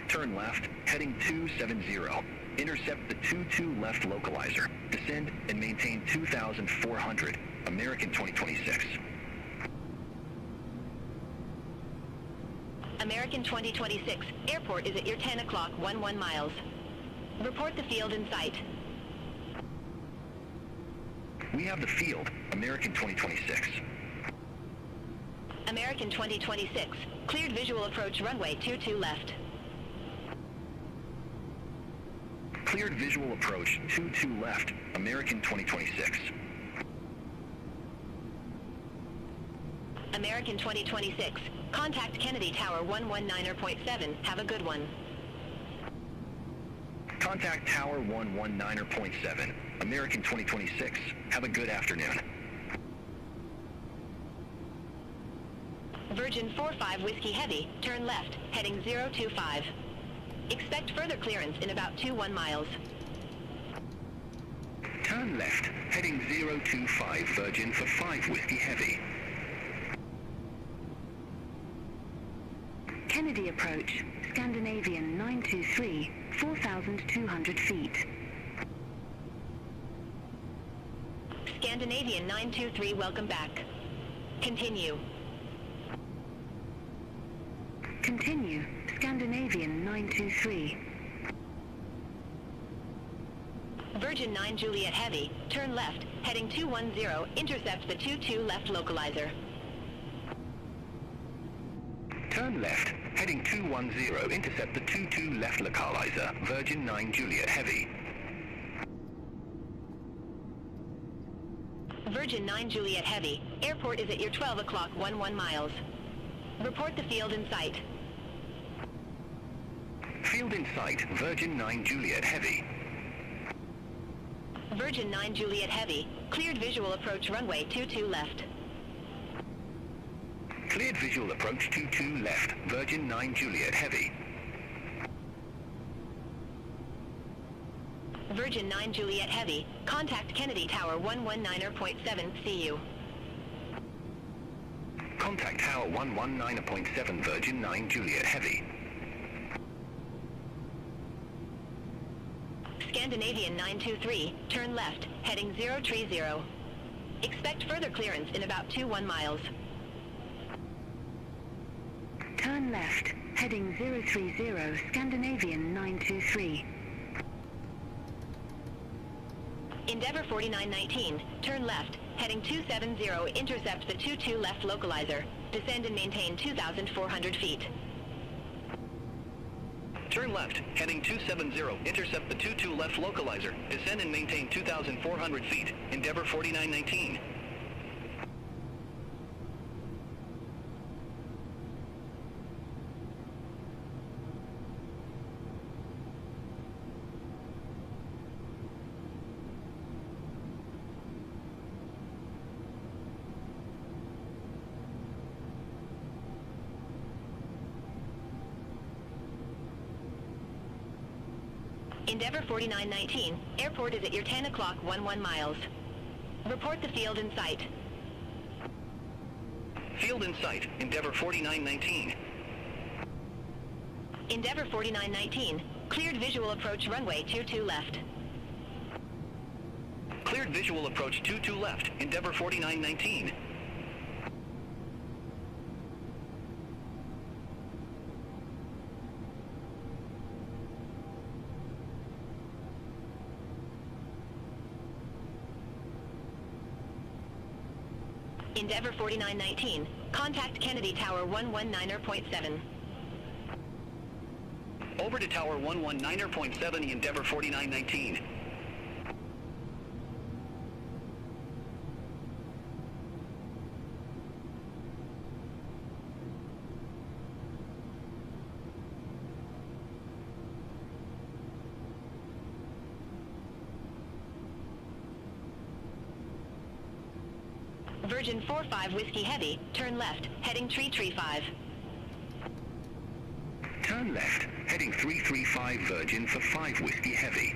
Turn left, heading 270. Intercept the 22 left localizer. Descend and maintain 2,400. American 2026. American 2026, airport is at your 10 o'clock, 11 miles. Report the field in sight. We have the field, American 2026. American 2026, cleared visual approach runway 22 left. Cleared visual approach 22 left, American 2026. American 2026, contact Kennedy Tower 119.7, have a good one. Contact Tower 119.7, American 2026, have a good afternoon. Virgin 45 Whiskey Heavy, turn left, heading 025. Expect further clearance in about 21 miles. Turn left, heading 025 Virgin for 5 Whiskey Heavy. Kennedy approach, Scandinavian 923, 4,200 feet. Scandinavian 923, welcome back. Continue. Continue, Scandinavian 923. Virgin 9 Juliet Heavy, turn left, heading 210, intercept the 22 left localizer. Turn left, heading 210, intercept the 22 left localizer, Virgin 9 Juliet Heavy. Virgin 9 Juliet Heavy, airport is at your 12 o'clock, 11 miles. Report the field in sight. Field in sight, Virgin 9 Juliet Heavy. Virgin 9 Juliet Heavy, cleared visual approach runway 22 left. Cleared visual approach 22 left, Virgin 9 Juliet Heavy. Virgin 9 Juliet Heavy, contact Kennedy Tower 119.7, see you. Contact Tower 119.7, Virgin 9 Juliet Heavy. Scandinavian 923, turn left, heading 030. Expect further clearance in about 21 miles. Turn left, heading 030, Scandinavian 923. Endeavour 4919, turn left, heading 270, intercept the 22 left localizer, descend and maintain 2,400 feet. Turn left, heading 270, intercept the 22 left localizer, descend and maintain 2,400 feet, Endeavour 4919. Endeavour 4919, airport is at your 10 o'clock, 11 miles. Report the field in sight. Field in sight, Endeavour 4919. Endeavour 4919, cleared visual approach runway 22 left. Cleared visual approach 22 left, Endeavour 4919. Endeavour 4919. Contact Kennedy Tower 119.7. Over to Tower 119.7, Endeavour 4919. Virgin 45 Whiskey Heavy, turn left, heading 335. Turn left, heading 335 Virgin for 5 Whiskey Heavy.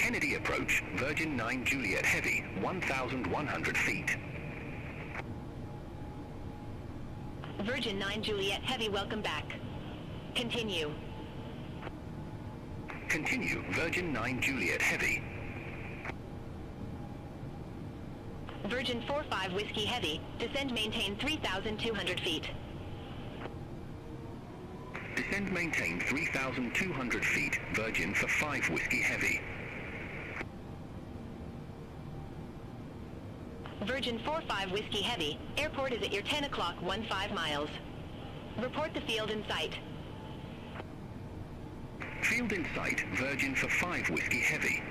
Kennedy approach, Virgin 9 Juliet Heavy, 1,100 feet. Virgin 9 Juliet Heavy, welcome back. Continue. Continue, Virgin 9 Juliet Heavy. Virgin 45 Whiskey Heavy, descend maintain 3,200 feet. Descend maintain 3,200 feet, Virgin for 5 Whiskey Heavy. Virgin 45 Whiskey Heavy, airport is at your 10 o'clock 15 miles. Report the field in sight. Field in sight, Virgin for 5 Whiskey Heavy.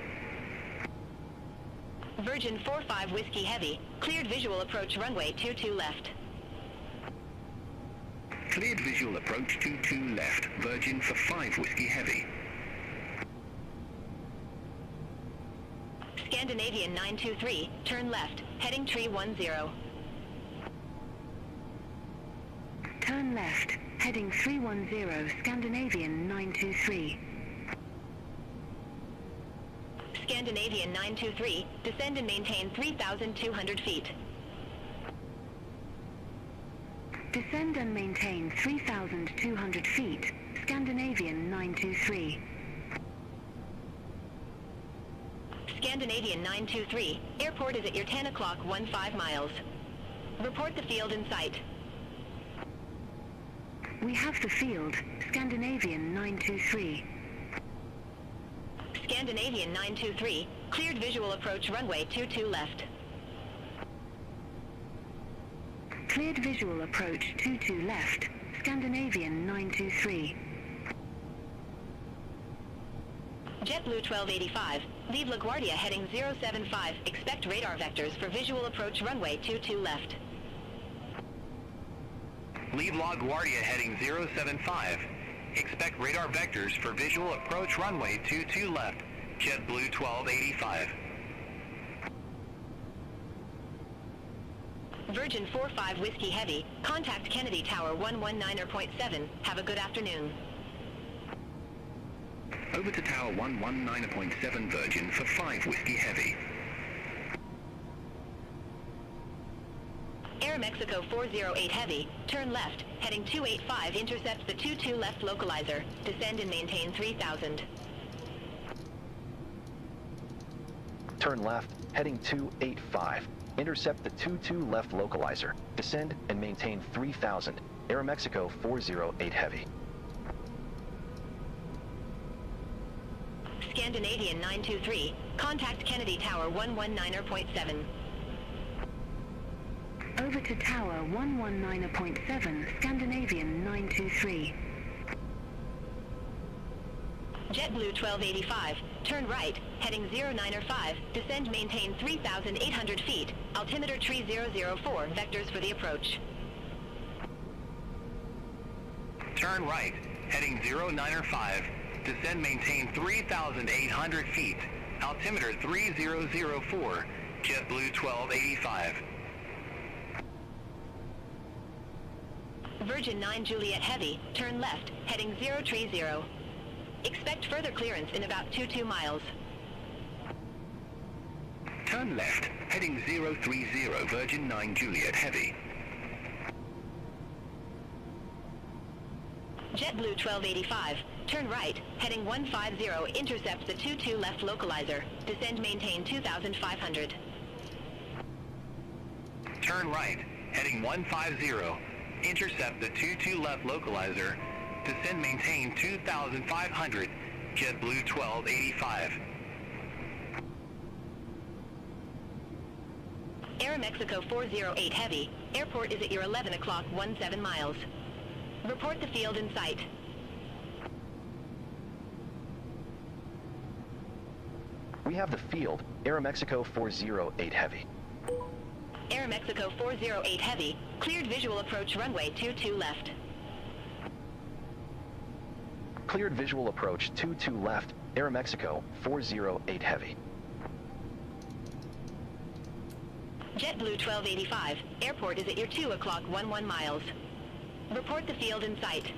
Virgin 45 Whiskey Heavy, cleared visual approach runway 22 left. Cleared visual approach 22 left, Virgin for 5 Whiskey Heavy. Scandinavian 923, turn left, heading 310. Turn left, heading 310, Scandinavian 923. Scandinavian 923, descend and maintain 3,200 feet. Descend and maintain 3,200 feet, Scandinavian 923. Scandinavian 923, airport is at your 10 o'clock 15 miles. Report the field in sight. We have the field, Scandinavian 923. Scandinavian 923, cleared visual approach runway 22 left. Cleared visual approach 22 left, Scandinavian 923. JetBlue 1285, leave LaGuardia heading 075, expect radar vectors for visual approach runway 22 left. Leave LaGuardia heading 075. Expect radar vectors for visual approach runway 22 left, JetBlue 1285. Virgin 45 Whiskey Heavy, contact Kennedy Tower 119.7, have a good afternoon. Over to Tower 119.7 Virgin for 5 Whiskey Heavy. Aeroméxico 408 Heavy, turn left, heading 285, intercepts the 22 left localizer, descend and maintain 3,000. Turn left, heading 285. Intercept the 22 left localizer. Descend and maintain 3,000. Aeroméxico 408 Heavy. Scandinavian 923, contact Kennedy Tower 119.7. Over to Tower 119.7, Scandinavian 923. JetBlue 1285, turn right, heading 095, descend maintain 3,800 feet, altimeter 3004, vectors for the approach. Turn right, heading 095, descend maintain 3,800 feet, altimeter 3004, JetBlue 1285. Virgin 9 Juliet Heavy, turn left, heading 030. Expect further clearance in about 22 miles. Turn left, heading 030 Virgin 9 Juliet Heavy. JetBlue 1285, turn right, heading 150, intercept the 22 left localizer. Descend, maintain 2,500. Turn right, heading 150, intercept the 22 left localizer. Descend, maintain 2,500, JetBlue 1285. Aeroméxico 408 Heavy, airport is at your 11 o'clock 17 miles. Report the field in sight. We have the field, Aeroméxico 408 Heavy. Aeroméxico 408 Heavy, cleared visual approach runway 22 left. Cleared visual approach 22 left, Aeroméxico 408 Heavy. JetBlue 1285, airport is at your 2 o'clock 11 miles. Report the field in sight.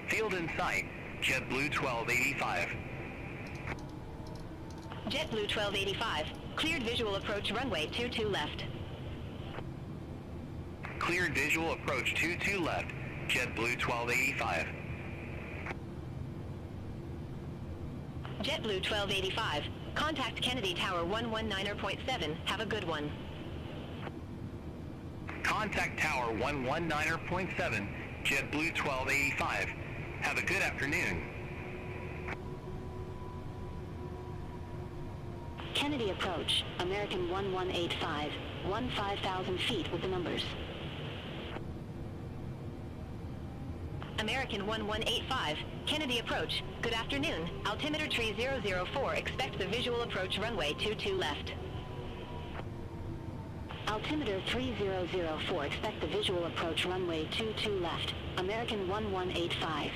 Field in sight, JetBlue 1285. JetBlue 1285, cleared visual approach runway 22 left. Cleared visual approach 22 left, JetBlue 1285. JetBlue 1285, contact Kennedy Tower 119.7, have a good one. Contact Tower 119.7, JetBlue 1285. Have a good afternoon. Kennedy approach, American 1185, 15,000 feet with the numbers. American 1185, Kennedy approach, good afternoon, altimeter tree 004, expect the visual approach runway 22 left. Altimeter 3004, expect the visual approach runway 22 left, American 1185.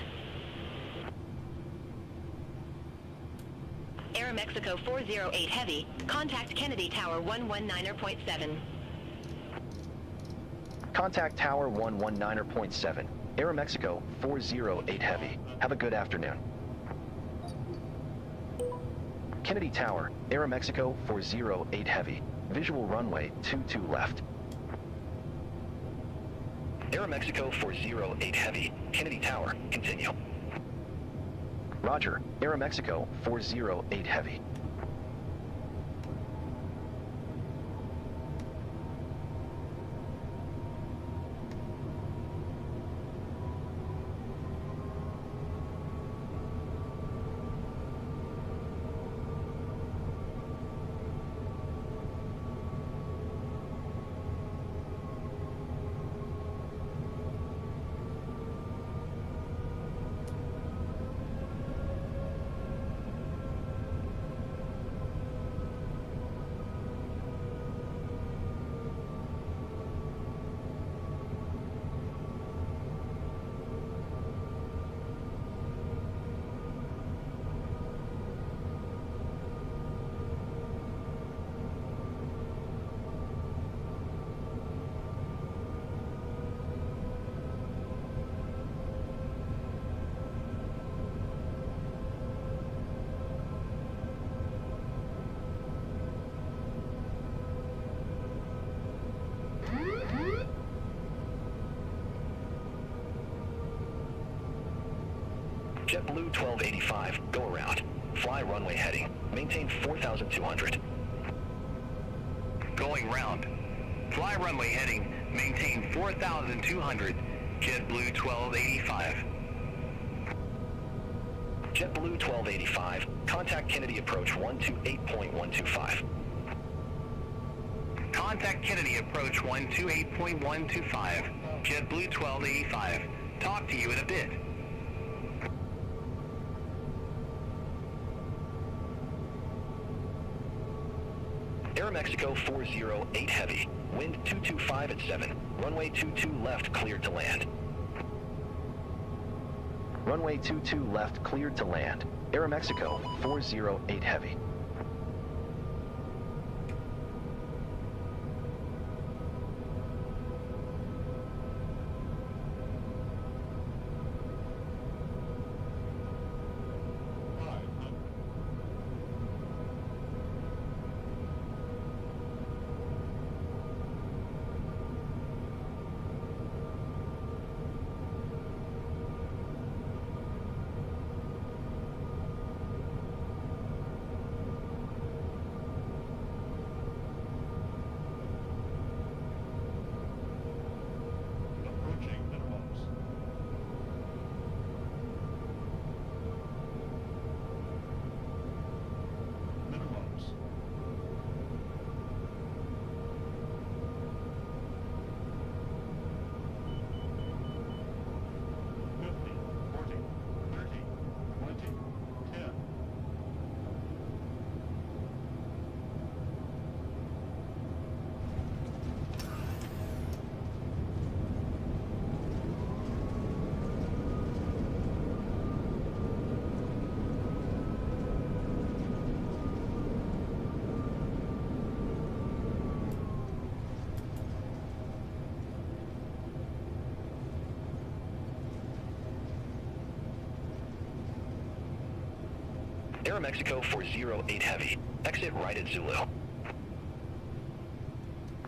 Aeroméxico 408 Heavy, contact Kennedy Tower 119.7. Contact Tower 119.7, Aeroméxico 408 Heavy. Have a good afternoon. Kennedy Tower, Aeroméxico 408 Heavy. Visual runway 22 left. Aeroméxico 408 Heavy, Kennedy Tower, continue. Roger, Aeroméxico 408 Heavy. JetBlue 1285, go around. Fly runway heading. Maintain 4,200. Going round. Fly runway heading. Maintain 4,200. JetBlue 1285. JetBlue 1285, contact Kennedy approach 128.125. Contact Kennedy approach 128.125. JetBlue 1285. Talk to you in a bit. Aeroméxico 408 Heavy, wind 225 at 7, runway 22 left cleared to land. Runway 22 left cleared to land. Aeroméxico 408 Heavy. Aeromexico 408 Heavy. Exit right at Zulu.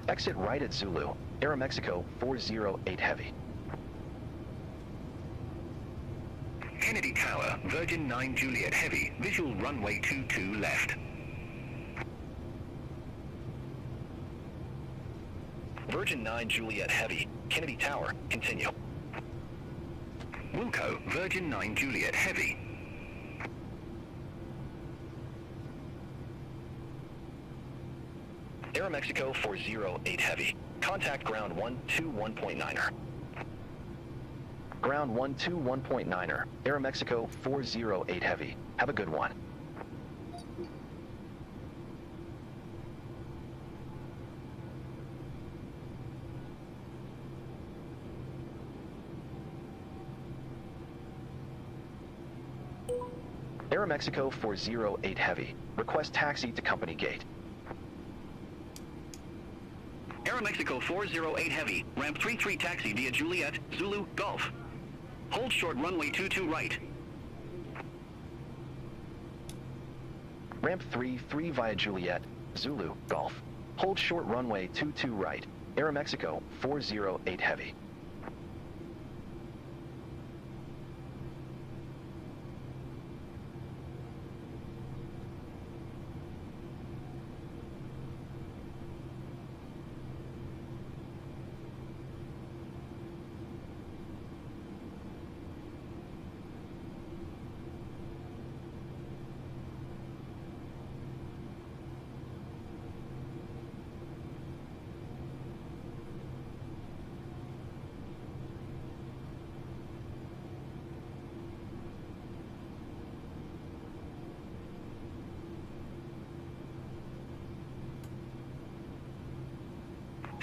Exit right at Zulu. Aeromexico 408 Heavy. Kennedy Tower, Virgin 9 Juliet Heavy. Visual runway 22 left. Virgin 9 Juliet Heavy. Kennedy Tower, continue. Wilco, Virgin 9 Juliet Heavy. Aeromexico 408 Heavy. Contact ground 121.9er. Ground 121.9er. Aeromexico 408 Heavy. Have a good one. Aeromexico 408 Heavy. Request taxi to company gate. Aeromexico 408 Heavy. Ramp 33 taxi via Juliet, Zulu, Golf. Hold short runway 22 right. Ramp 33 via Juliet, Zulu, Golf. Hold short runway 22 right. Aeromexico 408 Heavy.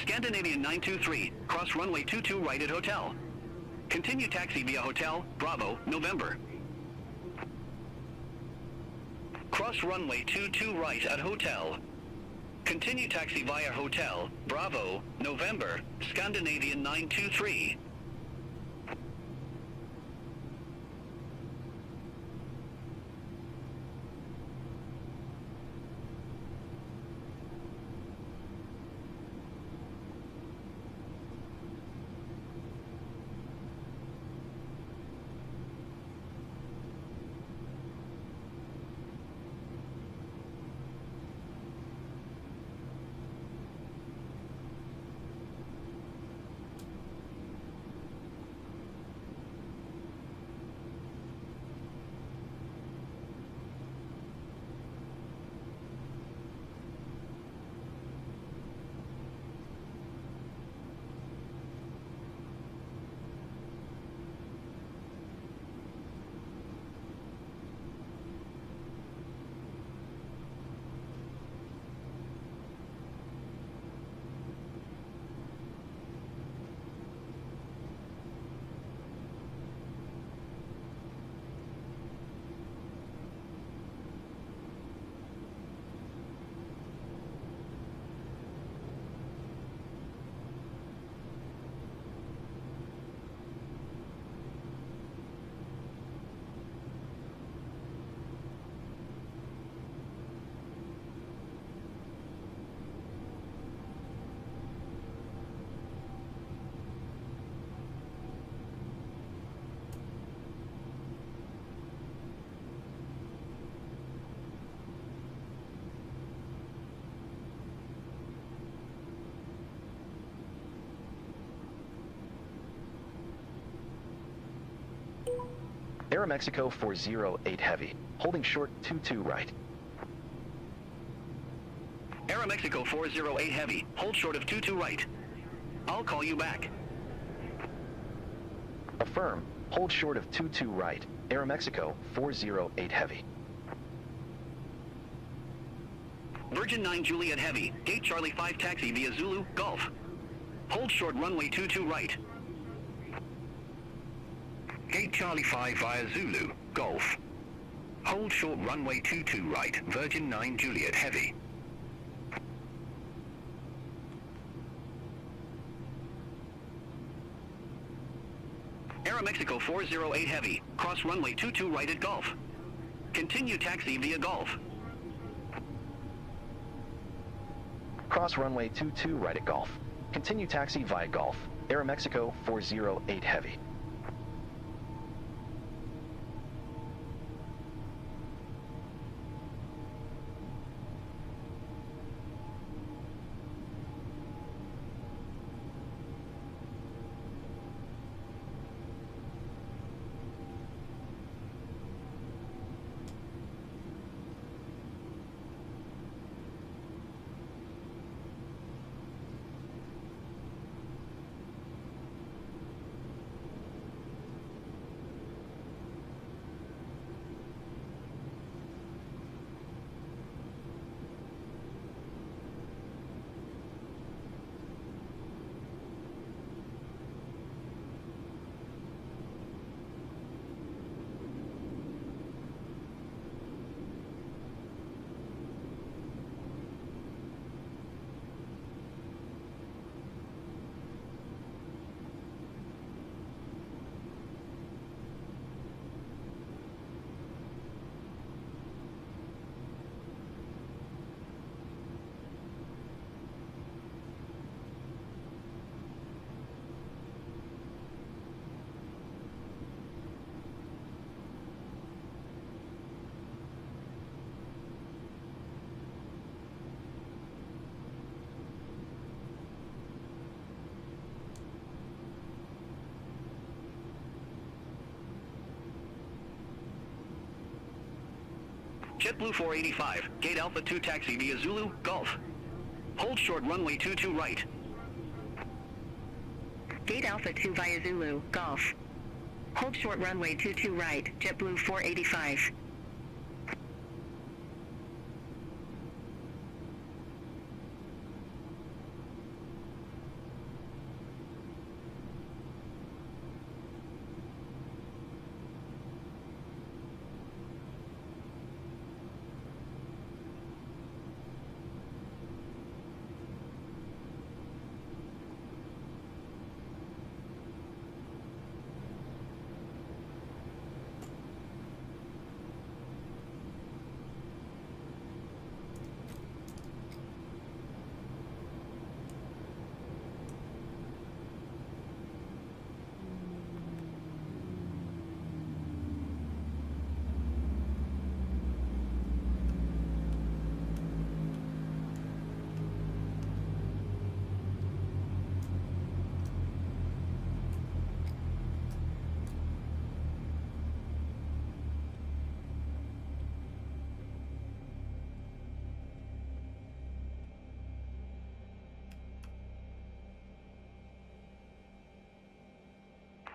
Scandinavian 923, cross runway 22 right at Hotel. Continue taxi via Hotel, Bravo, November. Cross runway 22 right at Hotel. Continue taxi via Hotel, Bravo, November, Scandinavian 923. Aeromexico 408 Heavy. Holding short 22 right. Aeromexico 408 Heavy. Hold short of 22 right. I'll call you back. Affirm. Hold short of 22 right. Aeromexico 408 Heavy. Virgin 9 Juliet Heavy. Gate Charlie 5 taxi via Zulu, Golf. Hold short runway 22 right. Gate Charlie 5 via Zulu, Golf. Hold short runway 22 right, Virgin 9 Juliet Heavy. Aeromexico 408 Heavy. Cross runway 22 right at Golf. Continue taxi via Golf. Cross runway 22 right at Golf. Continue taxi via Golf. Aeroméxico 408 Heavy. JetBlue 485, gate Alpha 2 taxi via Zulu, Golf. Hold short runway 22 right. Gate Alpha 2 via Zulu, Golf. Hold short runway 22 right, JetBlue 485.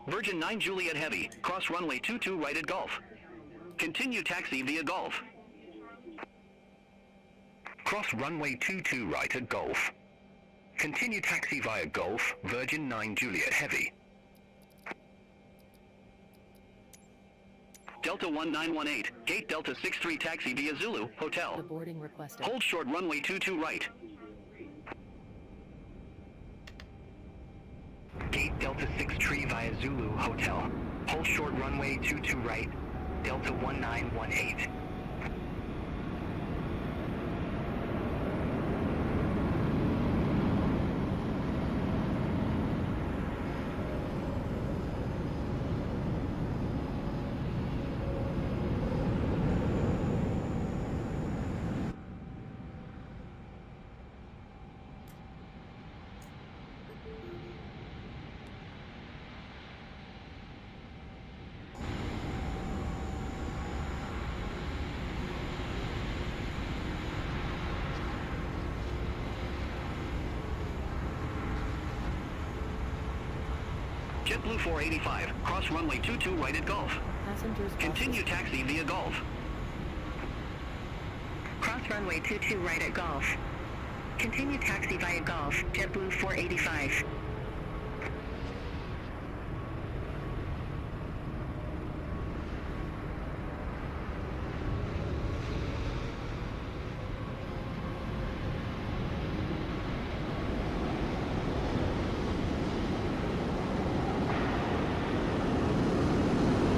Virgin 9 Juliet Heavy, cross runway 22 right at Golf. Continue taxi via Golf. Cross runway 22 right at Golf. Continue taxi via Golf, Virgin 9 Juliet Heavy. Delta 1918, gate Delta 63 taxi via Zulu, Hotel. The boarding requested. Hold short runway 22 right. Gate Delta 63 via Zulu, Hotel. Hold short runway 22 right, Delta 1918. JetBlue 485, cross runway 22 right at Golf. Passengers Continue taxi via Golf. Cross runway 22 right at Golf. Continue taxi via Golf, JetBlue 485.